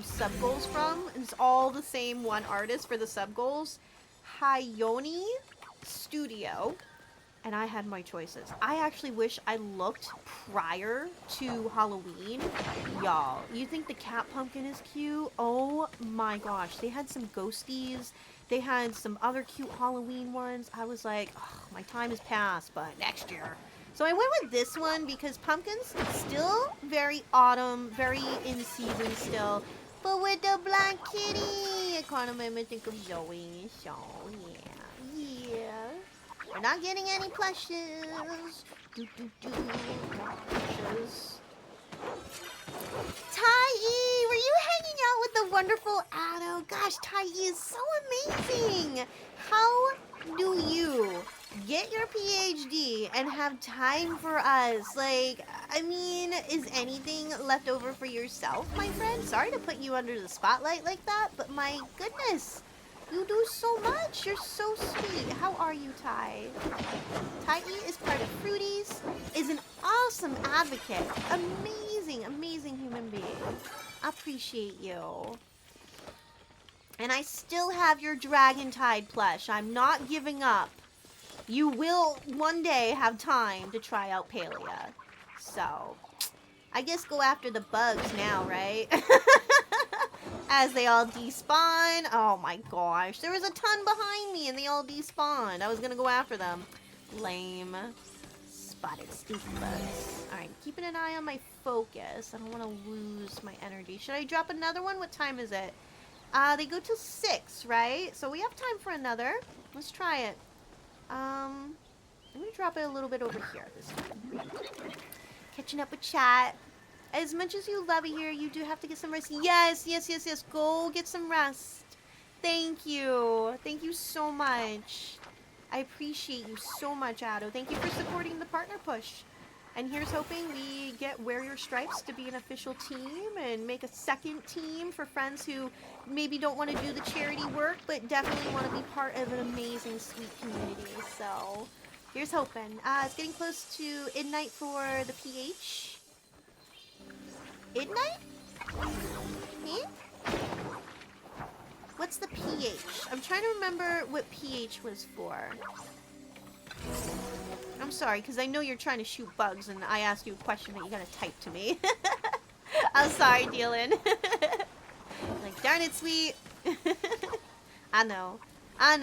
sub goals from is all the same one artist for the sub goals. Hayoni Studio. And I had my choices. I actually wish I looked prior to Halloween. Y'all, you think the Cat Pumpkin is cute? Oh my gosh. They had some ghosties. They had some other cute Halloween ones. I was like, oh, my time has passed, but next year. So I went with this one because pumpkins still very autumn, very in season still. But with the black kitty, it kind of made me think of Zoe. So yeah. We're not getting any plushes. Plushes. Tai-E, were you hanging out with the wonderful Addo? Gosh, Tai-E is so amazing. How do you get your PhD and have time for us? Like, I mean, is anything left over for yourself, my friend? Sorry to put you under the spotlight like that, but my goodness, you do so much. You're so sweet. How are you, Tai? Tai-E is part of Fruities, is an awesome advocate, amazing human being. I appreciate you. And I still have your Dragon Tide plush. I'm not giving up. You will one day have time to try out Palia. So, I guess go after the bugs now, right? As they all despawn. Oh my gosh. There was a ton behind me and they all despawned. I was gonna go after them. Lame. Spotted stupid bugs. Alright, keeping an eye on my focus. I don't want to lose my energy. Should I drop another one? What time is it? They go till 6, right? So we have time for another. Let's try it. I'm gonna drop it a little bit over here this time. Catching up with chat. As much as you love it here, you do have to get some rest. Yes. Go get some rest. Thank you. Thank you so much. I appreciate you so much, Addo. Thank you for supporting the partner push. And here's hoping we get Wear Your Stripes to be an official team and make a second team for friends who maybe don't want to do the charity work, but definitely want to be part of an amazing, sweet community. So here's hoping. It's getting close to midnight for the PH. Midnight? Eh? What's the PH? I'm trying to remember what PH was for. I'm sorry, because I know you're trying to shoot bugs, and I asked you a question that you gotta type to me. I'm sorry, Dylan. Like, darn it, sweet. I know. I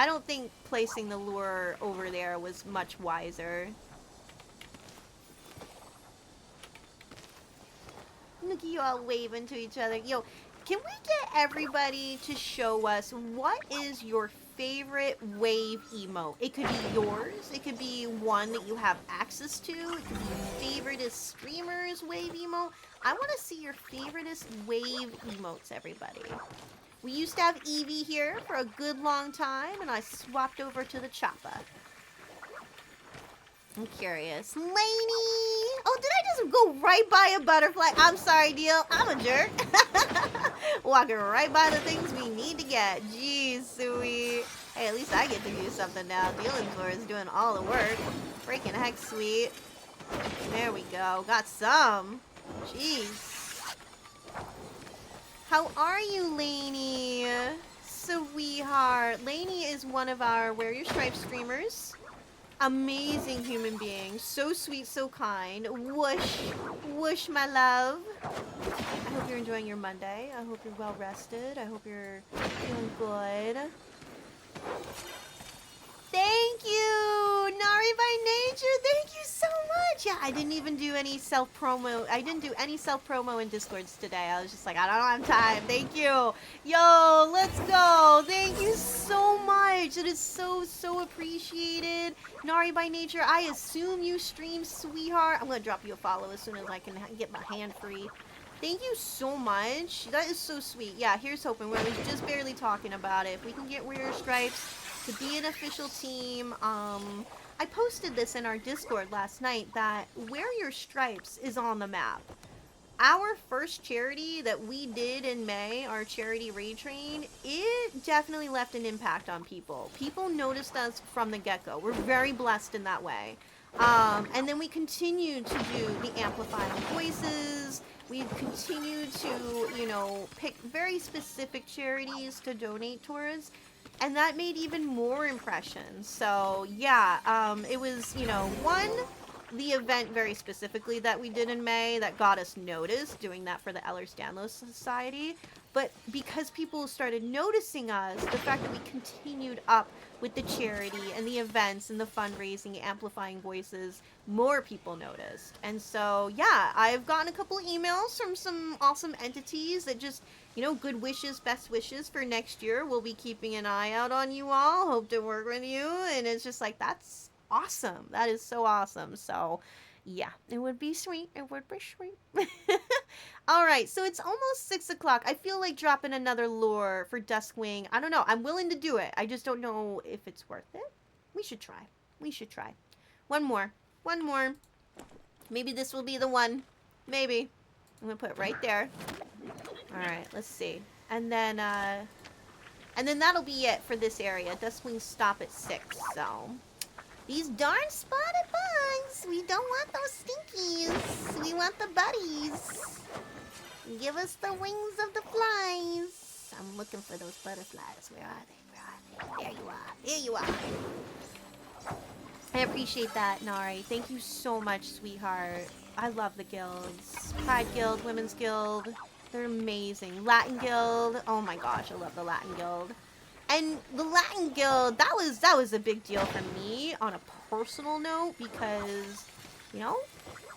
don't think placing the lure over there was much wiser. Look at you all waving to each other. Yo, can we get everybody to show us what is your favorite wave emote. It could be yours. It could be one that you have access to. It could be your favoriteest streamer's wave emote. I want to see your favoriteest wave emotes, everybody. We used to have Eevee here for a good long time, and I swapped over to the Choppa. I'm curious. Lainey! Oh, did I just go right by a butterfly? I'm sorry, Deal. I'm a jerk. Walking right by the things we need to get. Jeez, sweet. Hey, at least I get to do something now. Dealing for is doing all the work. Freaking heck, sweet. There we go. Got some. Jeez. How are you, Lainey? Sweetheart. Lainey is one of our Wear Your Stripes streamers. Amazing human being. So sweet, so kind. Whoosh. Whoosh, my love. I hope you're enjoying your Monday. I hope you're well rested. I hope you're feeling good. Thank you, Nari by Nature. Thank you so much. Yeah, I didn't even do any self-promo. I didn't do any self-promo in Discords today. I was just like, I don't have time. Thank you. Yo, let's go. Thank you so much. It is so, so appreciated. Nari by Nature, I assume you stream, sweetheart. I'm going to drop you a follow as soon as I can get my hand free. Thank you so much. That is so sweet. Yeah, here's hoping. I was just barely talking about it. If we can get Wear Your Stripes to be an official team, I posted this in our Discord last night that Wear Your Stripes is on the map. Our first charity that we did in May, our charity raid train, it definitely left an impact on people. People noticed us from the get-go. We're very blessed in that way. And then we continued to do the amplifying voices. We continued to, you know, pick very specific charities to donate towards. And that made even more impressions. So, yeah, it was, you know, the event very specifically that we did in May that got us noticed, doing that for the Ehlers-Danlos Society. But because people started noticing us, the fact that we continued up with the charity and the events and the fundraising, amplifying voices, more people noticed. And so, yeah, I've gotten a couple emails from some awesome entities that just, you know, good wishes, best wishes for next year. We'll be keeping an eye out on you all. Hope to work with you. And it's just like, that's awesome. That is so awesome. So, yeah, it would be sweet. It would be sweet. All right, so it's almost 6 o'clock. I feel like dropping another lure for Duskwing. I don't know. I'm willing to do it. I just don't know if it's worth it. We should try. We should try. One more. One more. Maybe this will be the one. Maybe. I'm going to put it right there. All right, let's see. And then that'll be it for this area. Duskwings stop at 6, so... These darn spotted bugs! We don't want those stinkies! We want the buddies! Give us the wings of the flies! I'm looking for those butterflies. Where are they? Where are they? There you are! There you are! I appreciate that, Nari. Thank you so much, sweetheart. I love the guilds. Pride Guild, Women's Guild. They're amazing. Latin Guild. Oh my gosh, I love the Latin Guild. And the Latin Guild, that was a big deal for me on a personal note because, you know,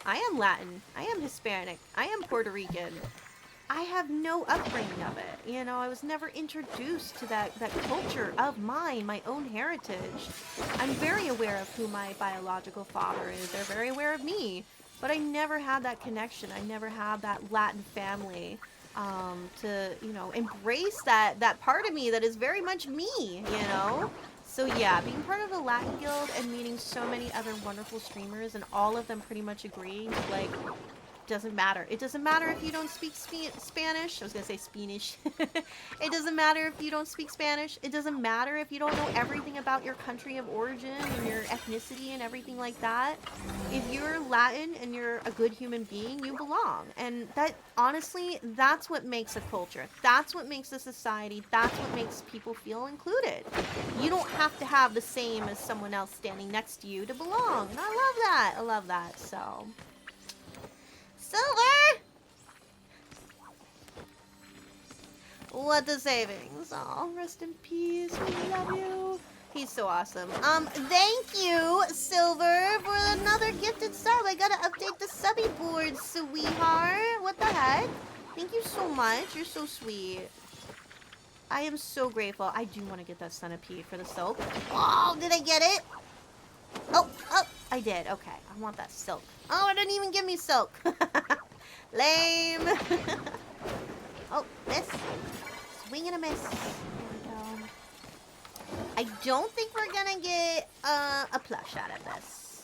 I am Latin, I am Hispanic, I am Puerto Rican. I have no upbringing of it. You know, I was never introduced to that culture of mine, my own heritage. I'm very aware of who my biological father is. They're very aware of me. But I never had that connection. I never had that Latin family. To, you know, embrace that part of me that is very much me, you know? So yeah, being part of the Latin Guild and meeting so many other wonderful streamers and all of them pretty much agreeing, like, doesn't matter. It doesn't matter if you don't speak Spanish. I was gonna say Spanish. It doesn't matter if you don't speak Spanish. It doesn't matter if you don't know everything about your country of origin and your ethnicity and everything like that. If you're Latin and you're a good human being, you belong. And that, honestly, that's what makes a culture. That's what makes a society. That's what makes people feel included. You don't have to have the same as someone else standing next to you to belong. And I love that. I love that. So... Silver! What the savings? Oh, rest in peace. We love you. He's so awesome. Thank you, Silver, for another gifted sub. I gotta update the subby board, sweetheart. What the heck? Thank you so much. You're so sweet. I am so grateful. I do want to get that centipede for the silk. Oh, did I get it? Oh, I did. Okay, I want that silk. Oh, it didn't even give me silk. Lame. Oh, miss. Swing and a miss. There we go. I don't think we're gonna get a plush out of this,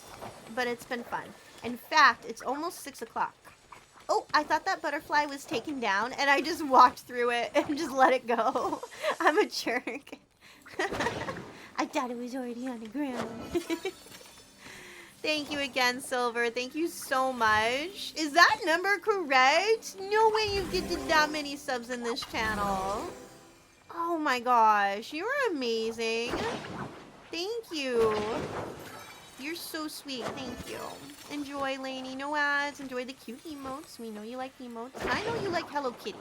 but it's been fun. In fact, it's almost 6 o'clock. Oh, I thought that butterfly was taken down, and I just walked through it and just let it go. I'm a jerk. I thought it was already on the ground. Thank you again, Silver. Thank you so much. Is that number correct? No way you get to that many subs in this channel. Oh my gosh, you're amazing. Thank you. You're so sweet. Thank you. Enjoy, Lainey. No ads. Enjoy the cute emotes. We know you like emotes. And I know you like Hello Kitty.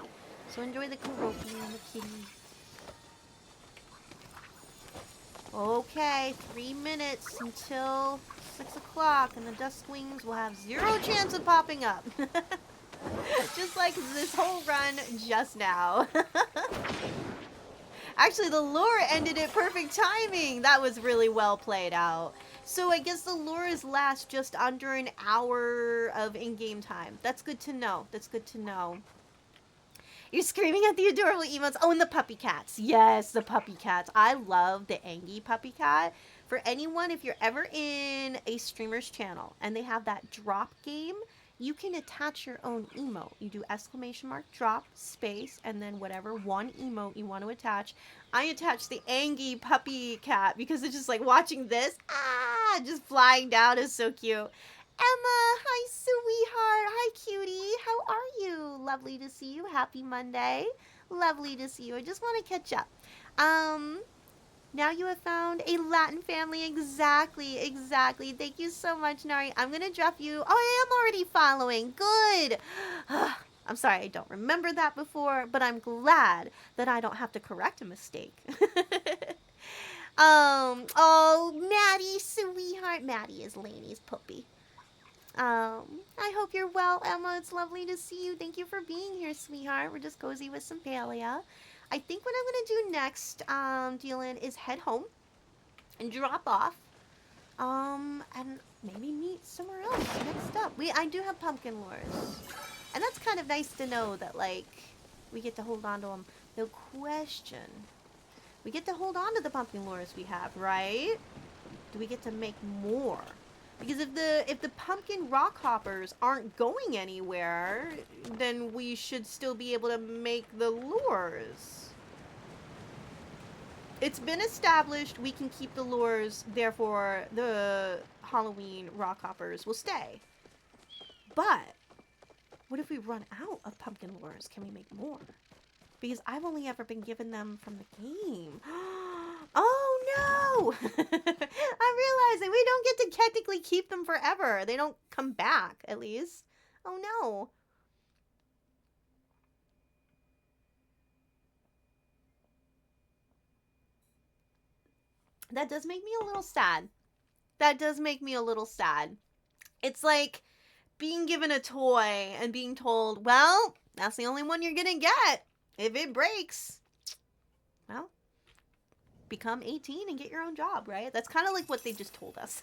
So enjoy the Kuroki and the kitty. Okay, 3 minutes until 6 o'clock, and the Dusk Wings will have 0 chance of popping up. Just like this whole run just now. Actually, the lure ended at perfect timing. That was really well played out. So I guess the lures last just under an hour of in-game time. That's good to know. That's good to know. You're screaming at the adorable emotes. Oh, and the puppy cats. Yes, the puppy cats. I love the Angie puppy cat. For anyone, if you're ever in a streamer's channel and they have that drop game, you can attach your own emote. You do exclamation mark, drop, space, and then whatever one emote you want to attach. I attached the Angie puppy cat because it's just like watching this, just flying down is so cute. Emma, hi sweetheart, hi cutie, how are you? Lovely to see you, happy Monday. Lovely to see you, I just want to catch up. Now you have found a Latin family. Exactly, exactly. Thank you so much, Nari. I'm going to drop you. Oh, I am already following. Good. I'm sorry, I don't remember that before, but I'm glad that I don't have to correct a mistake. Oh, Maddie, sweetheart. Maddie is Lainey's puppy. I hope you're well, Emma. It's lovely to see you. Thank you for being here, sweetheart. We're just cozy with some Palia. I think what I'm going to do next, Dylan, is head home and drop off, and maybe meet somewhere else next up. I do have pumpkin lures, and that's kind of nice to know that, like, we get to hold on to them. The question, we get to hold on to the pumpkin lures we have, right? Do we get to make more? Because if the pumpkin rock hoppers aren't going anywhere, then we should still be able to make the lures. It's been established we can keep the lures, therefore the Halloween rock hoppers will stay. But what if we run out of pumpkin lures? Can we make more? Because I've only ever been given them from the game. Oh no! I'm realizing we don't get to technically keep them forever. They don't come back, at least. Oh no. That does make me a little sad. That does make me a little sad. It's like being given a toy and being told, well, that's the only one you're gonna get. If it breaks, well, become 18 and get your own job, right? That's kind of like what they just told us.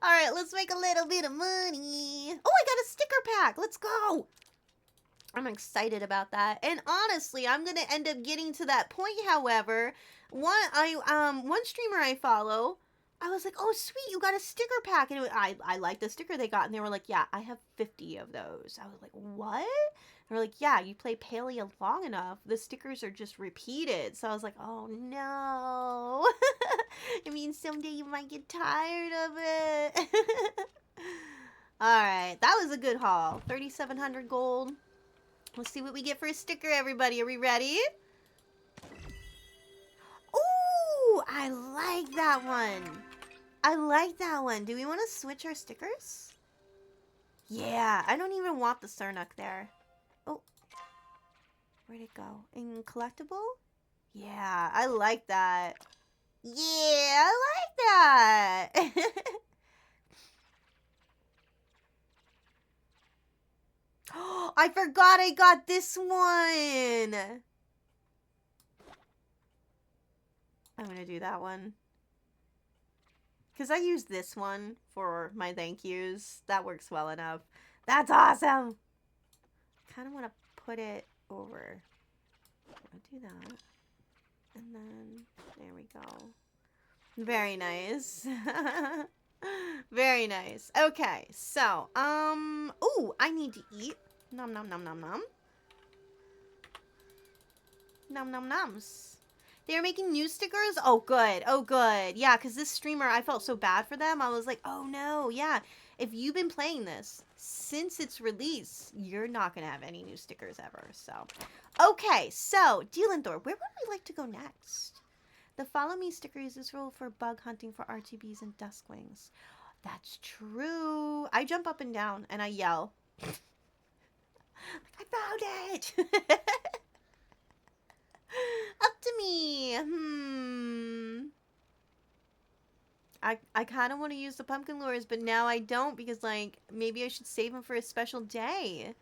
All right, let's make a little bit of money. Oh, I got a sticker pack. Let's go. I'm excited about that. And honestly, I'm going to end up getting to that point, however. One streamer I follow, I was like, oh, sweet, you got a sticker pack. And I liked the sticker they got. And they were like, yeah, I have 50 of those. I was like, what? They're like, yeah, you play Palia long enough, the stickers are just repeated. So I was like, oh no. I mean, someday you might get tired of it. Alright, that was a good haul. 3,700 gold. Let's see what we get for a sticker, everybody. Are we ready? Ooh, I like that one. I like that one. Do we want to switch our stickers? Yeah, I don't even want the Sernuk there. Oh, where'd it go? In collectible? Yeah, I like that. Yeah, I like that. I forgot I got this one. I'm gonna do that one. Because I use this one for my thank yous. That works well enough. That's awesome. Kind of want to put it over. I'll do that. And then, there we go. Very nice. Very nice. Okay, so, ooh, I need to eat. Nom nom nom nom nom. Nom nom noms. They're making new stickers? Oh, good. Oh, good. Yeah, because this streamer, I felt so bad for them. I was like, oh, no. Yeah, if you've been playing this since its release, you're not going to have any new stickers ever. So, okay. So, Dealenthor, where would we like to go next? The Follow Me sticker uses role for bug hunting for RTBs and Duskwings. That's true. I jump up and down and I yell. I found it! Up to me. I kind of want to use the pumpkin lures, but now I don't because, like, maybe I should save them for a special day.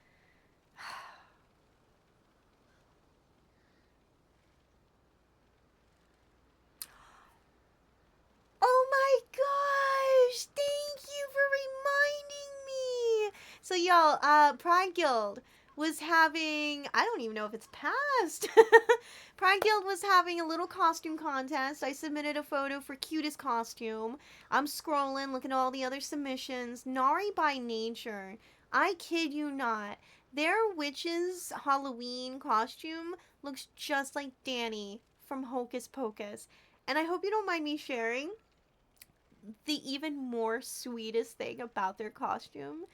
Oh my gosh! Thank you for reminding me! So, y'all, Pride Guild was having, I don't even know if it's past. Pride Guild was having a little costume contest. I submitted a photo for cutest costume. I'm scrolling, looking at all the other submissions. Nari by Nature. I kid you not. Their witch's Halloween costume looks just like Danny from Hocus Pocus. And I hope you don't mind me sharing the even more sweetest thing about their costume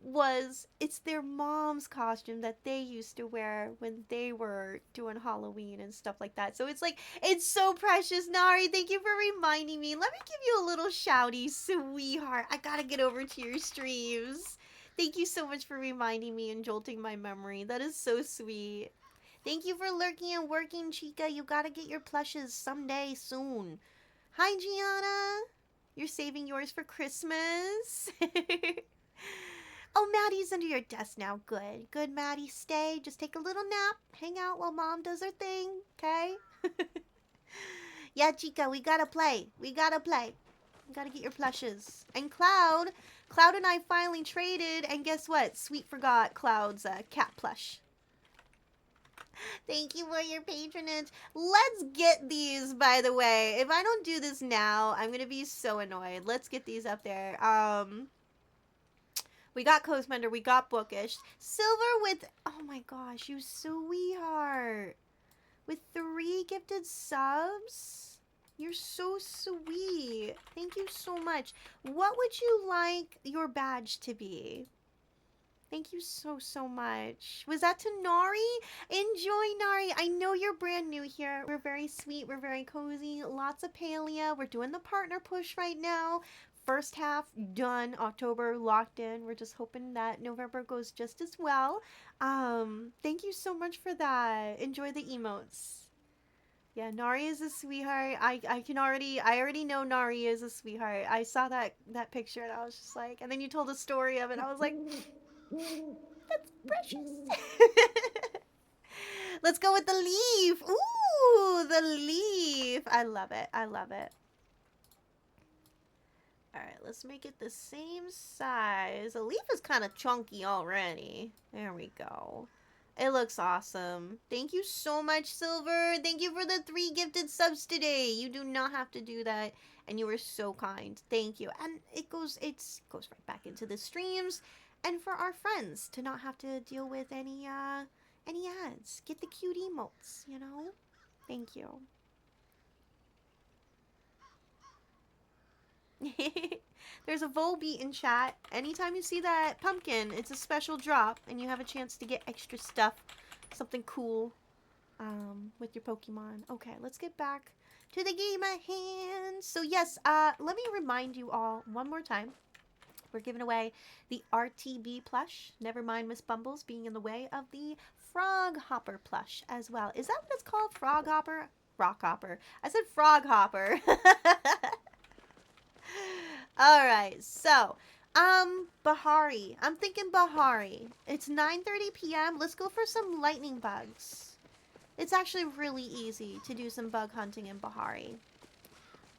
was it's their mom's costume that they used to wear when they were doing Halloween and stuff like that. So it's like, it's so precious. Nari, thank you for reminding me. Let me give you a little shouty, sweetheart. I gotta get over to your streams. Thank you so much for reminding me and jolting my memory. That is so sweet. Thank you for lurking and working, Chica. You gotta get your plushes someday soon. Hi, Gianna. You're saving yours for Christmas. Oh, Maddie's under your desk now. Good. Good, Maddie. Stay. Just take a little nap. Hang out while Mom does her thing. Okay? Yeah, Chica, we gotta play. We gotta play. We gotta get your plushes. And Cloud and I finally traded. And guess what? Sweet forgot Cloud's cat plush. Thank you for your patronage. Let's get these, by the way. If I don't do this now, I'm gonna be so annoyed. Let's get these up there. We got Coastmender, we got Bookish. Silver with, oh my gosh, you sweetheart. With 3 gifted subs? You're so sweet. Thank you so much. What would you like your badge to be? Thank you so, so much. Was that to Nari? Enjoy, Nari. I know you're brand new here. We're very sweet. We're very cozy. Lots of Palia. We're doing the partner push right now. First half done. October locked in. We're just hoping that November goes just as well. Thank you so much for that. Enjoy the emotes. Yeah, Nari is a sweetheart. I already know Nari is a sweetheart. I saw that picture and I was just like, and then you told the story of it. I was like, that's precious. Let's go with the leaf. Ooh, the leaf. I love it. I love it. All right, let's make it the same size. The leaf is kind of chunky already. There we go. It looks awesome. Thank you so much, Silver. Thank you for the 3 gifted subs today. You do not have to do that, and you were so kind. Thank you. And it goes right back into the streams, and for our friends to not have to deal with any ads. Get the cute emotes, you know. Thank you. There's a Volbeat in chat. Anytime you see that pumpkin, it's a special drop, and you have a chance to get extra stuff, something cool, with your Pokemon. Okay, let's get back to the game at hand. So yes, let me remind you all one more time. We're giving away the RTB plush. Never mind Miss Bumbles being in the way of the Frog Hopper plush as well. Is that what it's called? Frog Hopper? Rock Hopper. I said Frog Hopper. All right, so Bahari. I'm thinking Bahari. It's 9:30 p.m. Let's go for some lightning bugs. It's actually really easy to do some bug hunting in Bahari.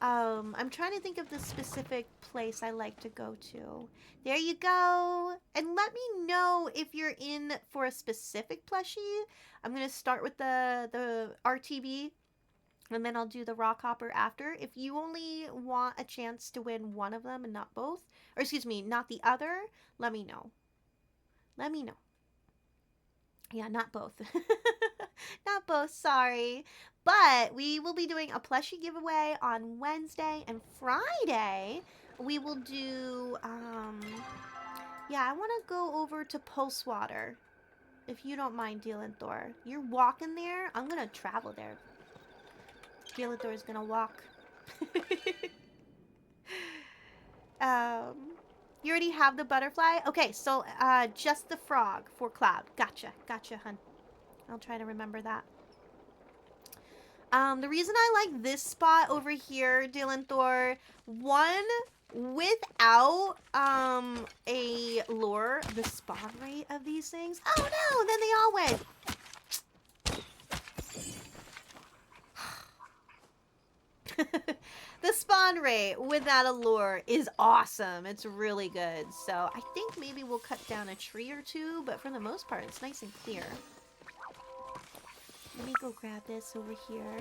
I'm trying to think of the specific place I like to go to. There you go. And let me know if you're in for a specific plushie. I'm going to start with the RTB, and then I'll do the rock hopper after. If you only want a chance to win one of them and not both, or excuse me, not the other, let me know. Let me know. Yeah, not both. Not both, sorry. But we will be doing a plushie giveaway on Wednesday, and Friday we will do, yeah, I want to go over to Pulsewater, if you don't mind, Dealanthor. You're walking there? I'm going to travel there. Dealanthor is going to walk. You already have the butterfly? Okay, so, just the frog for Cloud. Gotcha, hun. I'll try to remember that. The reason I like this spot over here, Dealanthor, one, without, a lure, the spawn rate of these things. Oh no, then they all went. The spawn rate without a lure is awesome. It's really good. So I think maybe we'll cut down a tree or two, but for the most part, it's nice and clear. Let me go grab this over here.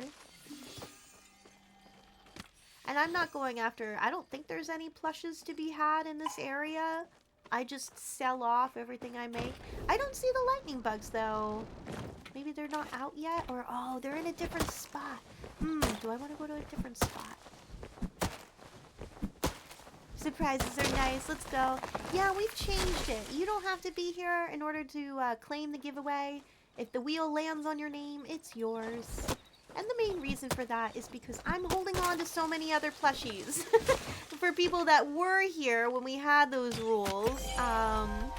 And I'm not going after... I don't think there's any plushes to be had in this area. I just sell off everything I make. I don't see the lightning bugs, though. Maybe they're not out yet? Or, oh, they're in a different spot. Do I want to go to a different spot? Surprises are nice. Let's go. Yeah, we've changed it. You don't have to be here in order to claim the giveaway. If the wheel lands on your name, it's yours. And the main reason for that is because I'm holding on to so many other plushies. For people that were here when we had those rules. And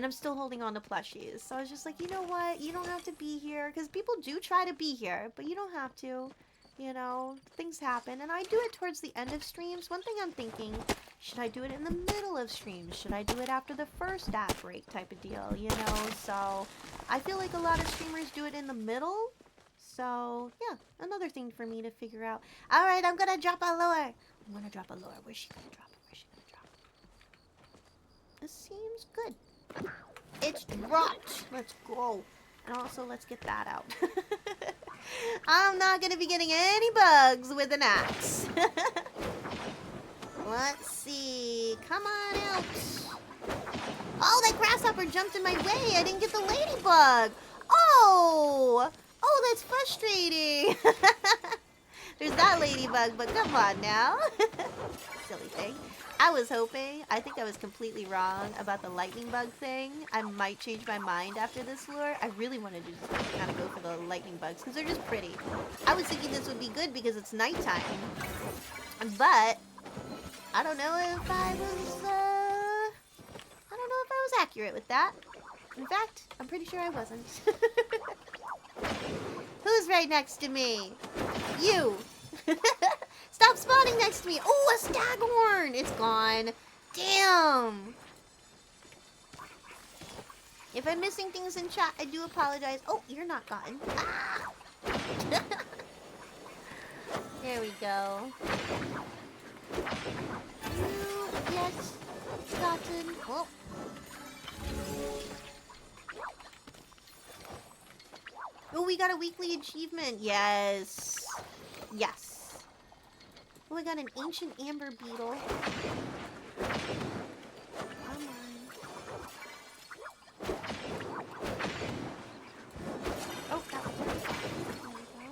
I'm still holding on to plushies. So I was just like, you know what? You don't have to be here. Because people do try to be here, but you don't have to. You know, things happen. And I do it towards the end of streams. One thing I'm thinking, should I do it in the middle of streams? Should I do it after the first ad break type of deal, you know? So I feel like a lot of streamers do it in the middle. So, yeah, another thing for me to figure out. All right, I'm going to drop a lure. I'm going to drop a lure. Where's she going to drop it? Where's she going to drop it? This seems good. It's dropped. Let's go. And also, let's get that out. I'm not going to be getting any bugs with an axe. Let's see. Come on out. Oh, that grasshopper jumped in my way. I didn't get the ladybug. Oh! Oh, that's frustrating. There's that ladybug, but come on now. Silly thing. I was hoping, I think I was completely wrong about the lightning bug thing. I might change my mind after this lure. I really wanted to just kind of go for the lightning bugs because they're just pretty. I was thinking this would be good because it's nighttime. But I don't know if I was accurate with that. In fact, I'm pretty sure I wasn't. Who's right next to me? You. Stop spawning next to me. Oh, a staghorn. It's gone. Damn. If I'm missing things in chat, I do apologize. Oh, you're not gotten. Ah. There we go. You get gotten. Oh. Oh, we got a weekly achievement. Yes. Yes. Oh, I got an ancient amber beetle. Come on. Oh, that was it. There we go.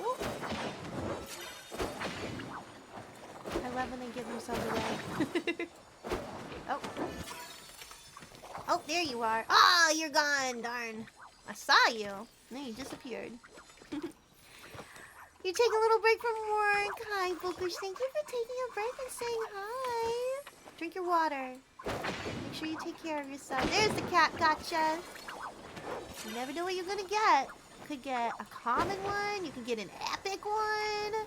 Oh. I love when they give themselves away. Oh. Oh, there you are. Ah, oh, you're gone. Darn. I saw you. No, you disappeared. You take a little break from work. Hi, Bookish. Thank you for taking a break and saying hi. Drink your water. Make sure you take care of yourself. There's the cat. Gotcha. You never know what you're going to get. could get a common one. You can get an epic one.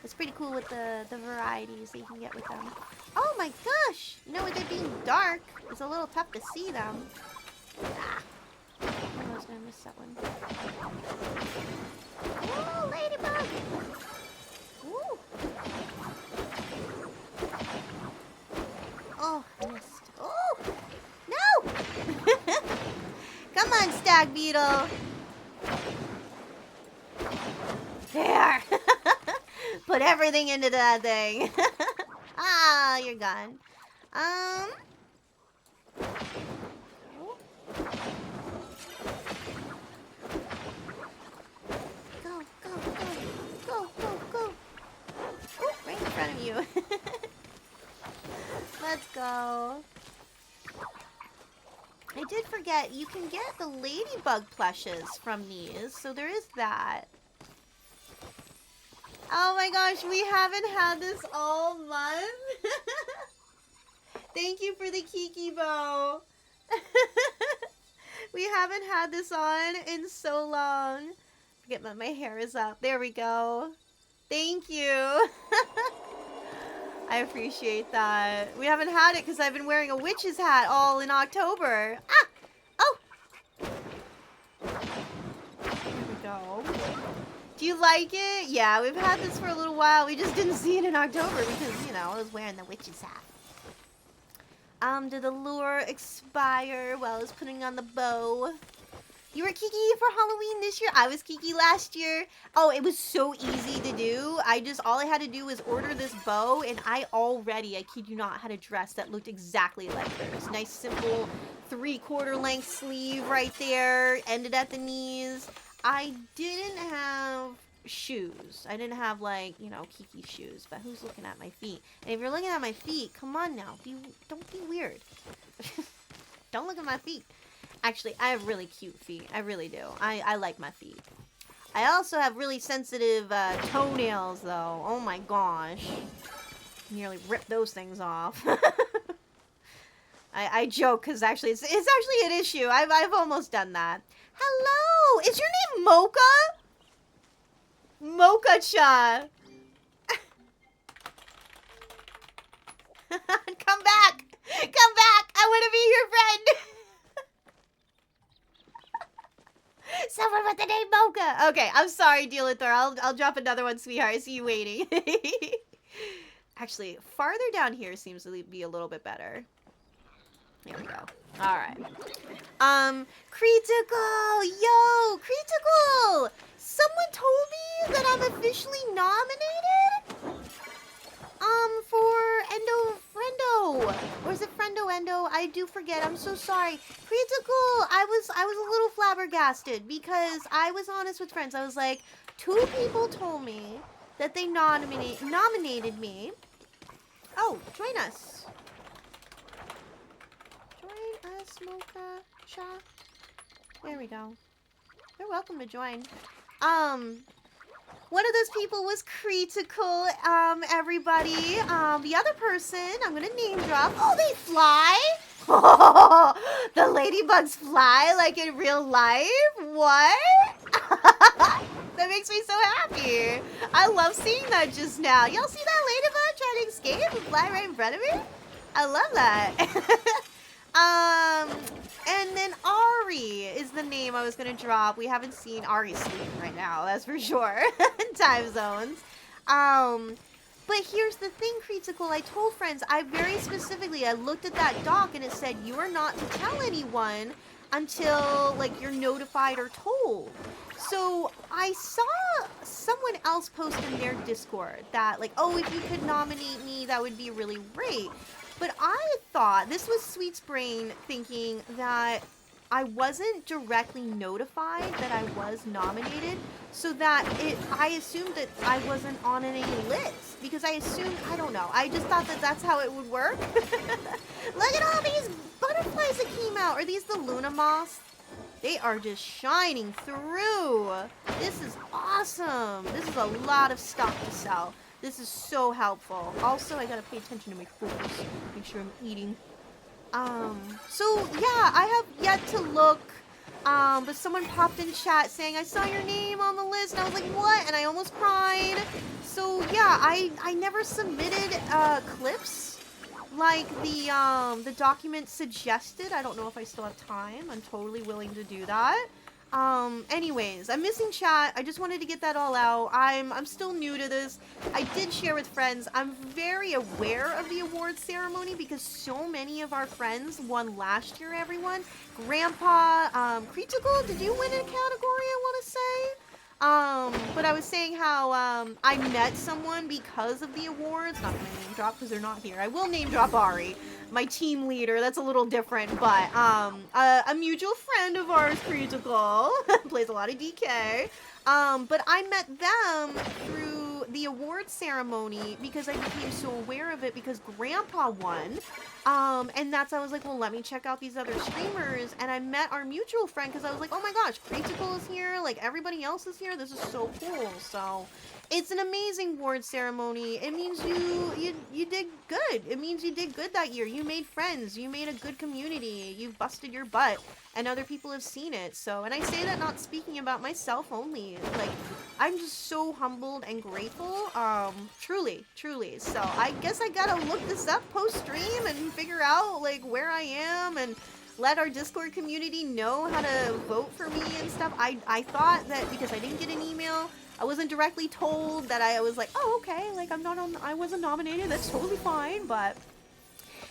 It's pretty cool with the varieties that you can get with them. Oh my gosh! You know, with it being dark, it's a little tough to see them. Ah. Oh, I was gonna miss that one. Oh, ladybug! Ooh. Oh, I missed. Oh! No! Come on, stag beetle! There! Put everything into that thing. Ah, you're gone. Oh. Go, go, go. Go, go, go. Oh, right in front of you. Let's go. I did forget, you can get the ladybug plushes from these, so there is that. Oh my gosh, we haven't had this all month. Thank you for the Kiki bow. We haven't had this on in so long. Forget my hair is up. There we go. Thank you. I appreciate that. We haven't had it because I've been wearing a witch's hat all in October. Ah! Oh! There we go. Do you like it? Yeah, we've had this for a little while. We just didn't see it in October because, you know, I was wearing the witch's hat. Did the lure expire while I was putting on the bow? You were Kiki for Halloween this year? I was Kiki last year. Oh, it was so easy to do. All I had to do was order this bow, and I kid you not, had a dress that looked exactly like hers. Nice, simple 3/4 length sleeve right there, ended at the knees. I didn't have shoes. I didn't have, like, you know, Kiki shoes, but who's looking at my feet? And if you're looking at my feet, come on now. Don't be weird. Don't look at my feet. Actually, I have really cute feet. I really do. I like my feet. I also have really sensitive toenails, though. Oh my gosh. Nearly ripped those things off. I joke because actually it's actually an issue. I've almost done that. Hello! Is your name Mocha? Mocha-cha. Come back! Come back! I want to be your friend! Someone with the name Mocha. Okay, I'm sorry, Dealathor. I'll drop another one, sweetheart. I see you waiting. Actually, farther down here seems to be a little bit better. There we go. All right. Critical! Yo, Critical! Someone told me that I'm officially nominated? For Endo Friendo. Or is it Friendo Endo? I do forget. I'm so sorry. Critical! I was a little flabbergasted because I was honest with friends. I was like, 2 people told me that they nominated me. Oh, join us. Join us, Mocha Cha. There we go. You're welcome to join. One of those people was Critical, everybody. The other person, I'm gonna name drop. Oh, they fly? Oh, the ladybugs fly like in real life? What? That makes me so happy. I love seeing that just now. Y'all see that ladybug trying to escape and fly right in front of me? I love that. And then Ari is the name I was gonna drop. We haven't seen Ari sleeping right now, that's for sure. Time zones. But here's the thing, Critical. I told friends, I looked at that doc and it said you are not to tell anyone until, like, you're notified or told. So I saw someone else post in their Discord that, like, oh, if you could nominate me, that would be really great. But I thought, this was Sweet's brain thinking that I wasn't directly notified that I was nominated, so that I assumed that I wasn't on any list. Because I assumed, I don't know, I just thought that that's how it would work. Look at all these butterflies that came out. Are these the Luna Moths? They are just shining through. This is awesome. This is a lot of stuff to sell. This is so helpful. Also, I gotta pay attention to my focus. Make sure I'm eating. So yeah, I have yet to look But someone popped in chat saying, I saw your name on the list, and I was like, what? And I almost cried. So yeah, I never submitted clips like the document suggested. I don't know if I still have time. I'm totally willing to do that. Anyways, I'm missing chat. I just wanted to get that all out. I'm still new to this. I did share with friends. I'm very aware of the award ceremony because so many of our friends won last year, everyone. Grandpa, Critical, did you win a category, I want to say? But I was saying how, I met someone because of the awards. Not gonna name drop because they're not here. I will name drop Ari, my team leader. That's a little different, but, a mutual friend of ours, Critical, plays a lot of DK. But I met them through the award ceremony because I became so aware of it because Grandpa won. And that's, I was like, well, let me check out these other streamers. And I met our mutual friend because I was like, oh my gosh, Critical is here. Like, everybody else is here. This is so cool. So, it's an amazing award ceremony. It means you did good. It means you did good that year. You made friends. You made a good community. You busted your butt. And other people have seen it. So, and I say that not speaking about myself only. Like, I'm just so humbled and grateful. Truly. So, I guess I gotta look this up post-stream and figure out, like, where I am and let our Discord community know how to vote for me and stuff. I thought that because I didn't get an email, I wasn't directly told that I was like, oh, okay, like, I wasn't nominated. That's totally fine, but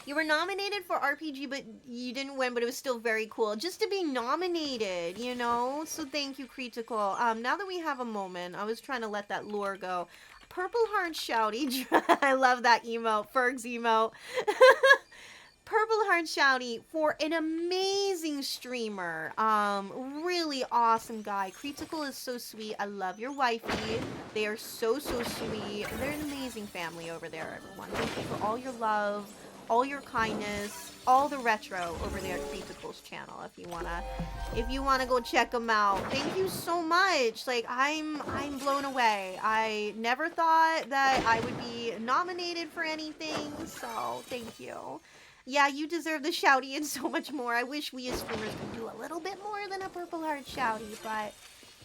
you were nominated for RPG, but you didn't win, but it was still very cool. Just to be nominated, you know? So thank you, Critical. Now that we have a moment, I was trying to let that lure go. Purple Heart Shouty. I love that emote. Ferg's emote. Purple Heart Shouty for an amazing streamer. Really awesome guy. Critical is so sweet. I love your wifey. They are so sweet. They're an amazing family over there, everyone. Thank you for all your love, all your kindness, all the retro over there at Critical's channel. If you wanna go check them out. Thank you so much. Like, I'm blown away. I never thought that I would be nominated for anything, so thank you. Yeah, you deserve the shouty and so much more. I wish we as streamers could do a little bit more than a Purple Heart shouty, but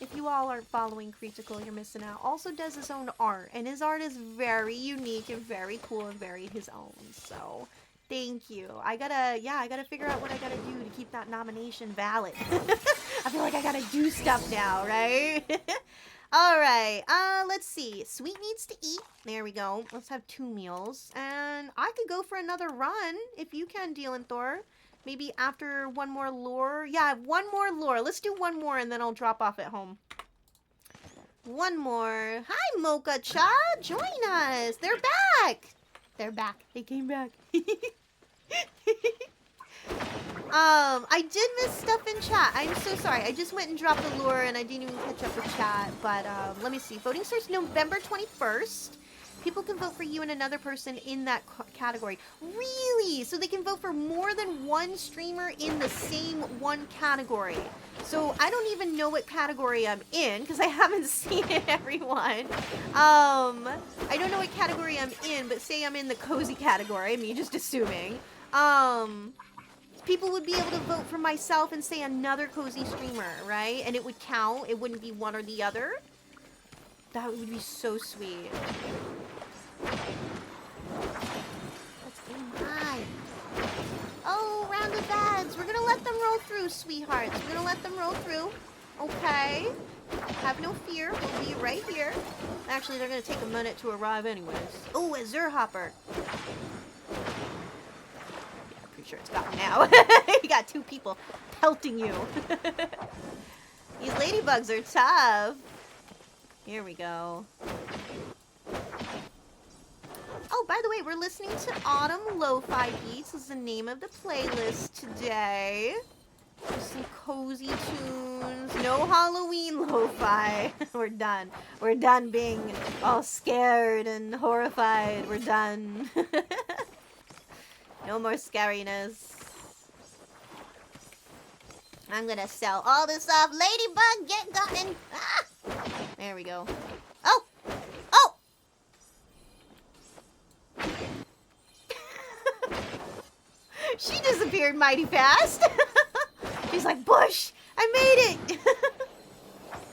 if you all aren't following Critical, you're missing out. Also does his own art, and his art is very unique and very cool and very his own, so thank you. I gotta figure out what I gotta do to keep that nomination valid. I feel like I gotta do stuff now, right? Alright, let's see. Sweet needs to eat. There we go. Let's have 2 meals. And I could go for another run, if you can, Dealan Thor. Maybe after one more lure. Yeah, one more lure. Let's do one more and then I'll drop off at home. One more. Hi, Mocha Cha. Join us. They're back. They're back. They came back. I did miss stuff in chat. I'm so sorry. I just went and dropped the lure and I didn't even catch up with chat. But, let me see. Voting starts November 21st. People can vote for you and another person in that category. Really? So they can vote for more than one streamer in the same one category. So I don't even know what category I'm in because I haven't seen it, everyone. I don't know what category I'm in, but say I'm in the cozy category, me just assuming. People would be able to vote for myself and say another cozy streamer, right? And it would count. It wouldn't be one or the other. That would be so sweet. Let's aim high. Oh, round of ads. We're gonna let them roll through, sweethearts. We're gonna let them roll through. Okay. Have no fear. We'll be right here. Actually, they're gonna take a minute to arrive anyways. Oh, a Zerhopper. Sure it's gone now. You got 2 people pelting you. These ladybugs are tough. Here we go. Oh, by the way, we're listening to Autumn Lo-Fi Beats is the name of the playlist today. Just some cozy tunes. No Halloween lo-fi. We're done. We're done being all scared and horrified. We're done. No more scariness. I'm gonna sell all this off. Ladybug, get gotten. Ah! There we go. Oh! Oh! She disappeared mighty fast. She's like, Bush, I I made it!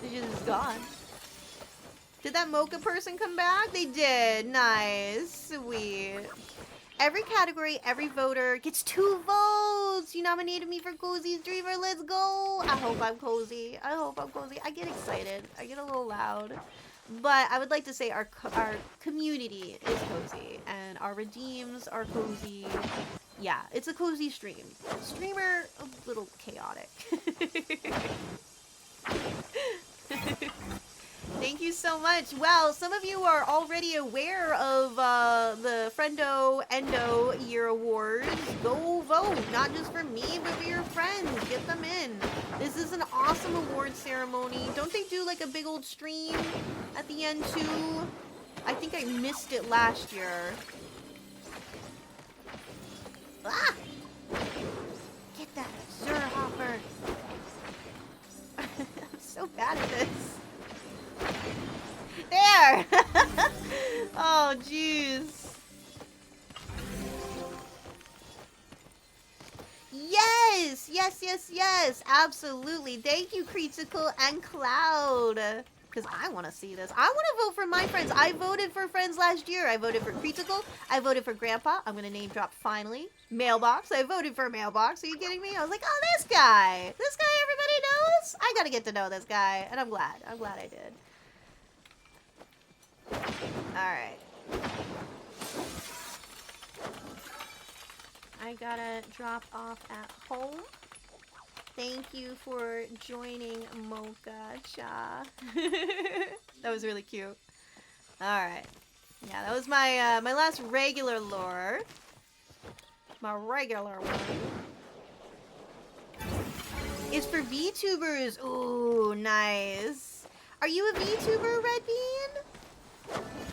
They're just gone. Did that mocha person come back? They did. Nice. Sweet. Every category, every voter gets 2 votes. You nominated me for Cozy Dreamer. Let's go. I hope I'm cozy. I hope I'm cozy. I get excited. I get a little loud. But I would like to say our community is cozy. And our redeems are cozy. Yeah, it's a cozy stream. Streamer, a little chaotic. Thank you so much. Well, some of you are already aware of the Friendo Endo Year Awards. Go vote, not just for me, but for your friends. Get them in. This is an awesome award ceremony. Don't they do like a big old stream at the end too? I think I missed it last year. Ah! Get that Zerhopper. I'm so bad at this. There! Oh, jeez. Yes! Yes, yes, yes! Absolutely. Thank you, Cretical and Cloud. Because I want to see this. I want to vote for my friends. I voted for friends last year. I voted for Cretical. I voted for Grandpa. I'm going to name drop finally. Mailbox. I voted for Mailbox. Are you kidding me? I was like, oh, this guy. This guy everybody knows? I got to get to know this guy. And I'm glad. I'm glad I did. Alright. I gotta drop off at home. Thank you for joining Mocha-cha. That was really cute. Alright. Yeah, that was my my last regular lore. My regular one. It's for VTubers. Ooh, nice. Are you a VTuber, Red Bean?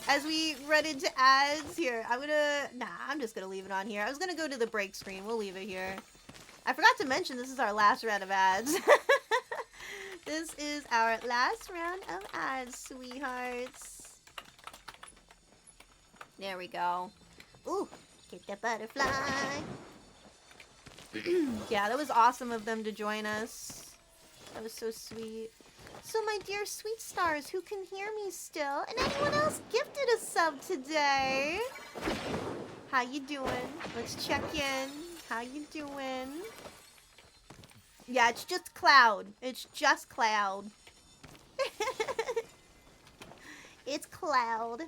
As we run into ads here, I'm just gonna leave it on here. I was gonna go to the break screen. We'll leave it here. I forgot to mention this is our last round of ads. This is our last round of ads, sweethearts. There we go. Ooh, get the butterfly. Yeah, that was awesome of them to join us. That was so sweet. So my dear sweet stars who can hear me still, and anyone else gifted a sub today. How you doing? Let's check in. How you doing? Yeah, it's just Cloud. It's just Cloud. It's Cloud.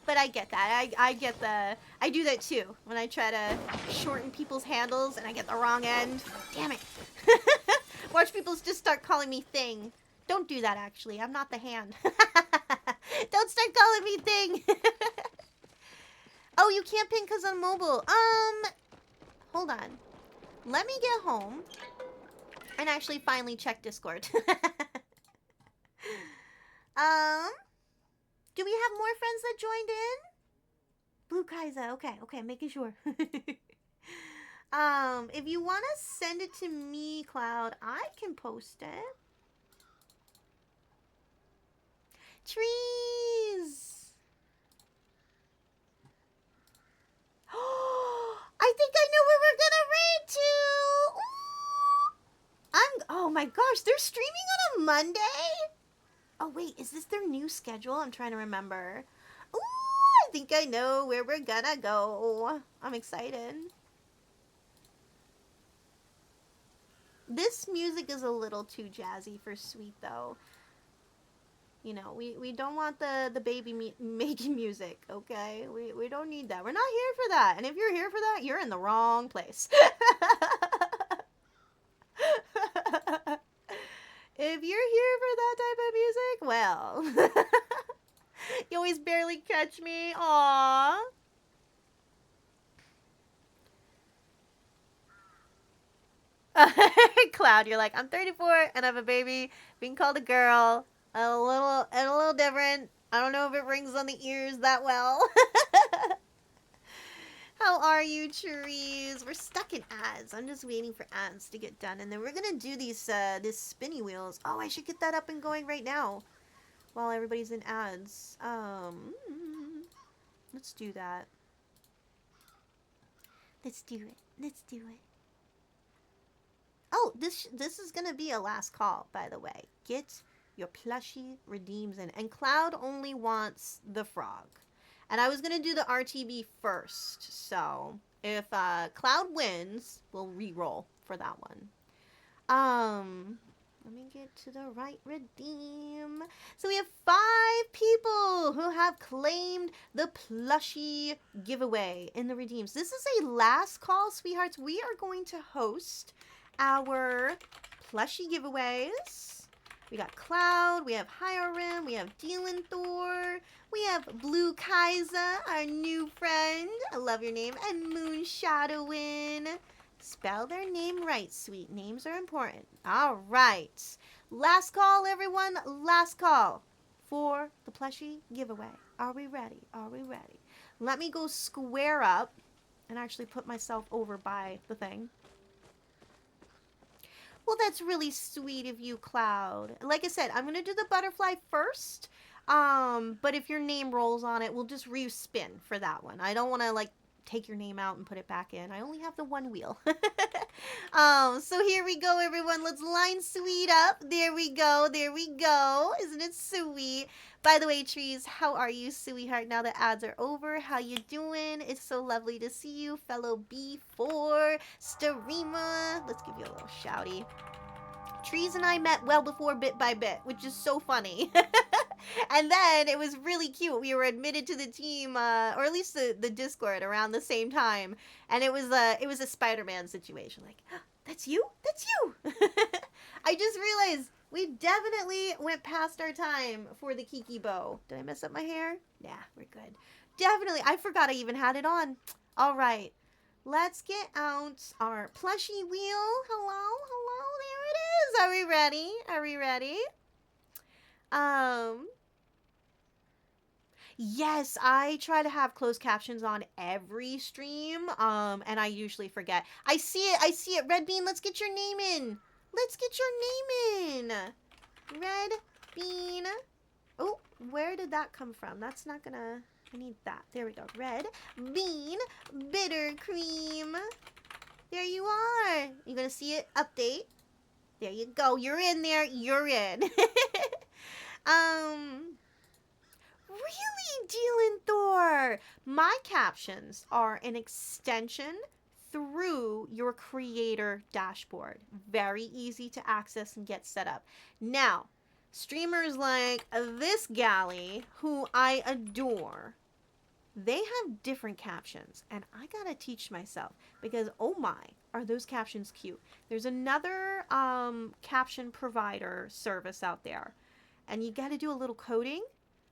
But I get that. I do that too. When I try to shorten people's handles and I get the wrong end. Damn it. Watch people just start calling me Thing. Don't do that, actually. I'm not the hand. Don't start calling me Thing. Oh, you can't ping because I'm mobile. Hold on. Let me get home and actually finally check Discord. Do we have more friends that joined in? Blue Kaiser. Okay, making sure. If you want to send it to me, Cloud, I can post it. Trees! I think I know where we're gonna raid to! Ooh! Oh my gosh, they're streaming on a Monday? Oh wait, is this their new schedule? I'm trying to remember. Ooh, I think I know where we're gonna go. I'm excited. This music is a little too jazzy for sweet, though. You know, we don't want the baby making music, okay? We don't need that. We're not here for that. And if you're here for that, you're in the wrong place. If you're here for that type of music, well, you always barely catch me. Aww. Cloud, you're like, I'm 34 and I have a baby being called a girl. A little different. I don't know if it rings on the ears that well. How are you, trees? We're stuck in ads. I'm just waiting for ads to get done, and then we're gonna do these spinny wheels. Oh, I should get that up and going right now while everybody's in ads. Let's do that. Let's do it. Oh, this is gonna be a last call, by the way. Get your plushie redeems in, and Cloud only wants the frog. And I was gonna do the RTB first, so if Cloud wins, we'll re-roll for that one. Let me get to the right redeem. So we have 5 people who have claimed the plushie giveaway in the redeems. This is a last call, sweethearts. We are going to host our plushie giveaways. We got Cloud, we have Hiram, we have Dealing Thor, we have Blue Kaiser, our new friend. I love your name. And Moon Shadowin. Spell their name right, sweet. Names are important. All right. Last call, everyone. Last call for the plushie giveaway. Are we ready? Are we ready? Let me go square up and actually put myself over by the thing. Well, that's really sweet of you, Cloud. Like I said, I'm going to do the butterfly first. But if your name rolls on it, we'll just re-spin for that one. I don't want to, like, take your name out and put it back in. I only have the one wheel. So here we go, everyone. Let's line sweet up. There we go. There we go. Isn't it sweet? By the way, Trees, how are you, sweetheart? Now the ads are over. How you doing? It's so lovely to see you, fellow B4 streamer. Let's give you a little shouty. Trees and I met well before Bit by Bit, which is so funny. And then it was really cute. We were admitted to the team, or at least the Discord, around the same time, and it was a Spider-Man situation. Like, oh, that's you? That's you! I just realized we definitely went past our time for the Kiki bow. Did I mess up my hair? Yeah, we're good. Definitely. I forgot I even had it on. All right. Let's get out our plushie wheel. Hello, hello, there it is. Are we ready? Are we ready? Yes, I try to have closed captions on every stream, and I usually forget. I see it. Red Bean, let's get your name in. Let's get your name in. Red Bean. Oh, where did that come from? That's not gonna... I need that. There we go. Red Bean Bitter Cream. There you are. You're gonna see it. Update. There you go. You're in there. You're in. Really, Dealing Thor? My captions are an extension through your creator dashboard. Very easy to access and get set up. Now, streamers like this galley, who I adore, they have different captions, and I gotta teach myself because, oh my, are those captions cute. There's another caption provider service out there, and you gotta do a little coding.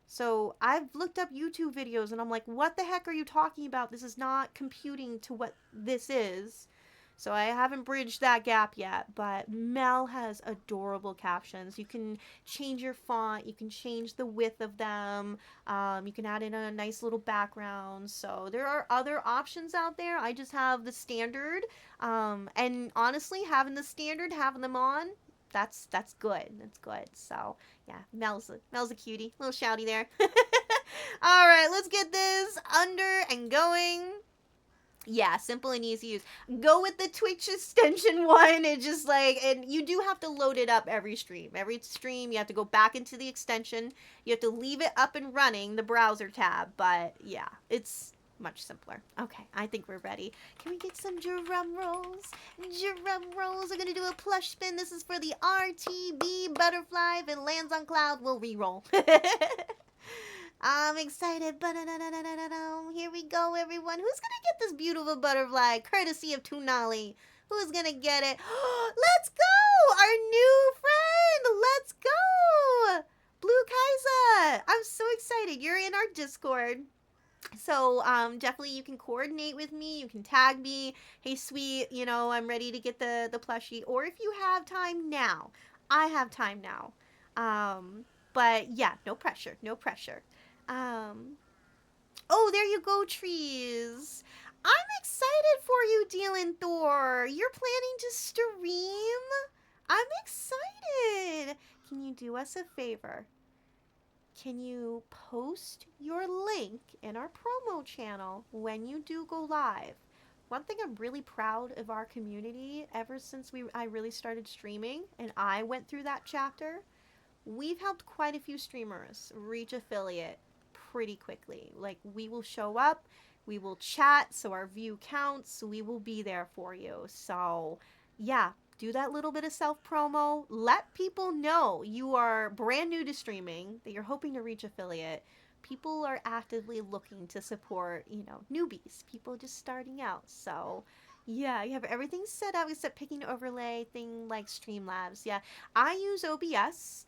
So I've looked up YouTube videos and I'm like, what the heck are you talking about? This is not computing to what this is. So I haven't bridged that gap yet, but Mel has adorable captions. You can change your font, you can change the width of them, you can add in a nice little background. So there are other options out there. I just have the standard, and honestly, having the standard, having them on, that's good. That's good. So yeah, Mel's a cutie. Little shouty there. All right, let's get this under and going. Yeah, simple and easy use. Go with the Twitch extension one. It just like, and you do have to load it up every stream. Every stream, you have to go back into the extension. You have to leave it up and running, the browser tab. But yeah, it's much simpler. Okay, I think we're ready. Can we get some drum rolls? Drum rolls. We're gonna do a plush spin. This is for the RTB butterfly. If it lands on Cloud, we'll re-roll. I'm excited. Here we go, everyone. Who's gonna get this beautiful butterfly, courtesy of Toonali? Who's gonna get it? Let's go! Our new friend! Let's go! Blue Kaiser! I'm so excited. You're in our Discord. So definitely you can coordinate with me. You can tag me. Hey, sweet, you know, I'm ready to get the plushie. Or if you have time now. I have time now. But yeah, no pressure. No pressure. Oh, there you go, Trees. I'm excited for you, Dealing Thor. You're planning to stream? I'm excited. Can you do us a favor? Can you post your link in our promo channel when you do go live? one thing I'm really proud of our community ever since I really started streaming and I went through that chapter. We've helped quite a few streamers reach affiliate pretty quickly. Like, we will show up, we will chat, so our view counts, we will be there for you. So, yeah, do that little bit of self promo. Let people know you are brand new to streaming, that you're hoping to reach affiliate. People are actively looking to support, newbies, people just starting out. So, yeah, you have everything set up except picking an overlay thing like Streamlabs. Yeah, I use OBS.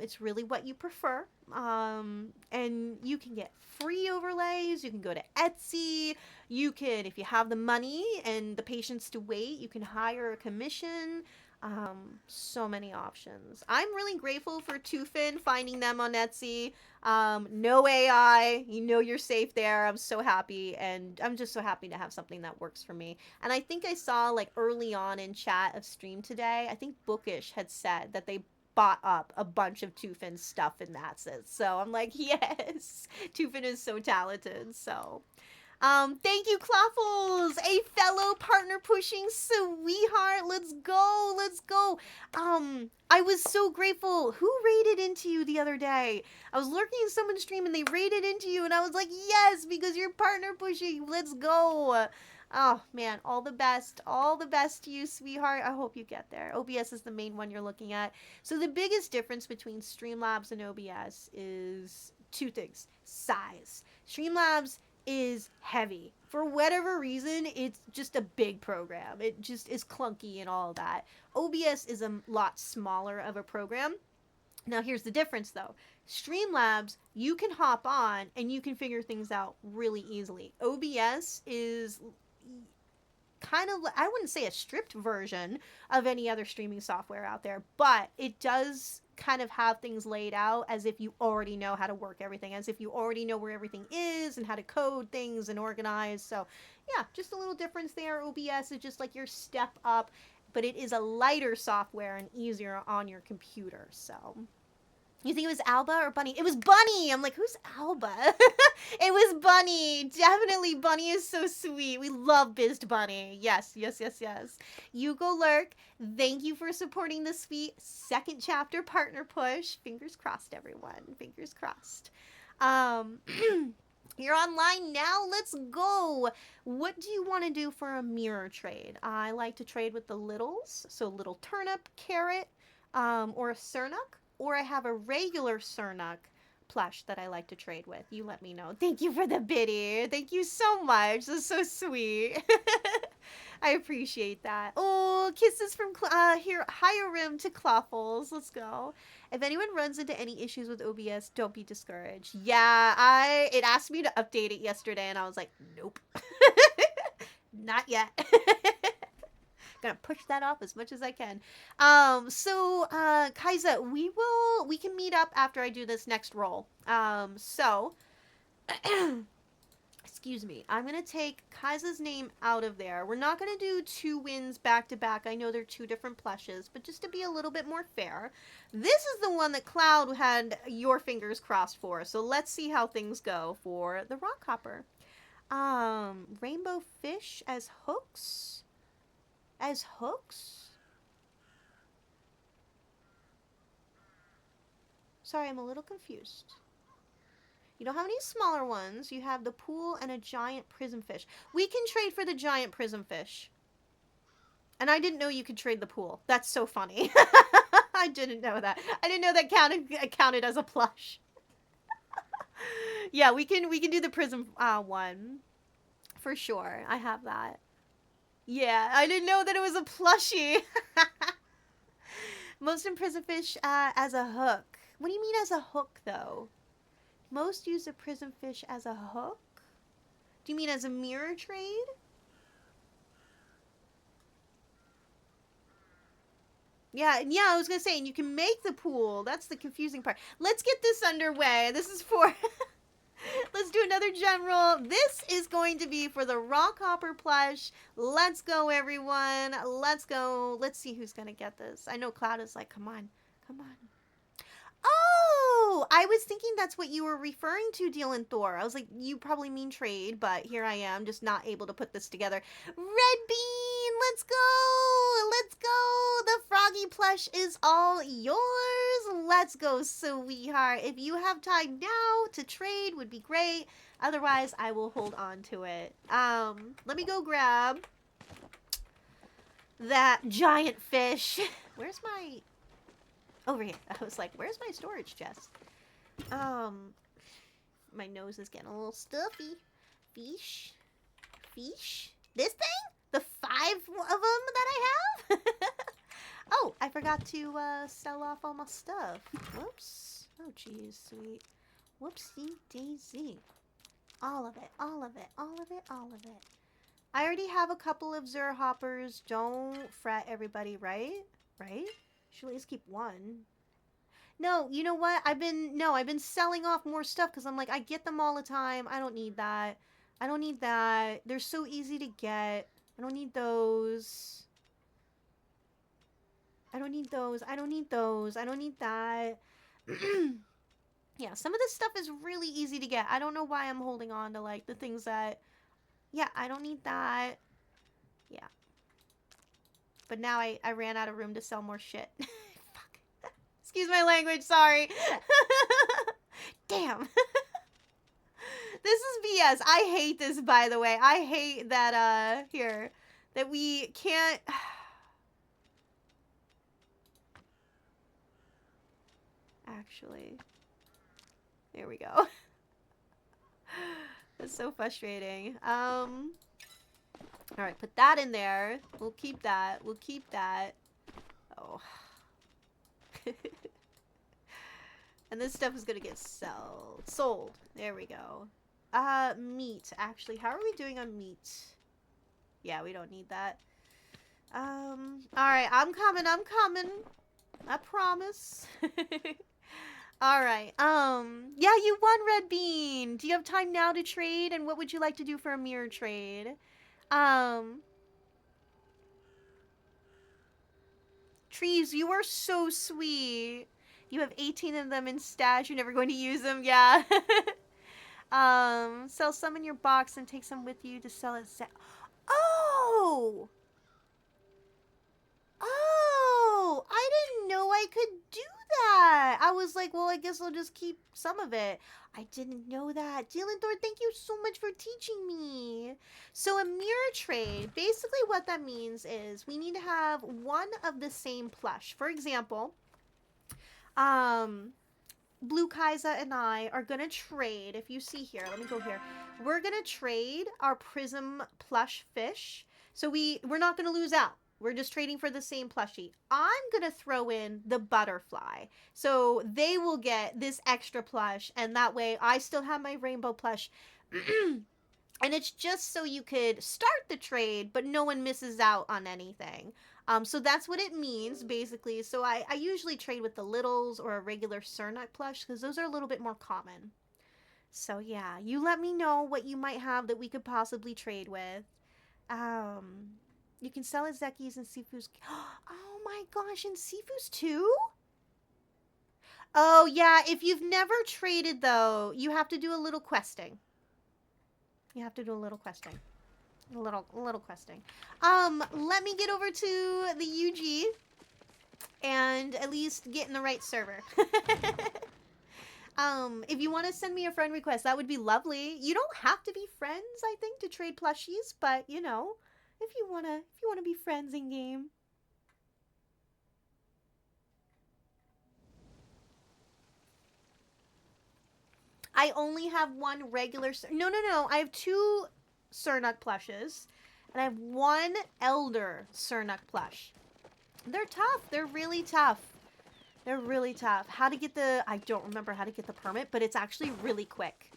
It's really what you prefer. And you can get free overlays. You can go to Etsy. You can, if you have the money and the patience to wait, you can hire a commission. So many options. I'm really grateful for Tufin, finding them on Etsy. No AI. You know you're safe there. I'm so happy. And I'm just so happy to have something that works for me. And I think I saw, like, early on in chat of stream today, I think Bookish had said that they bought up a bunch of Tufin's stuff and that's it. So I'm like, yes, Tufin is so talented. So thank you, Claffles, a fellow partner pushing sweetheart. Let's go, let's go. I was so grateful. Who raided into you the other day? I was lurking in someone's stream and they raided into you and I was like, yes, because you're partner pushing. Let's go. Oh, man, all the best to you, sweetheart. I hope you get there. OBS is the main one you're looking at. So the biggest difference between Streamlabs and OBS is two things. Size. Streamlabs is heavy. For whatever reason, it's just a big program. It just is clunky and all that. OBS is a lot smaller of a program. Now, here's the difference, though. Streamlabs, you can hop on and you can figure things out really easily. OBS is kind of, I wouldn't say a stripped version of any other streaming software out there, but it does kind of have things laid out as if you already know how to work everything, as if you already know where everything is and how to code things and organize. So yeah, just a little difference there. OBS is just like your step up, but it is a lighter software and easier on your computer. So you think it was Alba or Bunny? It was Bunny! I'm like, who's Alba? It was Bunny. Definitely, Bunny is so sweet. We love Bizzed Bunny. Yes, yes, yes, yes. You go lurk. Thank you for supporting the sweet second chapter partner push. Fingers crossed, everyone. Fingers crossed. You're online now. Let's go. What do you want to do for a mirror trade? I like to trade with the littles. So little turnip, carrot, or a surnuk. Or I have a regular Sernuk plush that I like to trade with. You let me know. Thank you for the biddy. Thank you so much. That's so sweet. I appreciate that. Oh, kisses from here, higher rim to Clawfuls. Let's go. If anyone runs into any issues with OBS, don't be discouraged. Yeah, it asked me to update it yesterday, and I was like, nope. Not yet. Gonna push that off as much as I can. Kaiza, we can meet up after I do this next roll. Excuse me. I'm gonna take Kaiza's name out of there. We're not gonna do 2 wins back to back. I know they're 2 different plushes, but just to be a little bit more fair, this is the one that Cloud had your fingers crossed for. So let's see how things go for the Rockhopper. Rainbow fish as hooks. As hooks? Sorry, I'm a little confused. You don't have any smaller ones. You have the pool and a giant prismfish. We can trade for the giant prismfish. And I didn't know you could trade the pool. That's so funny. I didn't know that. I didn't know that counted as a plush. Yeah, we can do the prism one. For sure. I have that. Yeah, I didn't know that it was a plushie. Most imprisoned fish as a hook. What do you mean as a hook, though? Most use a prism fish as a hook? Do you mean as a mirror trade? Yeah, I was gonna say, and you can make the pool. That's the confusing part. Let's get this underway. This is for... Let's do another general. This is going to be for the Rockhopper plush. Let's go, everyone. Let's go. Let's see who's going to get this. I know Cloud is like, come on. Come on. Oh, I was thinking that's what you were referring to, Dylan Thor. I was like, you probably mean trade, but here I am, just not able to put this together. Red Bean, let's go! Let's go! The Froggy plush is all yours. Let's go, sweetheart. If you have time now to trade, would be great. Otherwise, I will hold on to it. Let me go grab that giant fish. Where's my... Over here. I was like, where's my storage chest? My nose is getting a little stuffy. Fish. Fish. This thing? The 5 of them that I have? Oh, I forgot to sell off all my stuff. Whoops. Oh, geez, sweet. Whoopsie daisy. All of it, all of it, all of it, all of it. I already have a couple of Zur hoppers. Don't fret, everybody, right? Right? Should at least keep one. No, you know what? I've been selling off more stuff because I'm like, I get them all the time. I don't need that. I don't need that. They're so easy to get. I don't need those. I don't need those. I don't need those. I don't need that. Yeah, some of this stuff is really easy to get. I don't know why I'm holding on to, like, the things that... Yeah, I don't need that. Yeah. But now I ran out of room to sell more shit. Fuck. Excuse my language, sorry. Damn. This is BS. I hate this, by the way. I hate that, here, that we can't... Actually... There we go. That's so frustrating. Alright, put that in there. We'll keep that. We'll keep that. Oh. And this stuff is gonna get sold. There we go. Meat. Actually, how are we doing on meat? Yeah, we don't need that. Alright, I'm coming. I promise. Alright, yeah, you won, Red Bean! Do you have time now to trade? And what would you like to do for a mirror trade? Trees, you are so sweet. You have 18 of them in stash, you're never going to use them, yeah. Sell some in your box and take some with you to sell at Oh! Oh! I didn't know I could do that. I was like, well, I guess I'll just keep some of it. I didn't know that. Dylan Thor, thank you so much for teaching me. So a mirror trade, basically what that means is we need to have one of the same plush. For example, Blue Kaiser and I are going to trade, if you see here, let me go here. We're going to trade our Prism plush fish. So we're not going to lose out. We're just trading for the same plushie. I'm going to throw in the butterfly. So they will get this extra plush, and that way I still have my rainbow plush. And it's just so you could start the trade, but no one misses out on anything. So that's what it means, basically. So I usually trade with the littles or a regular Cernut plush, because those are a little bit more common. So yeah, you let me know what you might have that we could possibly trade with. You can sell at Zeki's and Sifu's. Oh my gosh, and Sifu's too? Oh yeah, if you've never traded though, you have to do a little questing. You have to do a little questing. A little questing. Let me get over to the UG and at least get in the right server. If you want to send me a friend request, that would be lovely. You don't have to be friends, I think, to trade plushies, but you know, if you wanna be friends in game. I only have one regular. No. I have 2 Cernut plushes, and I have 1 Elder Cernut plush. They're tough. They're really tough. They're really tough. How to get the... I don't remember how to get the permit, but it's actually really quick.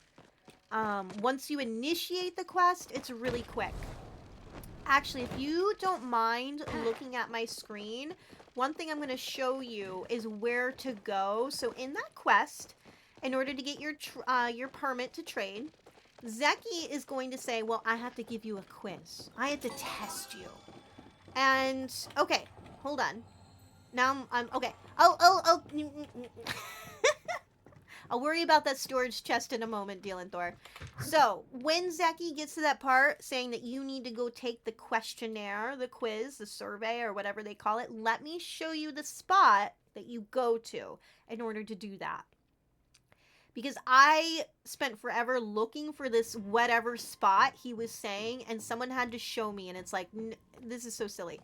Once you initiate the quest, it's really quick. Actually, if you don't mind looking at my screen, one thing I'm going to show you is where to go. So in that quest, in order to get your permit to trade, Zeki is going to say, well, I have to give you a quiz. I have to test you. And, okay, hold on. Now I'm okay. Oh. I'll worry about that storage chest in a moment, Dealanthor. So, when Zeki gets to that part saying that you need to go take the questionnaire, the quiz, the survey, or whatever they call it, let me show you the spot that you go to in order to do that. Because I spent forever looking for this whatever spot he was saying, and someone had to show me, and it's like, this is so silly.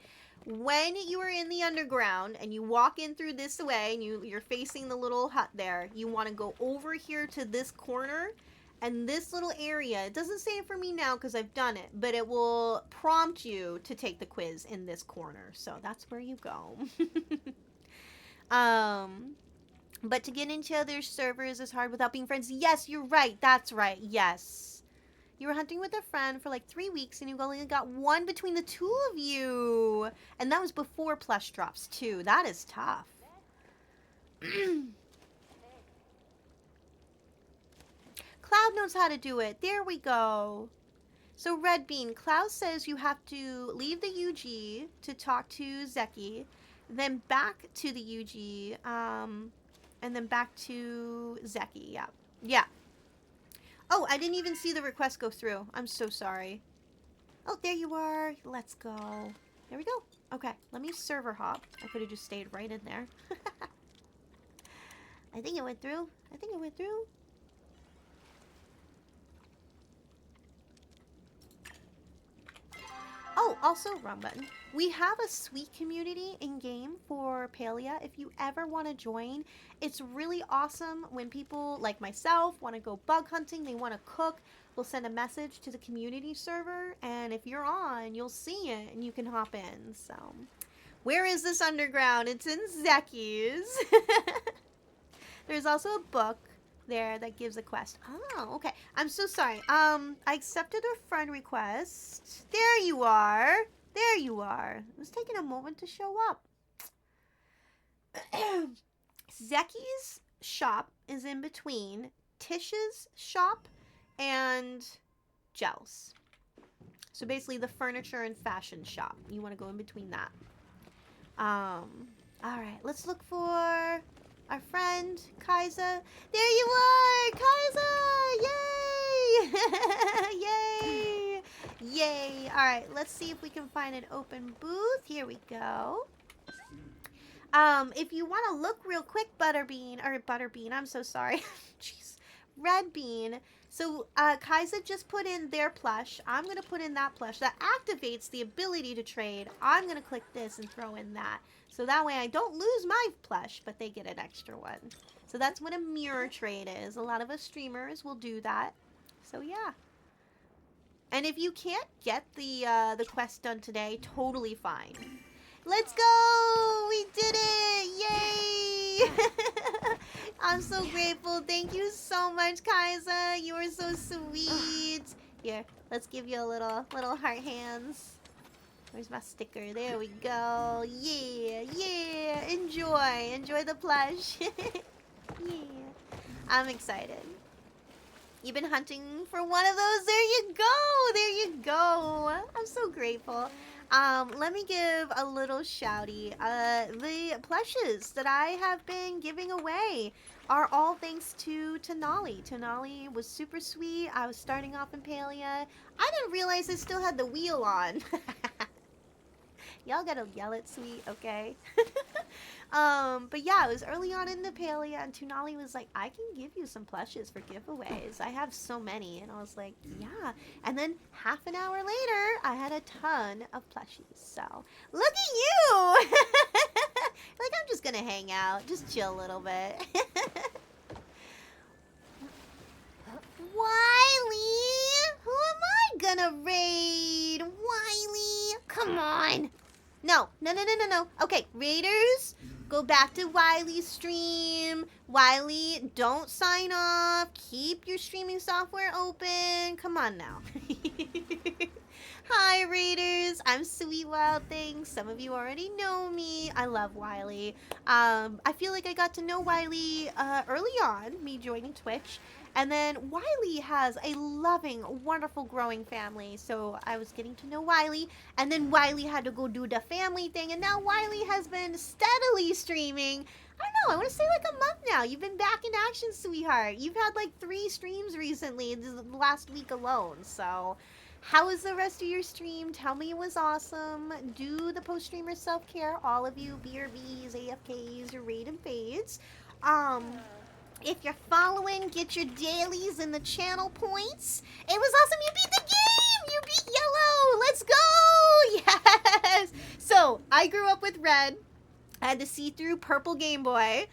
When you are in the underground and you walk in through this way and you're facing the little hut there, you want to go over here to this corner and this little area. It doesn't say it for me now because I've done it, but it will prompt you to take the quiz in this corner. So that's where you go. But to get into other servers is hard without being friends. Yes, you're right. That's right. Yes. You were hunting with a friend for like 3 weeks and you only got one between the two of you. And that was before plush drops too. That is tough. Cloud knows how to do it. There we go. So Red Bean, Cloud says you have to leave the UG to talk to Zeki, then back to the UG, and then back to Zeki. Yeah. Yeah. Oh, I didn't even see the request go through. I'm so sorry. Oh, there you are. Let's go. There we go. Okay, let me server hop. I could have just stayed right in there. I think it went through. I think it went through. Oh, also, wrong button. We have a sweet community in-game for Palia. If you ever want to join, it's really awesome when people like myself want to go bug hunting, they want to cook. We'll send a message to the community server, and if you're on, you'll see it, and you can hop in. So, where is this underground? It's in Zeki's. There's also a book there that gives a quest. Oh, okay. I'm so sorry. I accepted a friend request. There you are. There you are. It was taking a moment to show up. Zeki's shop is in between Tish's shop and Gel's. So basically the furniture and fashion shop. You want to go in between that. All right. Let's look for our friend, Kaiza. There you are! Kaiza! Yay! Yay! Yay! Alright, let's see if we can find an open booth. Here we go. If you want to look real quick, Butterbean, I'm so sorry. Jeez. Red Bean. So, Kaiza just put in their plush. I'm going to put in that plush. That activates the ability to trade. I'm going to click this and throw in that. So that way I don't lose my plush, but they get an extra one. So that's what a mirror trade is. A lot of us streamers will do that. So yeah. And if you can't get the quest done today, totally fine. Let's go! We did it! Yay! I'm so grateful. Thank you so much, Kaiza. You are so sweet. Here, let's give you a little heart hands. Where's my sticker? There we go. Yeah, yeah. Enjoy the plush. Yeah. I'm excited. You've been hunting for one of those. There you go. There you go. I'm so grateful. Let me give a little shouty. The plushes that I have been giving away are all thanks to Tenali. Tenali was super sweet. I was starting off in Palia. I didn't realize it still had the wheel on. Y'all gotta yell it sweet, okay? But yeah, it was early on in the Palia, and Tunali was like, I can give you some plushes for giveaways. I have so many. And I was like, yeah. And then half an hour later, I had a ton of plushies. So, look at you! Like, I'm just gonna hang out. Just chill a little bit. Wiley! Who am I gonna raid? Wiley! Come on! No. Okay, raiders, go back to Wiley's stream. Wiley, don't sign off. Keep your streaming software open. Come on now. Hi, raiders. I'm Sweet Wild Things. Some of you already know me. I love Wiley. I feel like I got to know Wiley early on, me joining Twitch. And then Wiley has a loving, wonderful, growing family. So I was getting to know Wiley. And then Wiley had to go do the family thing. And now Wiley has been steadily streaming I don't know. I want to say like a month now. You've been back in action, sweetheart. You've had like 3 streams recently, this last week alone. So, how was the rest of your stream? Tell me it was awesome. Do the post streamer self care, all of you, BRBs, AFKs, your raid and fades. Um, if you're following, get your dailies and the channel points. It was awesome. You beat the game. You beat yellow. Let's go. Yes. So I grew up with red. I had the see-through purple Game Boy,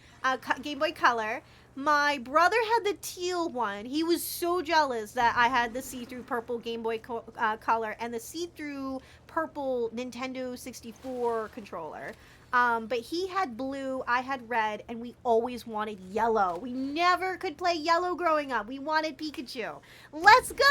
Game Boy Color. My brother had the teal one. He was so jealous that I had the see-through purple Game Boy Color and the see-through purple Nintendo 64 controller. But he had blue, I had red, and we always wanted yellow. We never could play yellow growing up. We wanted Pikachu. Let's go!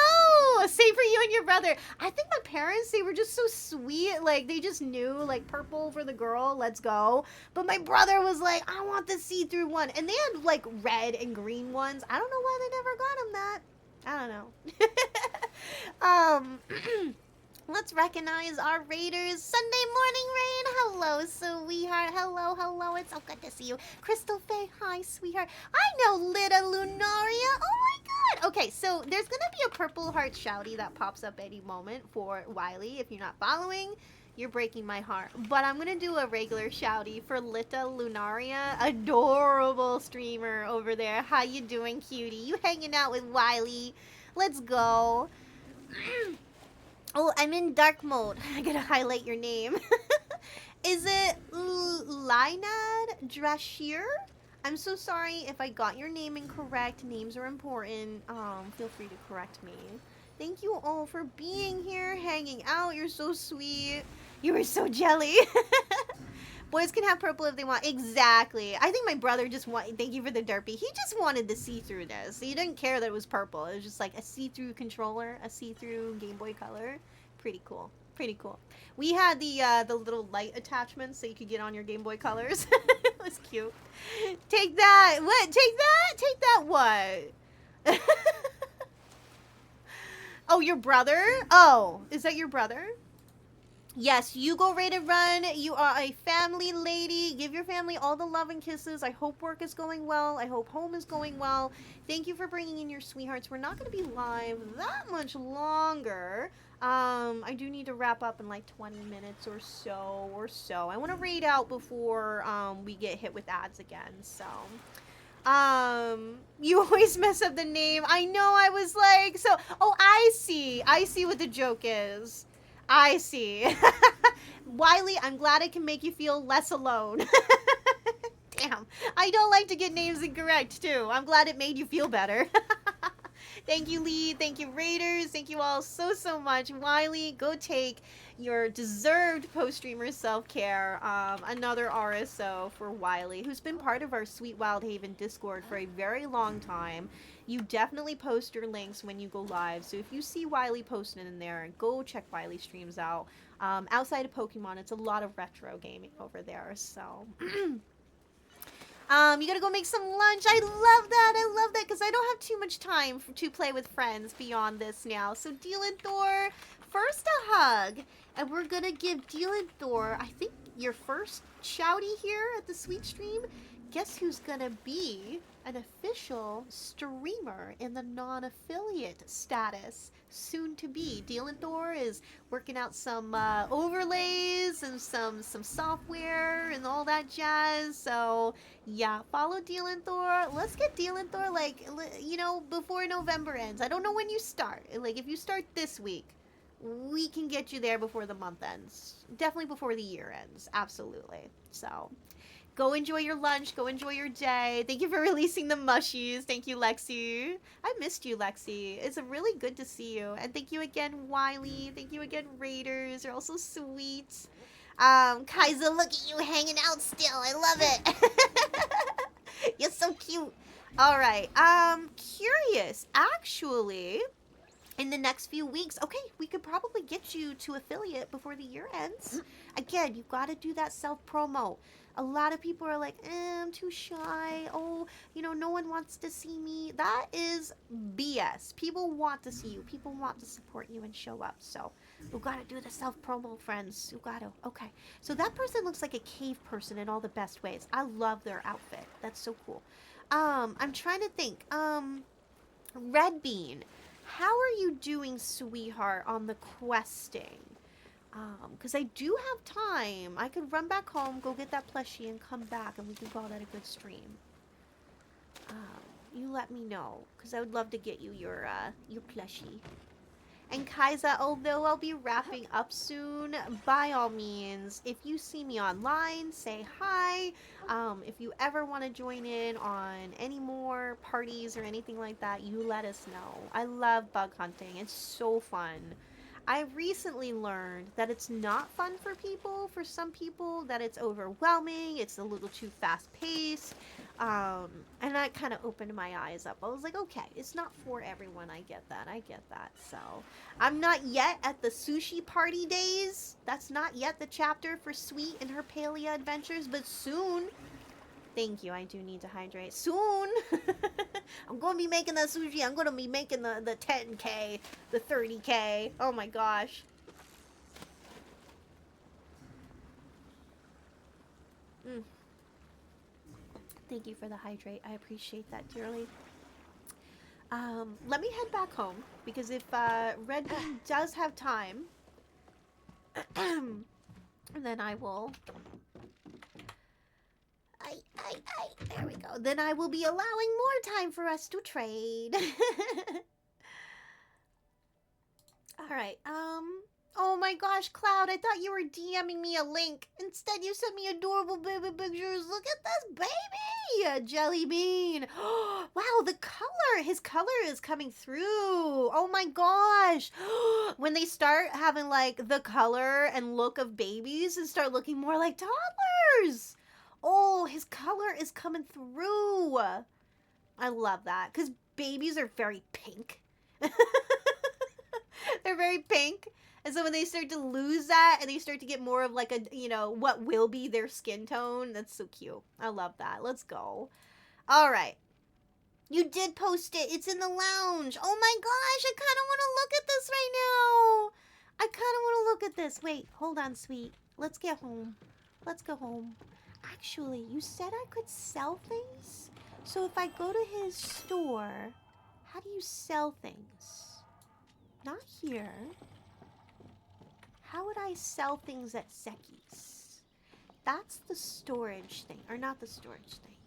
Same for you and your brother. I think my parents, they were just so sweet. Like, they just knew, like, purple for the girl, let's go. But my brother was like, I want the see-through one. And they had, like, red and green ones. I don't know why they never got him that. I don't know. Let's recognize our raiders. Sunday morning raid. Hello, sweetheart. Hello. It's so good to see you. Crystal Faye, hi, sweetheart. I know Lita Lunaria. Oh my god. Okay, so there's gonna be a purple heart shouty that pops up any moment for Wiley. If you're not following, you're breaking my heart. But I'm gonna do a regular shouty for Lita Lunaria. Adorable streamer over there. How you doing, cutie? You hanging out with Wiley? Let's go. Oh, I'm in dark mode. I gotta highlight your name. Is it Linad Drashir? I'm so sorry if I got your name incorrect. Names are important. Feel free to correct me. Thank you all for being here, hanging out. You're so sweet. You were so jelly. Boys can have purple if they want. Exactly. I think my brother just wanted, thank you for the derpy. He just wanted the see-throughness. He didn't care that it was purple. It was just like a see-through controller, a see-through Game Boy Color. Pretty cool. Pretty cool. We had the little light attachments so you could get on your Game Boy Colors. It was cute. Take that. What? Take that? Take that what? Oh, your brother? Oh, is that your brother? Yes, you go raid and run. You are a family lady. Give your family all the love and kisses. I hope work is going well. I hope home is going well. Thank you for bringing in your sweethearts. We're not going to be live that much longer. I do need to wrap up in like 20 minutes or so. I want to raid out before we get hit with ads again. So, you always mess up the name. I know. I was like, so. Oh, I see what the joke is. I see. Wiley, I'm glad I can make you feel less alone. Damn. I don't like to get names incorrect, too. I'm glad it made you feel better. Thank you, Lee. Thank you, Raiders. Thank you all so much. Wiley, go take your deserved post-streamer self-care. Another RSO for Wiley, who's been part of our Sweet Wild Haven Discord for a very long time. You definitely post your links when you go live. So if you see Wiley posting in there, go check Wiley streams out. Outside of Pokemon, it's a lot of retro gaming over there. So, you gotta go make some lunch. I love that because I don't have too much time to play with friends beyond this now. So Thor, first a hug. And we're gonna give Thor, I think, your first shouty here at the Sweet Stream. Guess who's gonna be an official streamer in the non-affiliate status soon to be. Thor is working out some overlays and some software and all that jazz. So yeah, follow Thor. Let's get Thor like, you know, before November ends. I don't know when you start. Like if you start this week, we can get you there before the month ends. Definitely before the year ends. Absolutely. So go enjoy your lunch. Go enjoy your day. Thank you for releasing the mushies. Thank you, Lexi. I missed you, Lexi. It's really good to see you. And thank you again, Wiley. Thank you again, Raiders. You're all so sweet. Kaiser, look at you hanging out still. I love it. You're so cute. All right. Curious. Actually, in the next few weeks. Okay, we could probably get you to affiliate before the year ends. Again, you got to do that self promo. A lot of people are like, I'm too shy. Oh, no one wants to see me. That is BS. People want to see you. People want to support you and show up. So, you got to do the self promo, friends. You got to. Okay. So, that person looks like a cave person in all the best ways. I love their outfit. That's so cool. I'm trying to think. Red Bean, how are you doing, sweetheart, on the questing? Because I do have time. I could run back home, go get that plushie, and come back, and we can call that a good stream. You let me know, because I would love to get you your plushie. And Kaiza, although I'll be wrapping up soon, by all means, if you see me online, say hi. If you ever want to join in on any more parties or anything like that, you let us know. I love bug hunting. It's so fun. I recently learned that it's not fun for people. For some people, that it's overwhelming. It's a little too fast paced. And that kind of opened my eyes up. I was like, okay, it's not for everyone. I get that. So, I'm not yet at the sushi party days. That's not yet the chapter for Sweet and her Palia adventures, but soon. Thank you. I do need to hydrate. Soon. I'm going to be making that sushi. I'm going to be making the 10K, the 30K. Oh my gosh. Thank you for the hydrate. I appreciate that dearly. Let me head back home, because if Red Bean does have time, then I will... there we go. Then I will be allowing more time for us to trade. Alright, oh my gosh, Cloud, I thought you were DMing me a link. Instead, you sent me adorable baby pictures. Look at this baby! Jelly Bean. Wow, the color! His color is coming through. Oh my gosh. When they start having, like, the color and look of babies and start looking more like toddlers. Oh, his color is coming through. I love that, because babies are very pink. They're very pink. And so when they start to lose that and they start to get more of like a, what will be their skin tone, that's so cute. I love that. Let's go. All right. You did post it. It's in the lounge. Oh my gosh, I kind of want to look at this right now. I kind of want to look at this. Wait, hold on, sweet. Let's get home. Let's go home. Actually, you said I could sell things? So if I go to his store, how do you sell things? Not here. How would I sell things at Seki's? That's the storage thing. Or not the storage thing.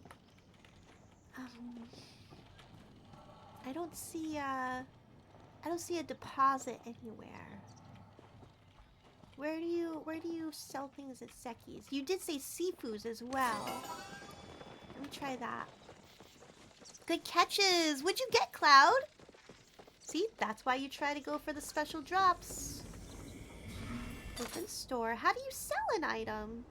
I don't see a deposit anywhere. Where do you sell things at Seki's? You did say seafoods as well. Let me try that. Good catches! What'd you get, Cloud? See, that's why you try to go for the special drops. Open store. How do you sell an item?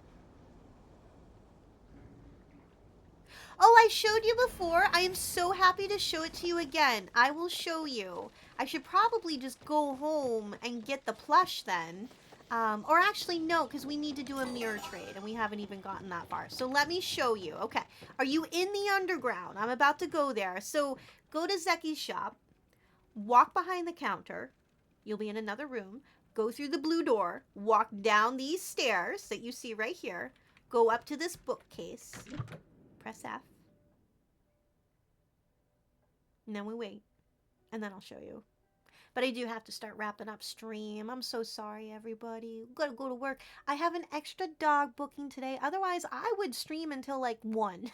Oh, I showed you before. I am so happy to show it to you again. I will show you. I should probably just go home and get the plush then. Or actually, no, because we need to do a mirror trade, and we haven't even gotten that far. So let me show you. Okay. Are you in the underground? I'm about to go there. So go to Zeki's shop. Walk behind the counter. You'll be in another room. Go through the blue door. Walk down these stairs that you see right here. Go up to this bookcase. Press F. And then we wait. And then I'll show you. But I do have to start wrapping up stream. I'm so sorry, everybody. Gotta go to work. I have an extra dog booking today. Otherwise, I would stream until like 1.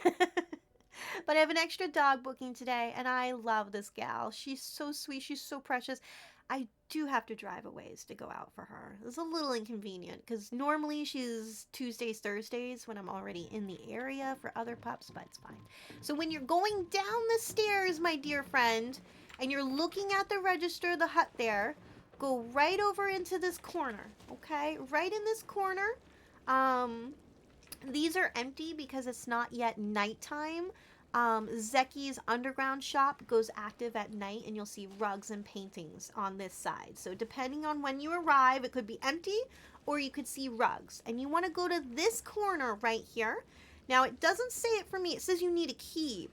But I have an extra dog booking today, and I love this gal. She's so sweet. She's so precious. I do have to drive a ways to go out for her. It's a little inconvenient, because normally she's Tuesdays, Thursdays when I'm already in the area for other pups, but it's fine. So when you're going down the stairs, my dear friend, and you're looking at the register, the hut there, go right over into this corner, okay? Right in this corner. These are empty because it's not yet nighttime. Zeki's underground shop goes active at night, and you'll see rugs and paintings on this side. So depending on when you arrive, it could be empty or you could see rugs. And you want to go to this corner right here. Now, it doesn't say it for me. It says you need a key.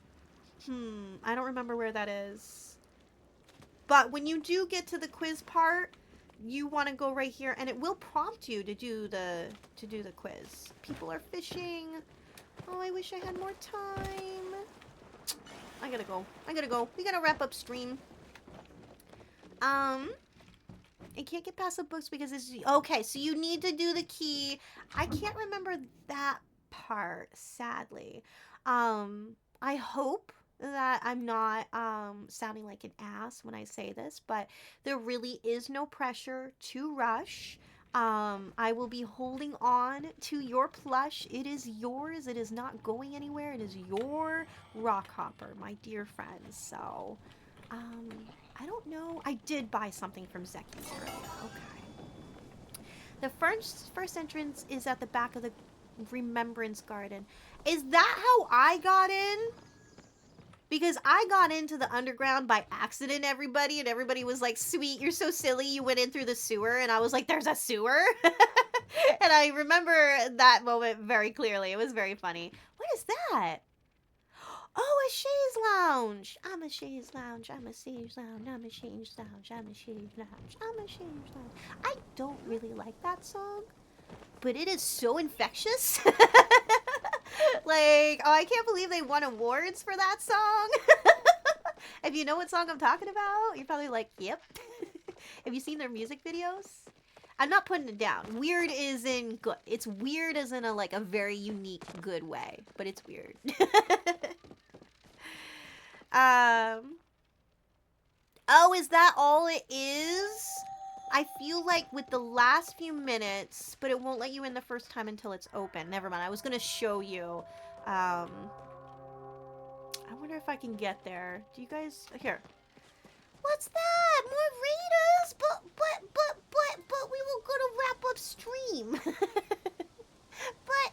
I don't remember where that is. But when you do get to the quiz part, you want to go right here, and it will prompt you to do the quiz. People are fishing. Oh, I wish I had more time. I gotta go. We gotta wrap up stream. I can't get past the books because it's... Okay, so you need to do the key. I can't remember that part, sadly. I hope that I'm not sounding like an ass when I say this, but there really is no pressure to rush. I will be holding on to your plush. It is yours. It is not going anywhere. It is your rock hopper, my dear friends. So, I don't know. I did buy something from Zeki's earlier. Okay. The first entrance is at the back of the Remembrance Garden. Is that how I got in? Because I got into the underground by accident, everybody, and everybody was like, sweet, you're so silly, you went in through the sewer, and I was like, there's a sewer? And I remember that moment very clearly. It was very funny. What is that? Oh, a chaise lounge. I'm a chaise lounge. I'm a chaise lounge. I'm a chaise lounge. I'm a chaise lounge. I'm a chaise lounge. I don't really like that song, but it is so infectious. Like, oh, I can't believe they won awards for that song. If you know what song I'm talking about, you're probably like, yep. Have you seen their music videos? I'm not putting it down. Weird is in good. It's weird as in a very unique good way, but it's weird. Oh, is that all it is? I feel like with the last few minutes, but it won't let you in the first time until it's open. Never mind. I was going to show you. I wonder if I can get there. Do you guys... Here. What's that? More raiders? But we will go to wrap up stream. but...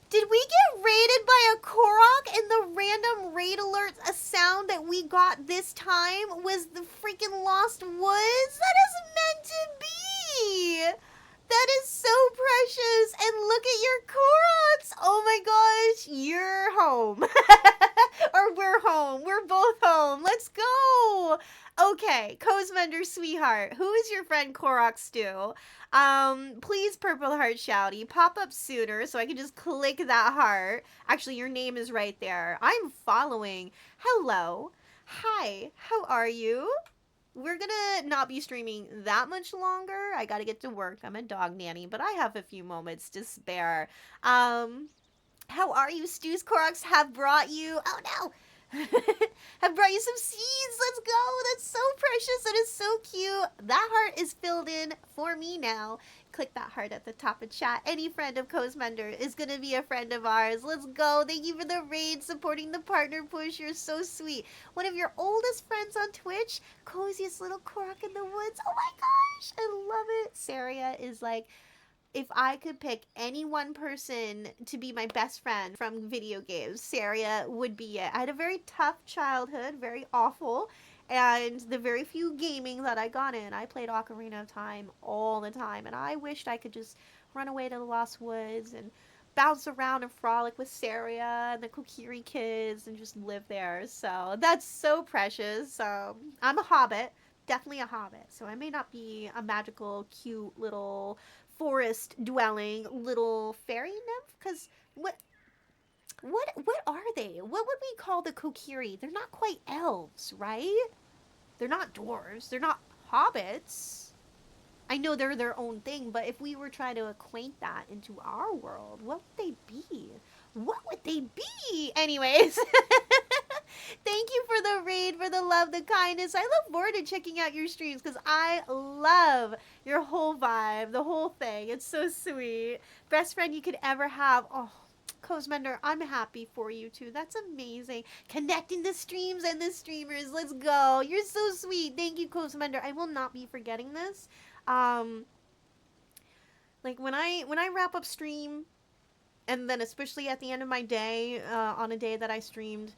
Did we get raided by a Korok, and the random raid alerts, a sound that we got this time was the freaking Lost Woods? That is meant to be! That is so precious! And look at your Koroks! Oh my gosh, you're home. Or we're home. We're both home. Let's go! Okay, Cosmender sweetheart, who is your friend Korok Stew? Please, Purple Heart Shouty, pop up sooner so I can just click that heart. Actually, your name is right there. I'm following. Hello. Hi. How are you? We're gonna not be streaming that much longer. I gotta get to work. I'm a dog nanny, but I have a few moments to spare. How are you? Stu's Koroks have brought you... Oh, no! Have brought you some seeds. Let's go. That's so precious. That is so cute. That heart is filled in for me now. Click that heart at the top of chat. Any friend of Cosmender is going to be a friend of ours. Let's go. Thank you for the raid, supporting the partner push. You're so sweet. One of your oldest friends on Twitch, coziest little Korok in the woods. Oh my gosh. I love it. Saria is like... If I could pick any one person to be my best friend from video games, Saria would be it. I had a very tough childhood, very awful, and the very few gaming that I got in, I played Ocarina of Time all the time, and I wished I could just run away to the Lost Woods and bounce around and frolic with Saria and the Kokiri kids and just live there. So that's so precious. I'm a hobbit, definitely a hobbit, so I may not be a magical, cute little... forest dwelling little fairy nymph, because what are they? What would we call the Kokiri? They're not quite elves, right? They're not dwarves. They're not hobbits. I know they're their own thing, but if we were trying to acquaint that into our world, what would they be? What would they be? Anyways, thank you for the raid, for the love, the kindness. I look forward to checking out your streams because I love your whole vibe, the whole thing. It's so sweet. Best friend you could ever have. Oh, Cosmender, I'm happy for you too. That's amazing. Connecting the streams and the streamers. Let's go. You're so sweet. Thank you, Cosmender. I will not be forgetting this. Like when I wrap up stream, And then especially at the end of my day, on a day that I streamed,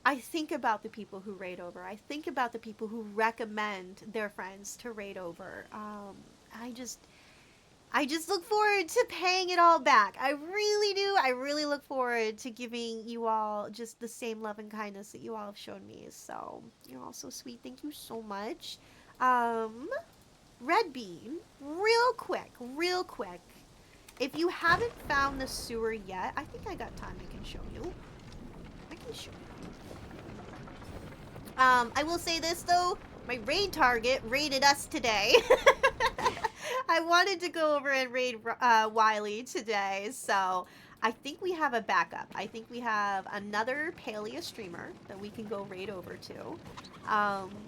I think about the people who raid over. I think about the people who recommend their friends to raid over. I just I just look forward to paying it all back. I really do. I really look forward to giving you all just the same love and kindness that you all have shown me. So, you're all so sweet. Thank you so much. Um, Red Bean, real quick. If you haven't found the sewer yet, I think I got time I can show you. I can show you. I will say this though, my raid target raided us today. I wanted to go over and raid Wiley today, so I think we have a backup. I think we have another Palia streamer that we can go raid over to.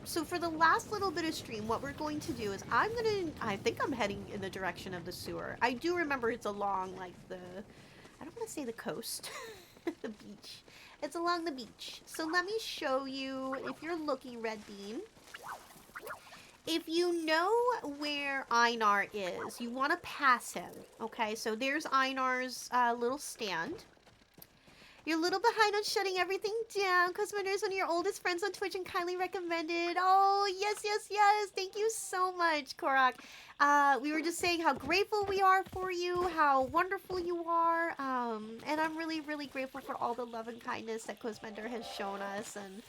So for the last little bit of stream, what we're going to do is I think I'm heading in the direction of the sewer. I do remember it's along like I don't want to say the coast, the beach. It's along the beach. So let me show you, if you're looking, Red Bean. If you know where Einar is, you want to pass him. Okay, so there's Einar's little stand. You're a little behind on shutting everything down. Cosminder is one of your oldest friends on Twitch and kindly recommended. Oh, yes, yes, yes. Thank you so much, Korak. We were just saying how grateful we are for you, how wonderful you are. And I'm really, really grateful for all the love and kindness that Cosminder has shown us. And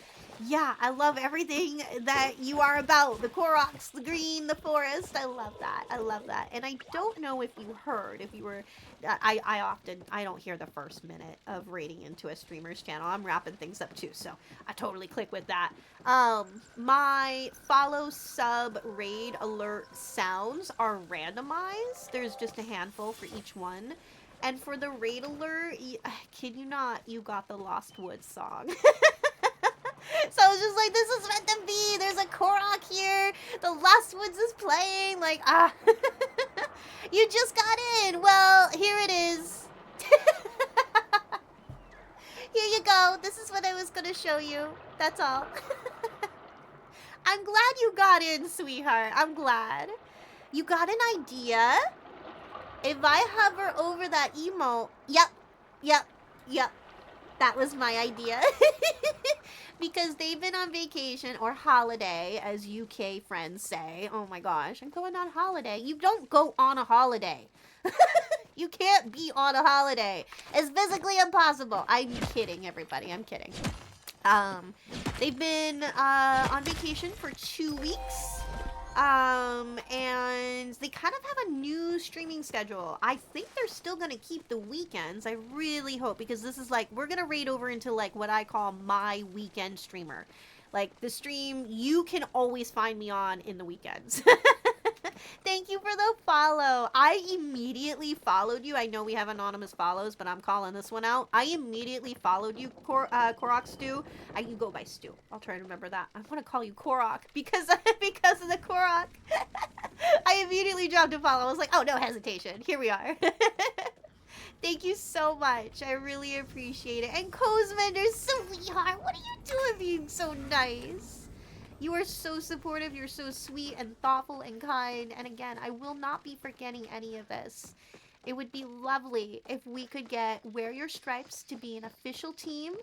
yeah, I love everything that you are about. The Koroks, the green, the forest. I love that. I love that. And I don't know if you heard, if you were... I don't hear the first minute of raiding into a streamer's channel. I'm wrapping things up too, so I totally click with that. My follow, sub, raid alert sounds are randomized. There's just a handful for each one. And for the raid alert, kid you not, you got the Lost Woods song. So I was just like, this is meant to be. There's a Korok here. The Lost Woods is playing. Like, you just got in. Well, here it is. Here you go. This is what I was going to show you. That's all. I'm glad you got in, sweetheart. I'm glad. You got an idea? If I hover over that emote, yep. That was my idea. Because they've been on vacation or holiday, as UK friends say. Oh my gosh, I'm going on holiday. You don't go on a holiday. You can't be on a holiday. It's physically impossible. I'm kidding, everybody. I'm kidding. They've been on vacation for 2 weeks. And they kind of have a new streaming schedule. I think they're still going to keep the weekends. I really hope, because this is like, we're going to raid over into like what I call my weekend streamer. Like the stream you can always find me on in the weekends. Thank you for the follow. I immediately followed you. I know we have anonymous follows, but I'm calling this one out. I immediately followed you, Korok Stew. I can go by Stew. I'll try to remember that. I want to call you Korok because of the Korok. I immediately dropped a follow. I was like, oh, no hesitation. Here we are. Thank you so much. I really appreciate it. And Cosminder, sweetheart, what are you doing being so nice? You are so supportive, you're so sweet and thoughtful and kind, and again, I will not be forgetting any of this. It would be lovely if we could get Wear Your Stripes to be an official team,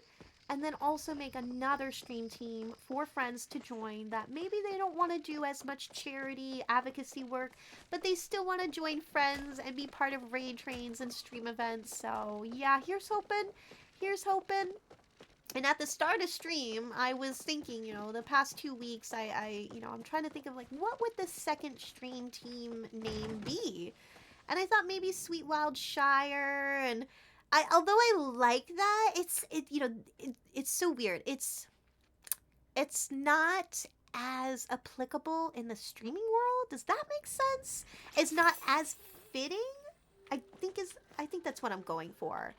and then also make another stream team for friends to join that maybe they don't want to do as much charity, advocacy work, but they still want to join friends and be part of raid trains and stream events. So yeah, here's hoping. Here's hoping. And at the start of stream, I was thinking, you know, the past 2 weeks, I'm trying to think of, like, what would the second stream team name be? And I thought maybe Sweet Wild Shire, and although I like that, it's so weird. It's not as applicable in the streaming world. Does that make sense? It's not as fitting. I think that's what I'm going for.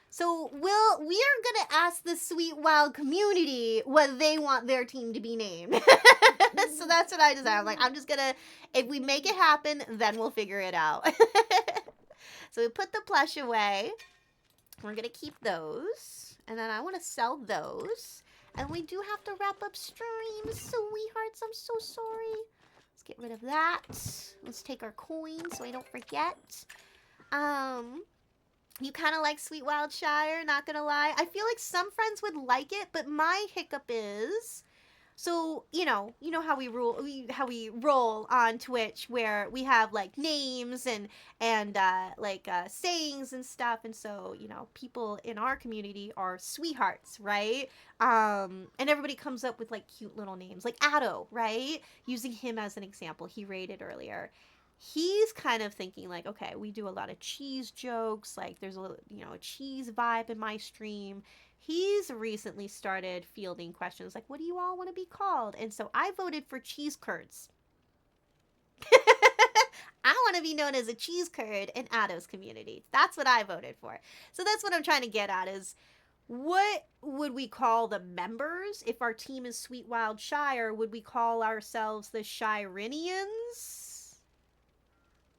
So we are gonna ask the Sweet Wild community what they want their team to be named. So that's what I decided. I'm like, I'm just gonna, if we make it happen, then we'll figure it out. So we put the plush away. We're gonna keep those, and then I want to sell those. And we do have to wrap up streams, sweethearts. I'm so sorry. Let's get rid of that. Let's take our coins so I don't forget. You kind of like Sweet Wildshire, not gonna lie. I feel like some friends would like it, but my hiccup is, so how we roll on Twitch, where we have like names and like sayings and stuff, and so people in our community are sweethearts, right? And everybody comes up with like cute little names, like Addo, right? Using him as an example, he rated earlier. He's kind of thinking like, okay, we do a lot of cheese jokes, like there's a little, a cheese vibe in my stream. He's recently started fielding questions like, what do you all want to be called? And so I voted for cheese curds. I want to be known as a cheese curd in Addo's community. That's what I voted for. So that's what I'm trying to get at is, what would we call the members? If our team is Sweet Wild Shire, would we call ourselves the Shirinians?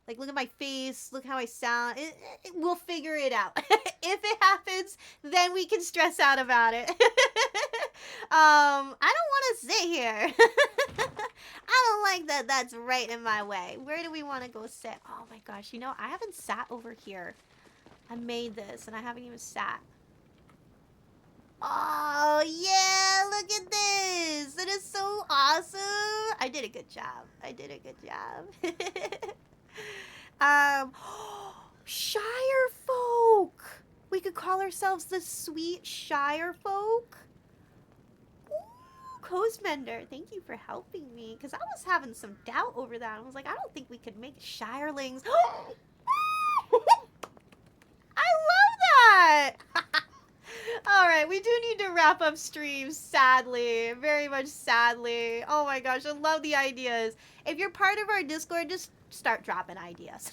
Like, look at my face, look how I sound. We'll figure it out. If it happens, then we can stress out about it. I don't want to sit here. I don't like that that's right in my way. Where do we want to go sit? Oh my gosh, I haven't sat over here. I made this and I haven't even sat. Oh, yeah, look at this. That is so awesome. I did a good job. I did a good job. Shire folk. We could call ourselves the Sweet Shire folk. Ooh, Cosmender, thank you for helping me, because I was having some doubt over that. I was like, I don't think we could make Shirelings. I love that. All right, we do need to wrap up streams, sadly. Very much sadly. Oh my gosh, I love the ideas. If you're part of our Discord, just start dropping ideas.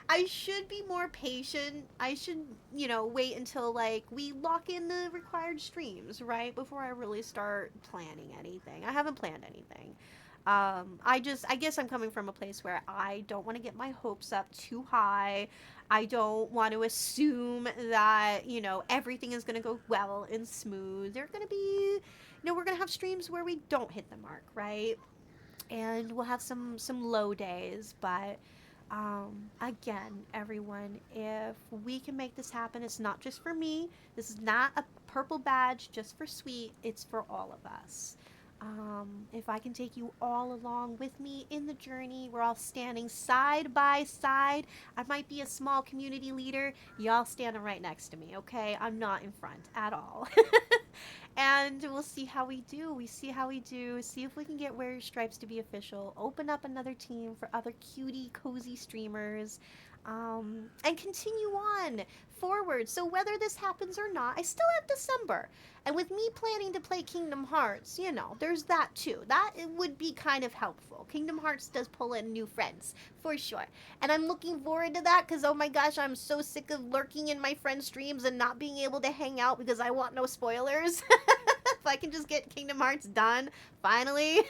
I should be more patient. I should, wait until like we lock in the required streams, right? Before I really start planning anything. I haven't planned anything. I guess I'm coming from a place where I don't want to get my hopes up too high. I don't want to assume that, everything is going to go well and smooth. There are going to be, we're going to have streams where we don't hit the mark, right? And we'll have some low days, but again, everyone, if we can make this happen, it's not just for me. This is not a purple badge just for Sweet. It's for all of us. If I can take you all along with me in the journey, we're all standing side by side. I might be a small community leader. Y'all standing right next to me, okay? I'm not in front at all. And we'll see how we do. We see how we do. See if we can get Wear Your Stripes to be official. Open up another team for other cutie, cozy streamers. And continue on forward. So whether this happens or not, I still have December. And with me planning to play Kingdom Hearts, there's that too. That it would be kind of helpful. Kingdom Hearts does pull in new friends, for sure. And I'm looking forward to that because, oh my gosh, I'm so sick of lurking in my friends' streams and not being able to hang out because I want no spoilers. If I can just get Kingdom Hearts done, finally.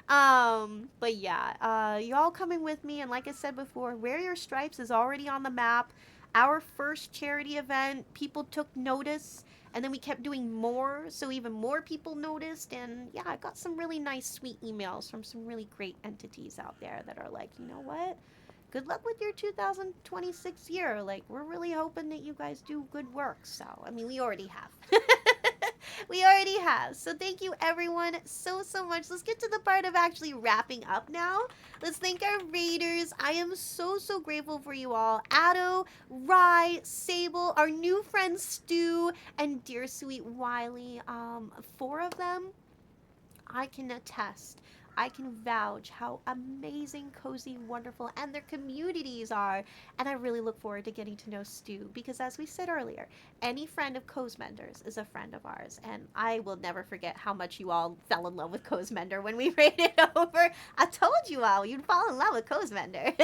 But yeah, y'all coming with me, and like I said before, Wear Your Stripes is already on the map. Our first charity event, people took notice, and then we kept doing more, so even more people noticed, and yeah, I got some really nice, sweet emails from some really great entities out there that are like, you know what? Good luck with your 2026 year. Like, we're really hoping that you guys do good work. So, I mean, we already have. We already have. So thank you everyone so much. Let's get to the part of actually wrapping up now. Let's thank our raiders. I am so grateful for you all. Addo, Rye, Sable, our new friend Stu, and dear sweet Wiley. 4 of them, I can attest, I can vouch how amazing, cozy, wonderful, and their communities are. And I really look forward to getting to know Stu because, as we said earlier, any friend of Cosmender's is a friend of ours. And I will never forget how much you all fell in love with Cosmender when we raided over. I told you all you'd fall in love with Cosmender.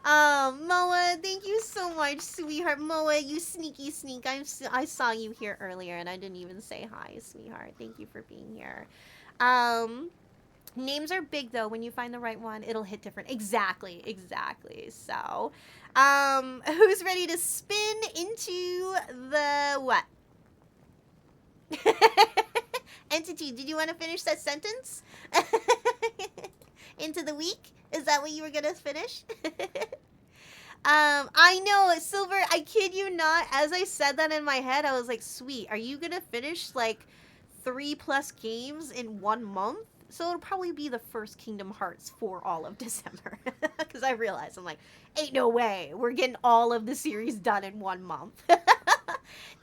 Moa, thank you so much, sweetheart. Moa, you sneaky sneak. I saw you here earlier and I didn't even say hi, sweetheart. Thank you for being here. Names are big though. When you find the right one, it'll hit different. Exactly. So, who's ready to spin into the what? Entity, did you want to finish that sentence? Into the week? Is that what you were gonna finish? I know, Silver, I kid you not, as I said that in my head, I was like, sweet, are you gonna finish like 3+ games in 1 month? So it'll probably be the first Kingdom Hearts for all of December. Because I realized, I'm like, ain't no way we're getting all of the series done in 1 month.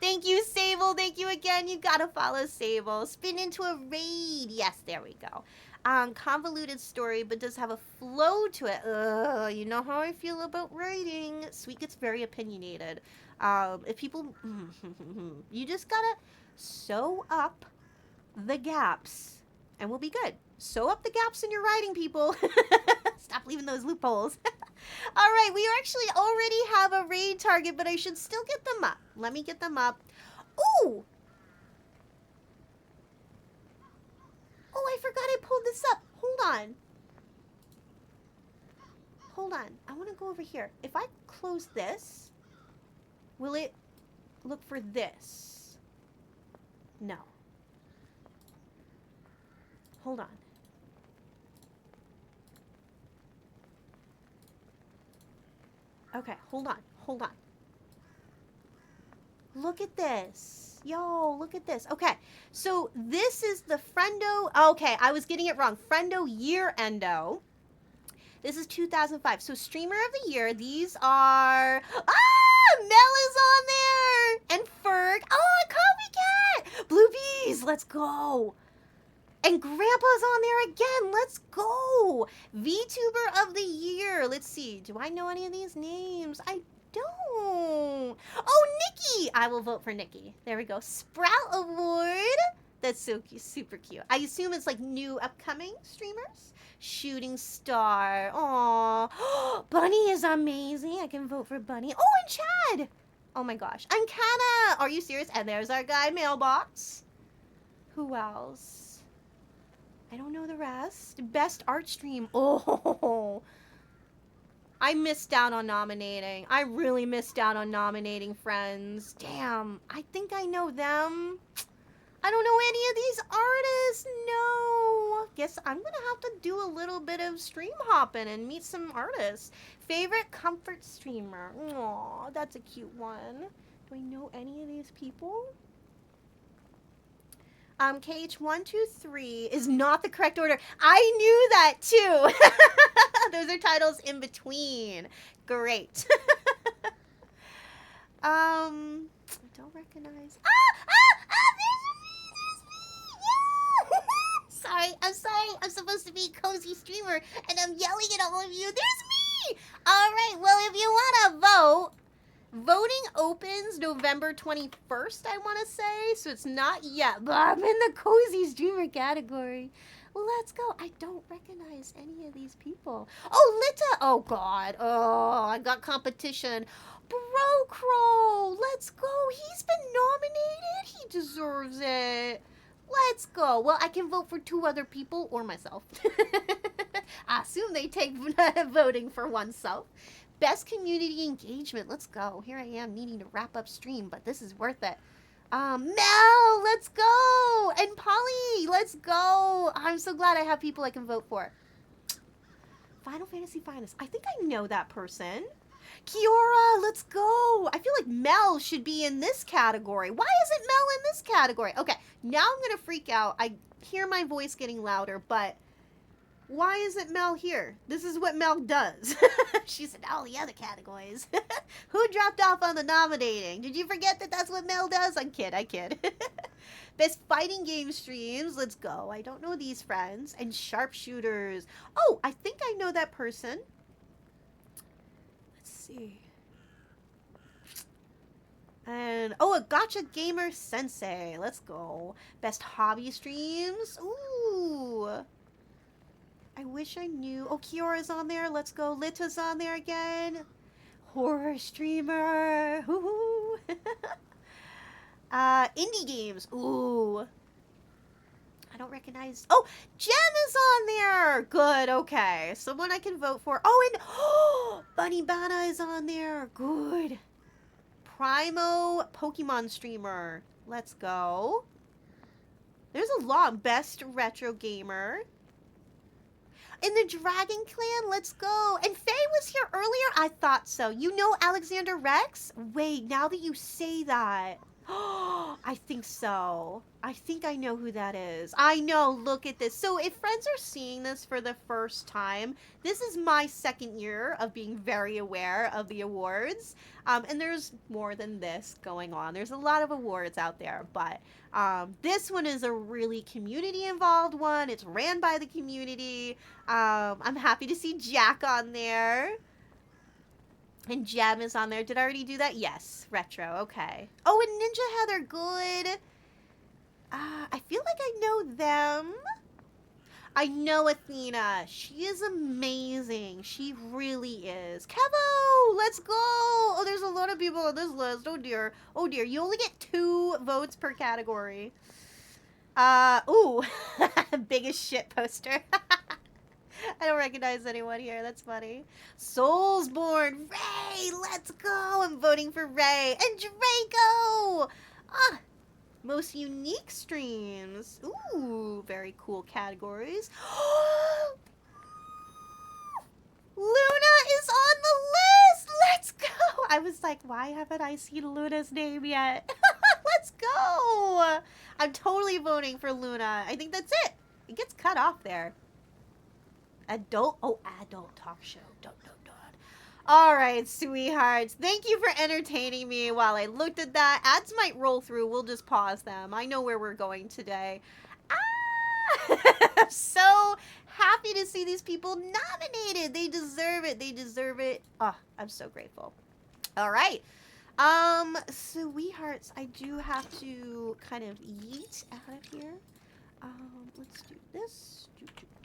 Thank you, Sable. Thank you again. You gotta follow Sable. Spin into a raid. Yes, there we go. Convoluted story, but does have a flow to it. Ugh, you know how I feel about writing. Sweet gets very opinionated. If people, you just gotta sew up the gaps, and we'll be good. Sew up the gaps in your writing, people. Stop leaving those loopholes. All right, we actually already have a raid target, but I should still get them up. Let me get them up. Ooh! Oh, I forgot I pulled this up. Hold on. Hold on. I want to go over here. If I close this, will it look for this? No. Hold on. Okay, hold on. Hold on. Look at this. Yo, look at this. Okay, so this is the Friendo. Okay, I was getting it wrong. Friendo Year Endo. This is 2005. So Streamer of the Year. These are... Ah! Mel is on there! And Ferg. Oh, a copycat! Blue Bees, let's go! And Grandpa's on there again. Let's go. VTuber of the Year. Let's see. Do I know any of these names? I don't. Oh, Nikki. I will vote for Nikki. There we go. Sprout Award. That's so cute. Super cute. I assume it's like new upcoming streamers. Shooting Star. Aw. Bunny is amazing. I can vote for Bunny. Oh, and Chad. Oh my gosh. Ankana. Are you serious? And there's our guy, Mailbox. Who else? I don't know the rest. Best art stream. Oh, I missed out on nominating. I really missed out on nominating, friends. Damn, I think I know them. I don't know any of these artists. No. Guess I'm gonna have to do a little bit of stream hopping and meet some artists. Favorite comfort streamer. Aw, that's a cute one. Do I know any of these people? KH123 is not the correct order. I knew that too. Those are titles in between. Great. I don't recognize. There's me. Yeah. Sorry, I'm sorry. I'm supposed to be a cozy streamer, and I'm yelling at all of you. There's me. All right. Well, if you want to vote. Voting opens November 21st, I want to say, so it's not yet, but I'm in the cozy streamer category. Let's go. I don't recognize any of these people. Oh, Lita. Oh, God. Oh, I got competition. Bro Crow. Let's go. He's been nominated. He deserves it. Let's go. Well, I can vote for 2 other people or myself. I assume they take voting for oneself. Best community engagement. Let's go. Here I am needing to wrap up stream, but this is worth it. Mel, let's go. And Polly, let's go. I'm so glad I have people I can vote for. Final Fantasy Finest. I think I know that person. Kiora, let's go. I feel like Mel should be in this category. Why isn't Mel in this category? Okay, now I'm going to freak out. I hear my voice getting louder, but why isn't Mel here? This is what Mel does. She's in all the other categories. Who dropped off on the nominating? Did you forget that that's what Mel does? I kid. Best fighting game streams. Let's go. I don't know these friends. And sharpshooters. Oh, I think I know that person. Let's see. And, oh, a Gacha Gamer Sensei. Let's go. Best hobby streams. Ooh. I wish I knew. Oh, Kiora's on there. Let's go. Lita's on there again. Horror streamer. Woohoo. Indie games. Ooh. I don't recognize. Oh, Jem is on there. Good. Okay. Someone I can vote for. Oh, and Bunny Bana is on there. Good. Primo Pokemon streamer. Let's go. There's a lot. Best retro gamer. In the Dragon Clan, let's go. And Faye was here earlier? I thought so. You know Alexander Rex? Wait, now that you say that. I think so. I think I know who that is. I know, look at this. So if friends are seeing this for the first time, this is my second year of being very aware of the awards. And there's more than this going on. There's a lot of awards out there, but this one is a really community involved one. It's ran by the community. I'm happy to see Jack on there. And Gem is on there. Did I already do that? Yes. Retro. Okay. Oh, and Ninja Heather. Good. I feel like I know them. I know Athena. She is amazing. She really is. Kevo, let's go. Oh, there's a lot of people on this list. Oh, dear. Oh, dear. You only get 2 votes per category. Ooh. Biggest shit poster. I don't recognize anyone here. That's funny. Soulsborne. Ray, let's go. I'm voting for Ray. And Draco. Ah, most unique streams. Ooh, very cool categories. Luna is on the list. Let's go. I was like, why haven't I seen Luna's name yet? Let's go. I'm totally voting for Luna. I think that's it. It gets cut off there. Adult talk show. Don't. All right, sweethearts. Thank you for entertaining me while I looked at that. Ads might roll through. We'll just pause them. I know where we're going today. I'm so happy to see these people nominated. They deserve it. They deserve it. Oh, I'm so grateful. All right. Sweethearts, I do have to kind of yeet out of here. Let's do this.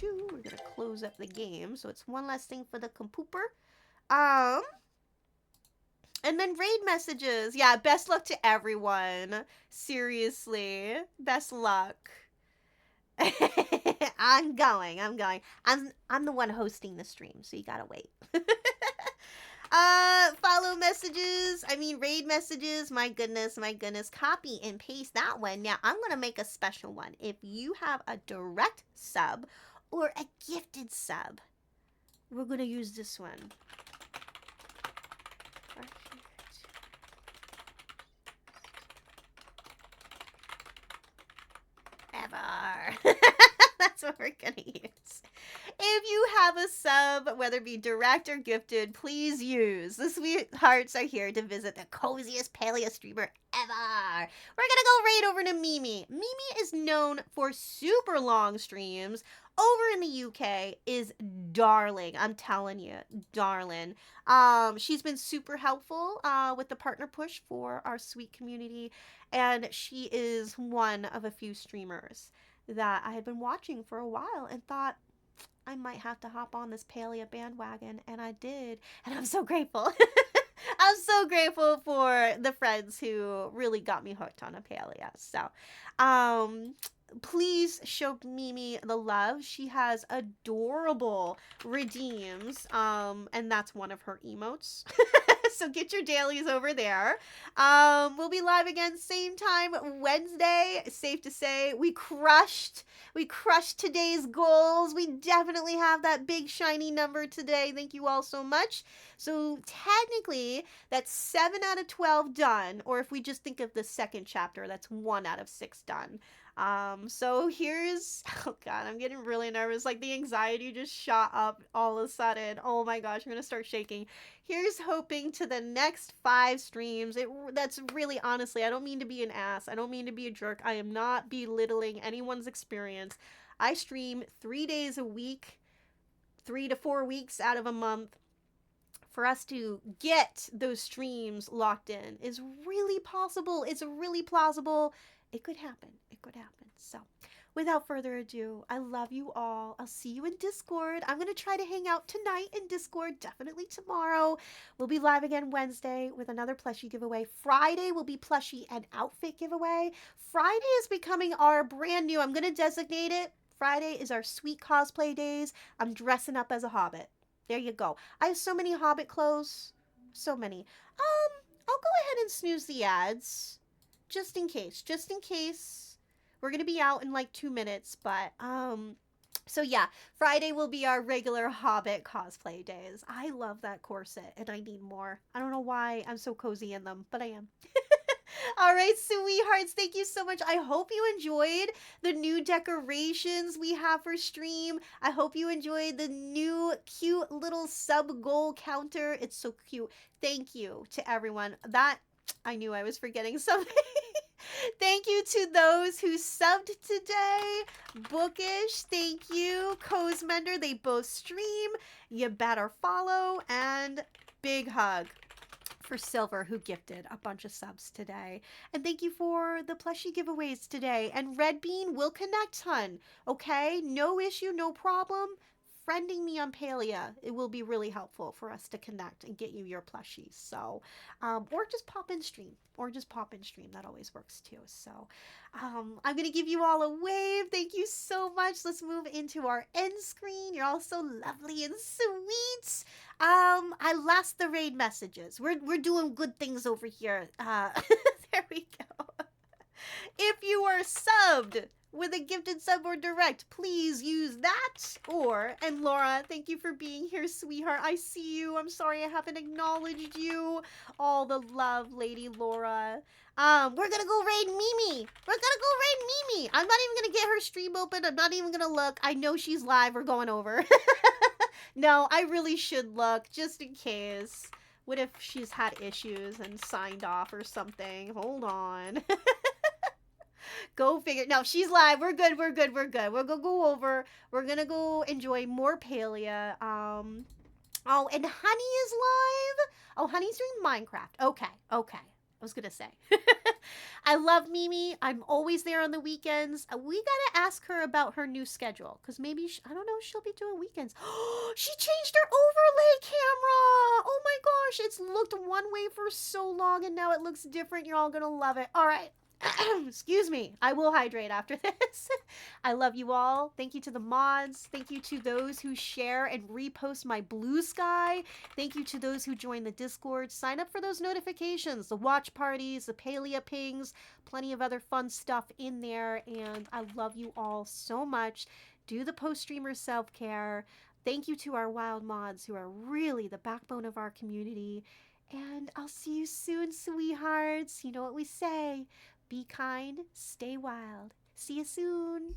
We're gonna close up the game, so it's one less thing for the compooper. And then raid messages. Yeah, best luck to everyone. Seriously, best luck. I'm going. I'm the one hosting the stream, so you gotta wait. Follow messages. Raid messages. My goodness. Copy and paste that one. Now, I'm going to make a special one. If you have a direct sub or a gifted sub, we're going to use this one. Ever. That's what we're going to use. If you have a sub, whether it be direct or gifted, please use. The sweethearts are here to visit the coziest Palia streamer ever. We're gonna go right over to Mimi. Mimi is known for super long streams. Over in the UK is darling. I'm telling you, darling. She's been super helpful with the partner push for our sweet community, and she is one of a few streamers that I had been watching for a while and thought, I might have to hop on this Palia bandwagon, and I did, and I'm so grateful. I'm so grateful for the friends who really got me hooked on a Palia. So, please show Mimi the love. She has adorable redeems, and that's one of her emotes. So get your dailies over there. We'll be live again same time Wednesday. Safe to say we crushed today's goals. We definitely have that big shiny number today. Thank you all so much. So technically that's 7 out of 12 done, or if we just think of the second chapter, that's 1 out of 6 done. So here's, oh God, I'm getting really nervous. Like the anxiety just shot up all of a sudden. Oh my gosh, I'm gonna start shaking. Here's hoping to the next 5 streams. That's really, honestly, I don't mean to be an ass. I don't mean to be a jerk. I am not belittling anyone's experience. I stream 3 days a week, 3 to 4 weeks out of a month. For us to get those streams locked in is really possible. It's really plausible. It could happen. It could happen. So, without further ado, I love you all. I'll see you in Discord. I'm going to try to hang out tonight in Discord, definitely tomorrow. We'll be live again Wednesday with another plushie giveaway. Friday will be plushie and outfit giveaway. Friday is becoming our brand new, I'm going to designate it. Friday is our sweet cosplay days. I'm dressing up as a hobbit. There you go. I have so many hobbit clothes. So many. I'll go ahead and snooze the ads. Just in case. We're going to be out in like 2 minutes, but So yeah, Friday will be our regular Hobbit cosplay days. I love that corset and I need more. I don't know why I'm so cozy in them, but I am. All right, sweethearts, thank you so much. I hope you enjoyed the new decorations we have for stream. I hope you enjoyed the new cute little sub goal counter. It's so cute. Thank you to everyone. That I knew I was forgetting something. Thank you to those who subbed today. Bookish, thank you. Cozmender, they both stream. You better follow. And big hug for Silver, who gifted a bunch of subs today. And thank you for the plushie giveaways today. And Red Bean will connect, hun. Okay? No issue, no problem. Friending me on Palia, it will be really helpful for us to connect and get you your plushies. So, or just pop in stream. Or just pop in stream. That always works too. So, I'm going to give you all a wave. Thank you so much. Let's move into our end screen. You're all so lovely and sweet. I lost the raid messages. We're doing good things over here. There we go. If you are subbed with a gifted sub or direct, please use that. And Laura, thank you for being here, sweetheart. I see you. I'm sorry I haven't acknowledged you. All the love, Lady Laura. We're gonna go raid Mimi. We're gonna go raid Mimi. I'm not even gonna get her stream open. I'm not even gonna look. I know she's live. We're going over. No, I really should look just in case. What if she's had issues and signed off or something? Hold on. Go figure. No, she's live. We're good. We're good. We're good. We're gonna go over. We're gonna go enjoy more Palia. Oh, and Honey is live. Oh, Honey's doing Minecraft. Okay. Okay. I was gonna say. I love Mimi. I'm always there on the weekends. We gotta ask her about her new schedule because maybe I don't know. She'll be doing weekends. She changed her overlay camera. Oh my gosh, it's looked one way for so long and now it looks different. You're all gonna love it. All right. Excuse me. I will hydrate after this. I love you all. Thank you to the mods. Thank you to those who share and repost my blue sky. Thank you to those who join the Discord. Sign up for those notifications, the watch parties, the Palia pings, plenty of other fun stuff in there. And I love you all so much. Do the post-streamer self-care. Thank you to our wild mods who are really the backbone of our community. And I'll see you soon, sweethearts. You know what we say. Be kind, stay wild. See you soon.